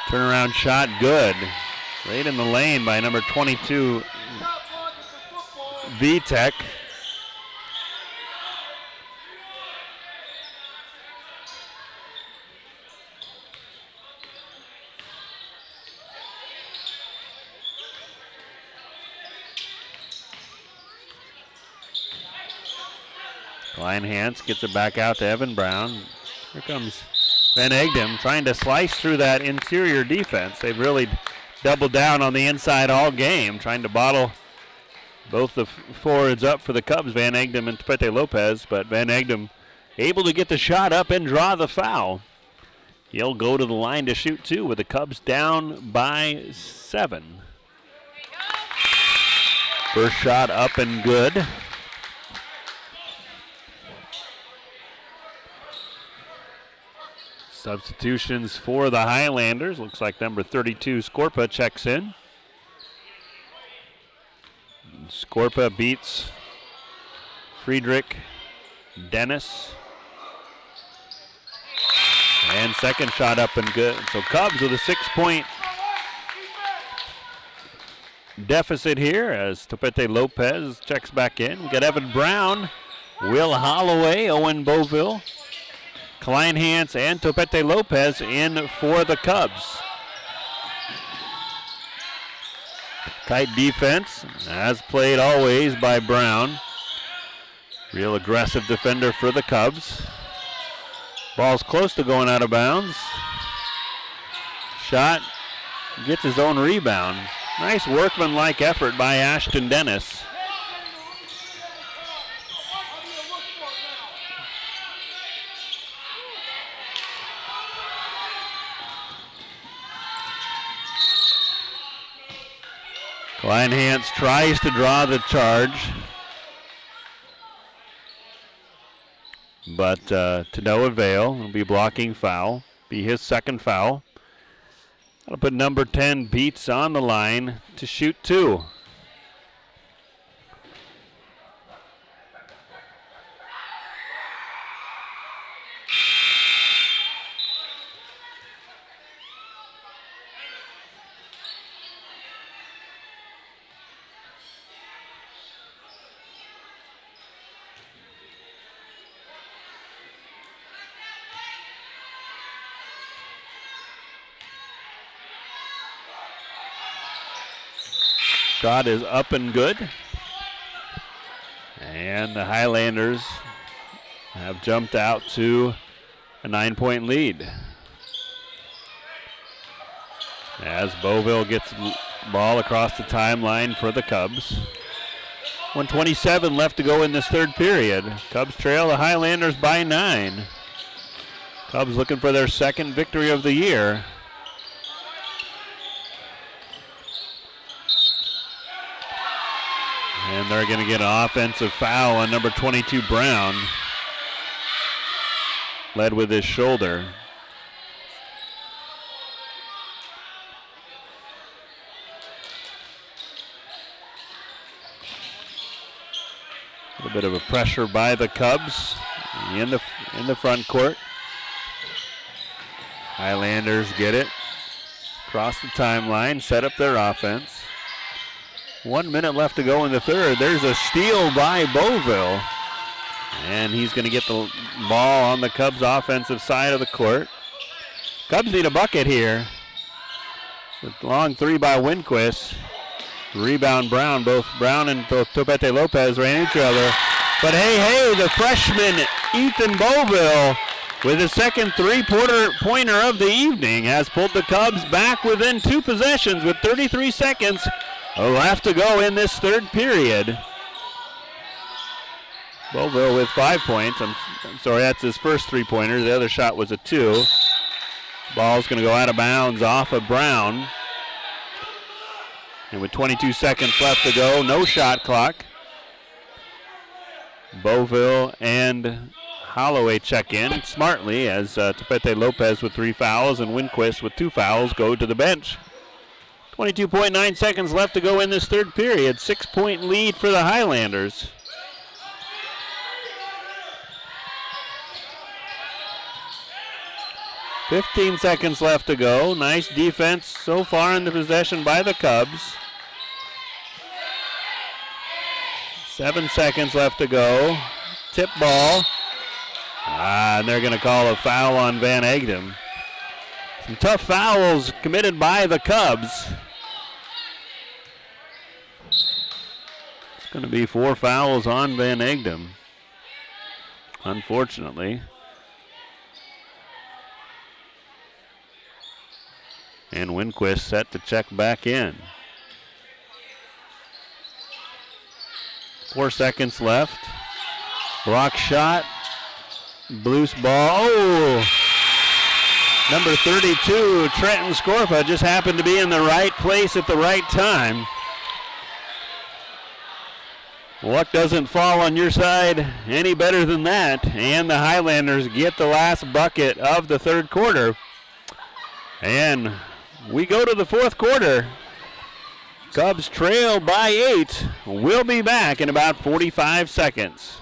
Turnaround shot good. Right in the lane by number 22, Vitek. Kleinhans gets it back out to Evan Brown. Here comes Van Egdom trying to slice through that interior defense. They've really doubled down on the inside all game, trying to bottle both the forwards up for the Cubs, Van Egdom and Topete Lopez, but Van Egdom able to get the shot up and draw the foul. He'll go to the line to shoot 2 with the Cubs down by 7. First shot up and good. Substitutions for the Highlanders. Looks like number 32, Scorpa, checks in. Scorpa beats Friedrich Dennis. And second shot up and good. So Cubs with a 6-point deficit here as Topete Lopez checks back in. We got Evan Brown, Will Holloway, Owen Boville, Kleinhans, and Topete Lopez in for the Cubs. Tight defense, as played always by Brown. Real aggressive defender for the Cubs. Ball's close to going out of bounds. Shot, gets his own rebound. Nice workmanlike effort by Ashton Dennis. Kleinhans tries to draw the charge, but to no avail. It'll be blocking foul, be his second foul. That'll put number 10 Beats on the line to shoot 2. Shot is up and good. And the Highlanders have jumped out to a 9-point lead. As Beauville gets the ball across the timeline for the Cubs. 1:27 left to go in this third period. Cubs trail the Highlanders by 9. Cubs looking for their second victory of the year. And they're going to get an offensive foul on number 22, Brown. Led with his shoulder. A little bit of a pressure by the Cubs in the front court. Highlanders get it. Cross the timeline, set up their offense. 1 minute left to go in the third. There's a steal by Beauville. And he's going to get the ball on the Cubs' offensive side of the court. Cubs need a bucket here. With long three by Winquist. Rebound Brown. Both Brown and Topete Lopez ran each other. But hey, the freshman Ethan Beauville with his second three-pointer of the evening has pulled the Cubs back within 2 possessions with 33 seconds left to go in this third period. Beauville with 5 points. I'm sorry, that's his first three-pointer. The other shot was a 2. Ball's going to go out of bounds off of Brown. And with 22 seconds left to go, no shot clock. Beauville and Holloway check in smartly as Topete Lopez with 3 fouls and Winquist with 2 fouls go to the bench. 22.9 seconds left to go in this third period. 6-point lead for the Highlanders. .15 seconds left to go. Nice defense so far in the possession by the Cubs. 7 seconds left to go. Tip ball. And they're going to call a foul on Van Egdom. Some tough fouls committed by the Cubs. It's going to be 4 fouls on Van Egdom, unfortunately. And Winquist set to check back in. 4 seconds left. Block shot. Loose ball. Oh! Number 32, Trenton Scorpa, just happened to be in the right place at the right time. Luck doesn't fall on your side any better than that. And the Highlanders get the last bucket of the third quarter. And we go to the fourth quarter. Cubs trail by 8. We'll be back in about 45 seconds.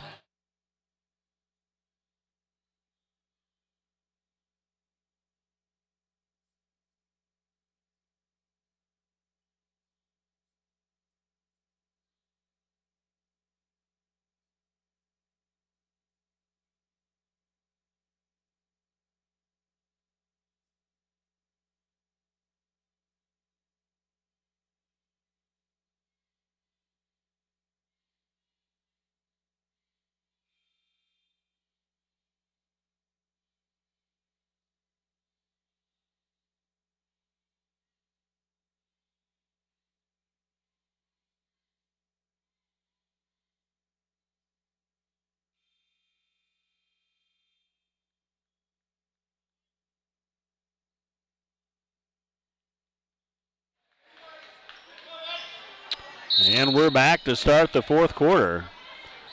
And we're back to start the fourth quarter.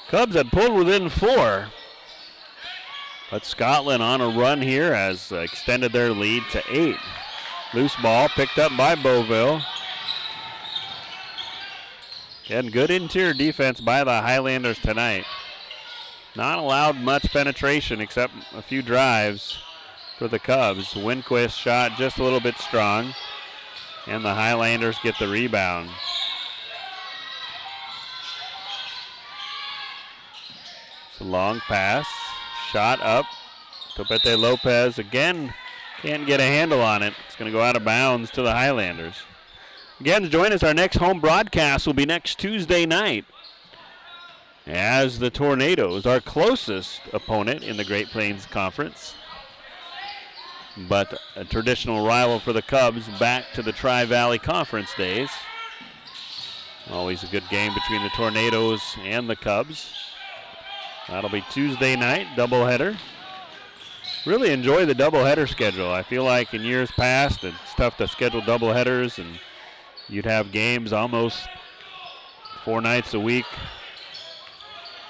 Cubs had pulled within 4. But Scotland on a run here has extended their lead to 8. Loose ball picked up by Beauville. Again, good interior defense by the Highlanders tonight. Not allowed much penetration except a few drives for the Cubs. Winquist shot just a little bit strong, and the Highlanders get the rebound. It's a long pass, shot up. Topete Lopez again can't get a handle on it. It's going to go out of bounds to the Highlanders. Again, join us. Our next home broadcast will be next Tuesday night, as the Tornadoes, our closest opponent in the Great Plains Conference, but a traditional rival for the Cubs back to the Tri-Valley Conference days. Always a good game between the Tornadoes and the Cubs. That'll be Tuesday night, doubleheader. Really enjoy the doubleheader schedule. I feel like in years past it's tough to schedule doubleheaders, and you'd have games almost 4 nights a week.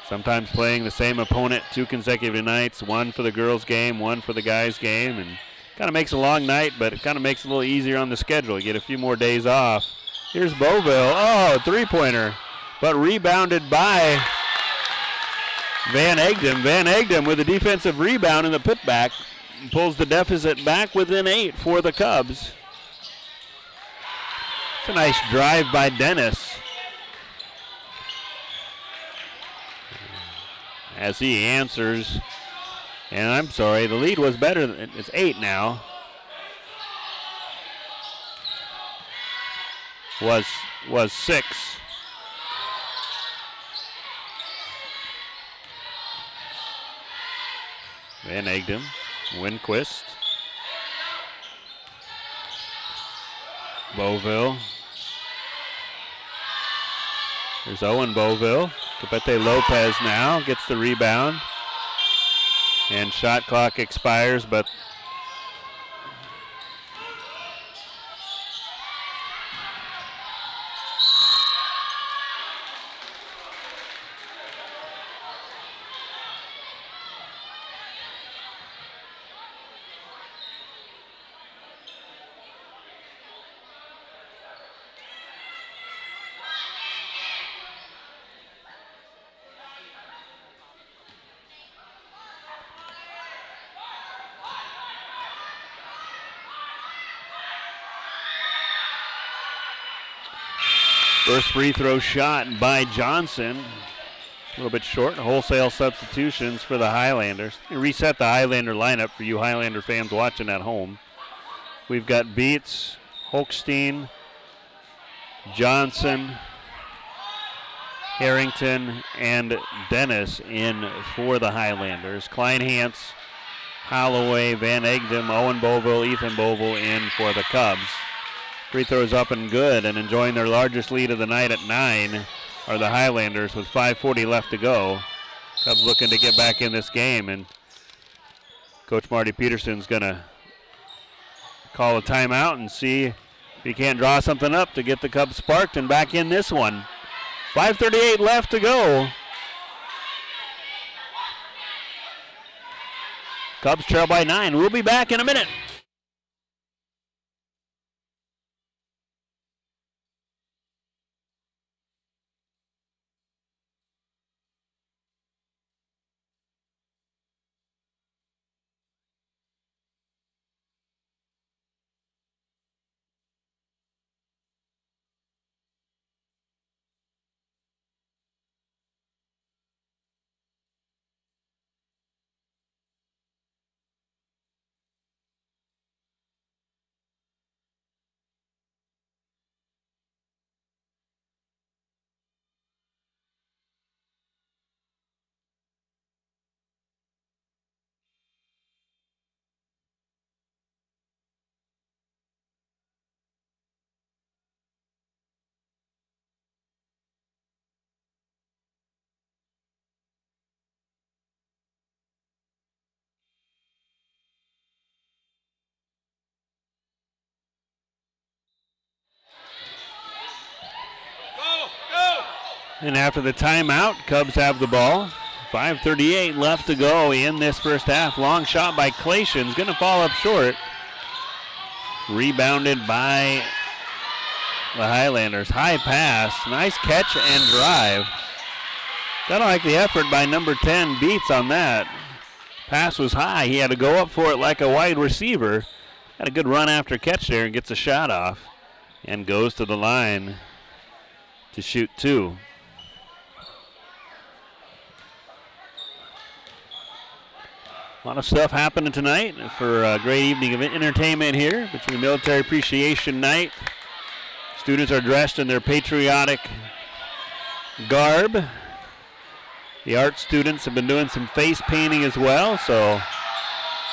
Sometimes playing the same opponent 2 consecutive nights, one for the girls' game, one for the guys' game, and kind of makes a long night, but it kind of makes it a little easier on the schedule. You get a few more days off. Here's Beauville. Oh, three-pointer, but rebounded by Van Egdem. Van Egdem with a defensive rebound in the putback pulls the deficit back within 8 for the Cubs. It's a nice drive by Dennis as he answers. And I'm sorry, the lead was better. It's 8 now. Was 6. Van Egdem, Winquist, Beauville. There's Owen Beauville. Topete Lopez now gets the rebound. And shot clock expires, but first free throw shot by Johnson. A little bit short. Wholesale substitutions for the Highlanders. Reset the Highlander lineup for you Highlander fans watching at home. We've got Beets, Holstein, Johnson, Harrington, and Dennis in for the Highlanders. Kleinhance, Holloway, Van Egdem, Owen Beauville, Ethan Beauville in for the Cubs. Free throws up and good, and enjoying their largest lead of the night at 9 are the Highlanders with 5:40 left to go. Cubs looking to get back in this game, and Coach Marty Peterson's going to call a timeout and see if he can't draw something up to get the Cubs sparked and back in this one. 5:38 left to go. Cubs trail by 9. We'll be back in a minute. And after the timeout, Cubs have the ball. 5:38 left to go in this first half. Long shot by Clation's going to fall up short. Rebounded by the Highlanders. High pass. Nice catch and drive. Kind of like the effort by number 10 Beats on that. Pass was high. He had to go up for it like a wide receiver. Had a good run after catch there and gets a shot off. And goes to the line to shoot two. A lot of stuff happening tonight for a great evening of entertainment here between Military Appreciation Night. Students are dressed in their patriotic garb. The art students have been doing some face painting as well, so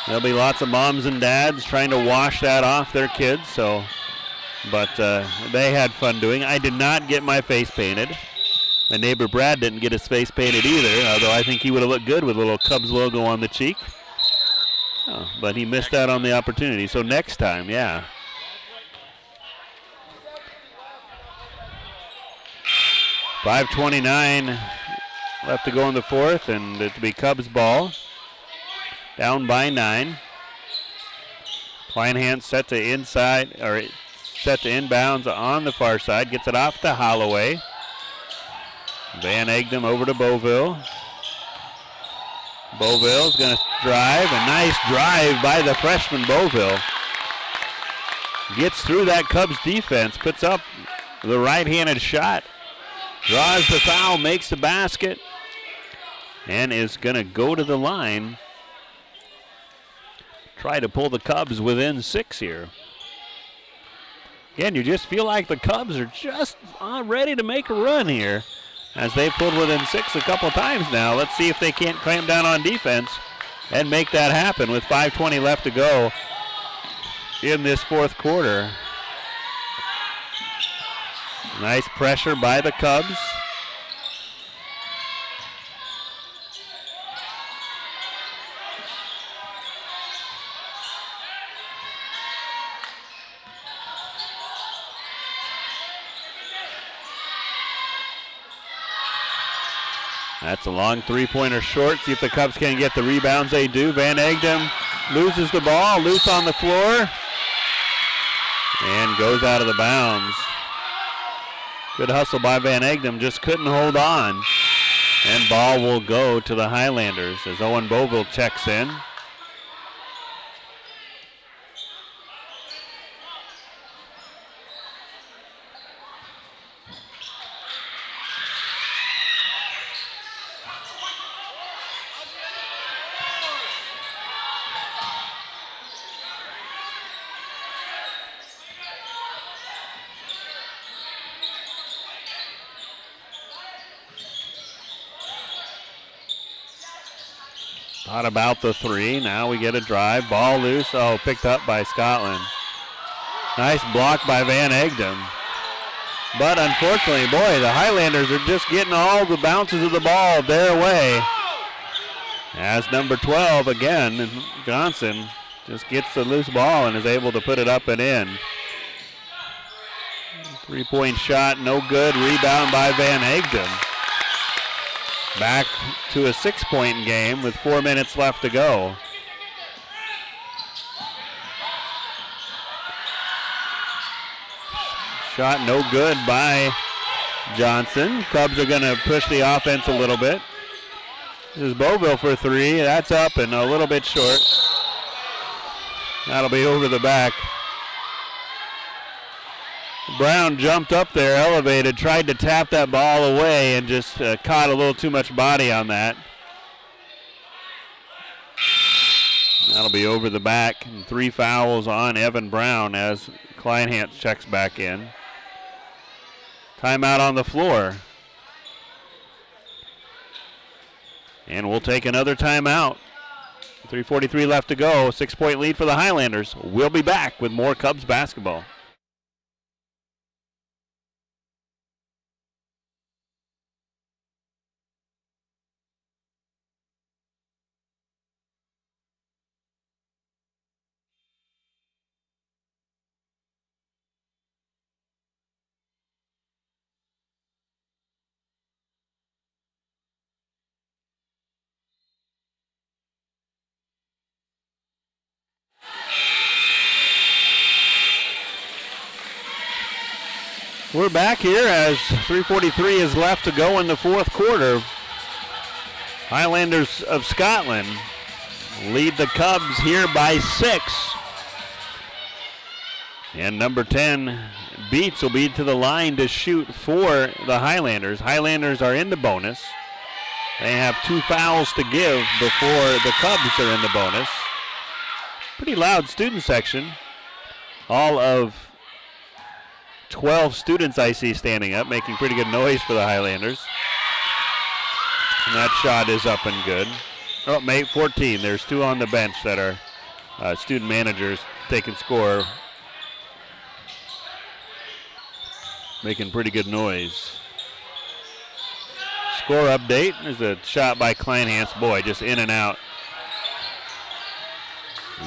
there'll be lots of moms and dads trying to wash that off their kids. But they had fun doing it. I did not get my face painted. My neighbor Brad didn't get his face painted either, although I think he would have looked good with a little Cubs logo on the cheek. Oh, but he missed out on the opportunity, so next time, yeah. .529 left to go in the fourth, and it'll be Cubs ball. Down by 9. Kleinhans set to inbounds on the far side. Gets it off to Holloway. Van Egdom over to Beauville. Beauville's going to drive. A nice drive by the freshman Beauville. Gets through that Cubs defense. Puts up the right-handed shot. Draws the foul. Makes the basket. And is going to go to the line. Try to pull the Cubs within 6 here. Again, you just feel like the Cubs are just ready to make a run here, as they've pulled within 6 a couple times now. Let's see if they can't clamp down on defense and make that happen with 5:20 left to go in this fourth quarter. Nice pressure by the Cubs. That's a long three-pointer short. See if the Cubs can get the rebounds. They do. Van Egdom loses the ball, loose on the floor, and goes out of the bounds. Good hustle by Van Egdom, just couldn't hold on. And ball will go to the Highlanders as Owen Beauville checks in. Thought about the three. Now we get a drive. Ball loose. Oh, picked up by Scotland. Nice block by Van Egdom. But unfortunately, boy, the Highlanders are just getting all the bounces of the ball their way. As number 12 again, Johnson just gets the loose ball and is able to put it up and in. Three-point shot, no good. Rebound by Van Egdom. Back to a 6-point game with 4 minutes left to go. Shot no good by Johnson. Cubs are going to push the offense a little bit. This is Beauville for three. That's up and a little bit short. That'll be over the back. Brown jumped up there, elevated, tried to tap that ball away and just caught a little too much body on that. That'll be over the back. And 3 fouls on Evan Brown as Kleinhans checks back in. Timeout on the floor. And we'll take another timeout. 3:43 left to go. 6-point lead for the Highlanders. We'll be back with more Cubs basketball. We're back here as 3:43 is left to go in the fourth quarter. Highlanders of Scotland lead the Cubs here by 6. And number 10, Beats, will be to the line to shoot for the Highlanders. Highlanders are in the bonus. They have 2 fouls to give before the Cubs are in the bonus. Pretty loud student section. All of 12 students I see standing up, making pretty good noise for the Highlanders. And that shot is up and good. Oh, mate, 14. There's 2 on the bench that are student managers taking score. Making pretty good noise. Score update. There's a shot by Kleinhans. Boy, just in and out.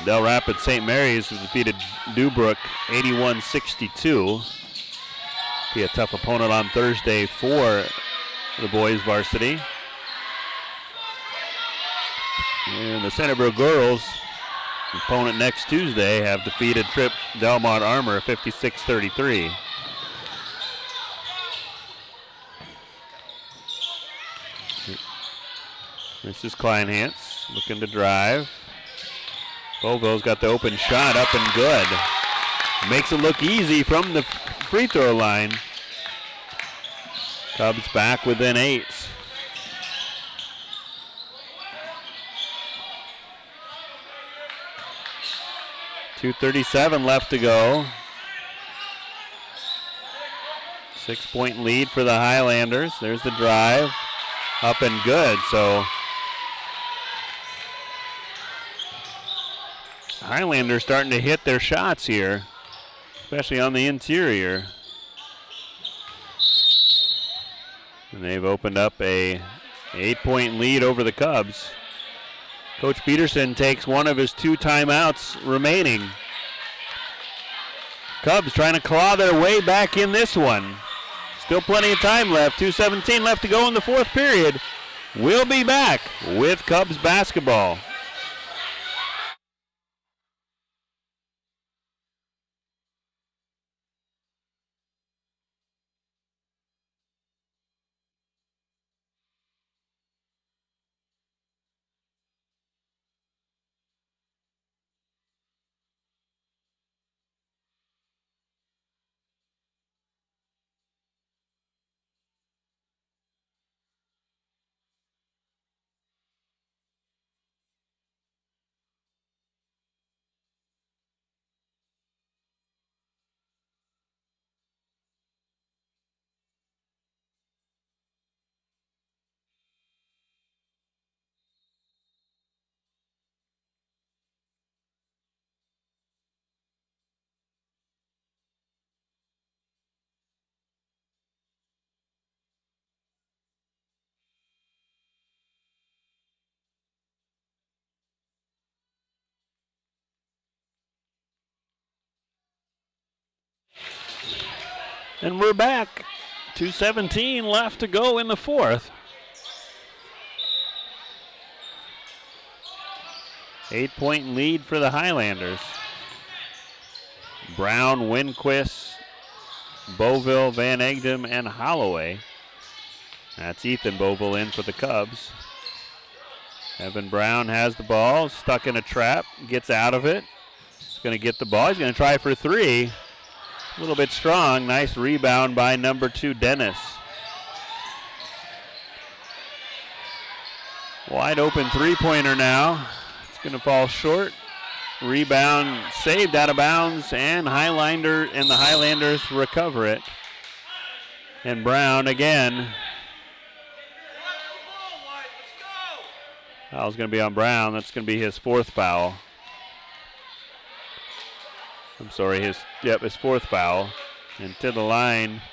Del Rapids St. Mary's has defeated Dubrook 81-62. Be a tough opponent on Thursday for the boys varsity. And the Centerborough girls, opponent next Tuesday, have defeated Trip Delmont Armor 56-33. This is Kleinhans looking to drive. Boville's got the open shot up and good. Makes it look easy from the free throw line. Cubs back within 8. .237 left to go. 6-point lead for the Highlanders. There's the drive. Up and good. So Highlanders starting to hit their shots here, especially on the interior. And they've opened up a 8-point lead over the Cubs. Coach Peterson takes one of his 2 timeouts remaining. Cubs trying to claw their way back in this one. Still plenty of time left. 2:17 left to go in the fourth period. We'll be back with Cubs basketball. And we're back. 2:17 left to go in the fourth. 8-point lead for the Highlanders. Brown, Winquist, Boville, Van Egdem, and Holloway. That's Ethan Boville in for the Cubs. Evan Brown has the ball, stuck in a trap, gets out of it. He's going to get the ball. He's going to try for 3. A little bit strong. Nice rebound by number 2, Dennis. Wide open 3-pointer now. It's going to fall short. Rebound saved out of bounds, and the Highlanders recover it. And Brown again. Foul's going to be on Brown. That's going to be his 4th foul. I'm sorry, his 4th foul. And to the line,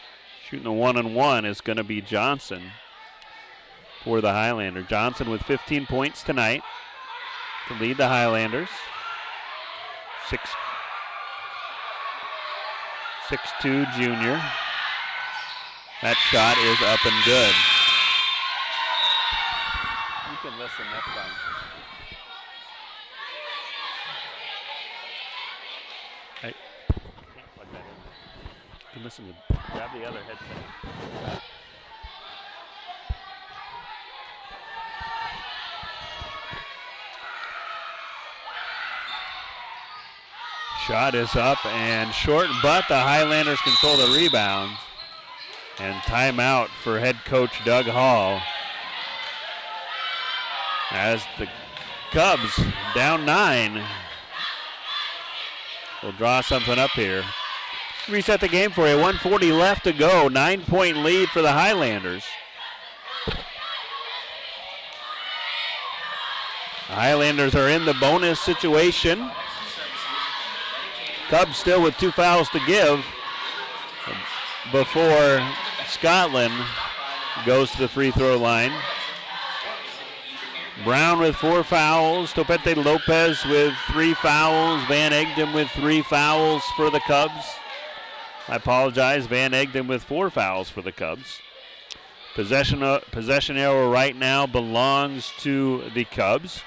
shooting a 1-on-1 is going to be Johnson for the Highlander. Johnson with 15 points tonight to lead the Highlanders. 6'2" junior. That shot is up and good. You can listen next time. You're missing the, grab the other headset. Shot is up and short, but the Highlanders control the rebound. And timeout for head coach Doug Hall. As the Cubs down 9. We'll draw something up here. Reset the game for you. 1:40 left to go. 9-point lead for the Highlanders. The Highlanders are in the bonus situation. Cubs still with 2 fouls to give before Scotland goes to the free throw line. Brown with 4 fouls. Topete Lopez with 3 fouls. Van Egdom with 3 fouls for the Cubs. I apologize. Van Egdom with 4 fouls for the Cubs. Possession arrow right now belongs to the Cubs.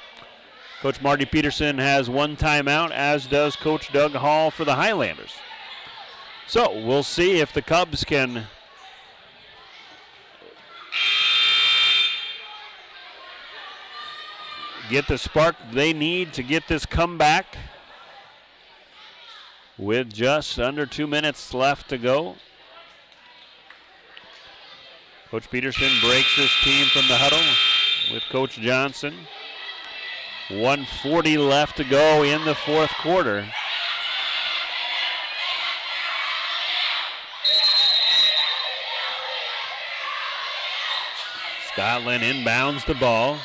Coach Marty Peterson has 1 timeout, as does Coach Doug Hall for the Highlanders. So we'll see if the Cubs can get the spark they need to get this comeback with just under 2 minutes left to go. Coach Peterson breaks his team from the huddle with Coach Johnson. 1:40 left to go in the 4th quarter. Scotland inbounds the ball.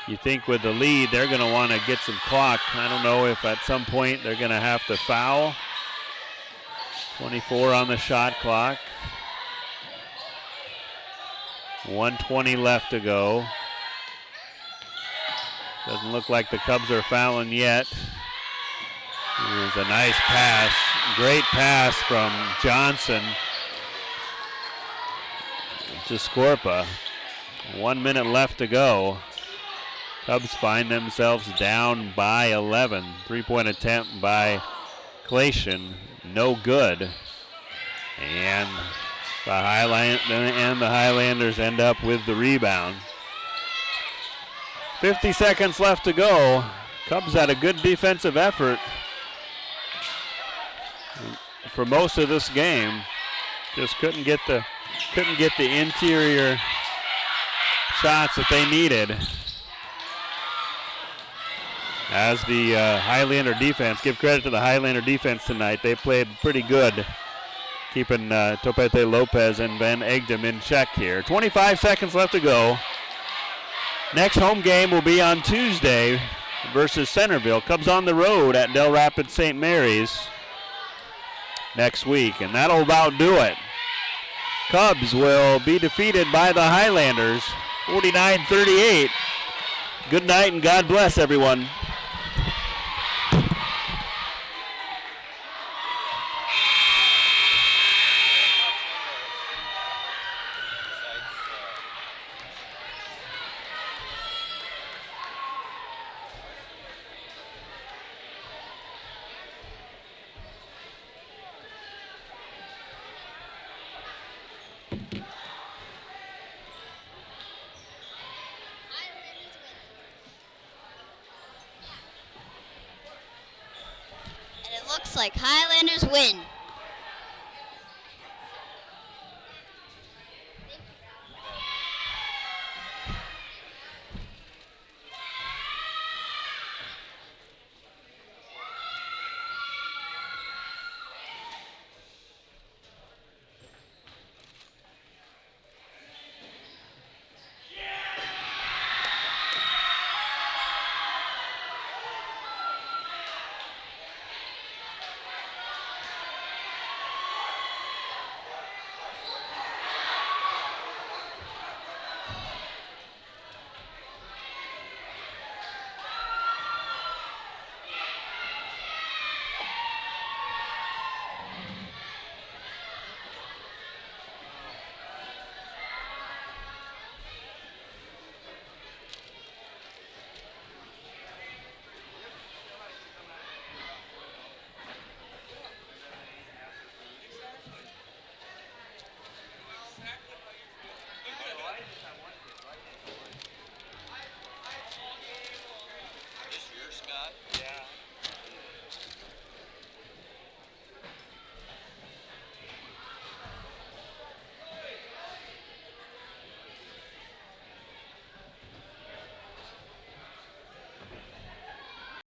You think with the lead, they're going to want to get some clock. I don't know if at some point they're going to have to foul. 24 on the shot clock. 1:20 left to go. Doesn't look like the Cubs are fouling yet. Here's a nice pass. Great pass from Johnson to Scorpa. 1 minute left to go. Cubs find themselves down by 11. 3-point attempt by Clation. No good. And the Highlanders end up with the rebound. 50 seconds left to go. Cubs had a good defensive effort for most of this game. Just couldn't get the interior shots that they needed. As the Highlander defense, give credit to the Highlander defense tonight. They played pretty good, keeping Topete Lopez and Van Egdom in check here. 25 seconds left to go. Next home game will be on Tuesday versus Centerville. Cubs on the road at Del Rapids St. Mary's next week, and that'll about do it. Cubs will be defeated by the Highlanders, 49-38. Good night and God bless everyone. Looks like Highlanders win.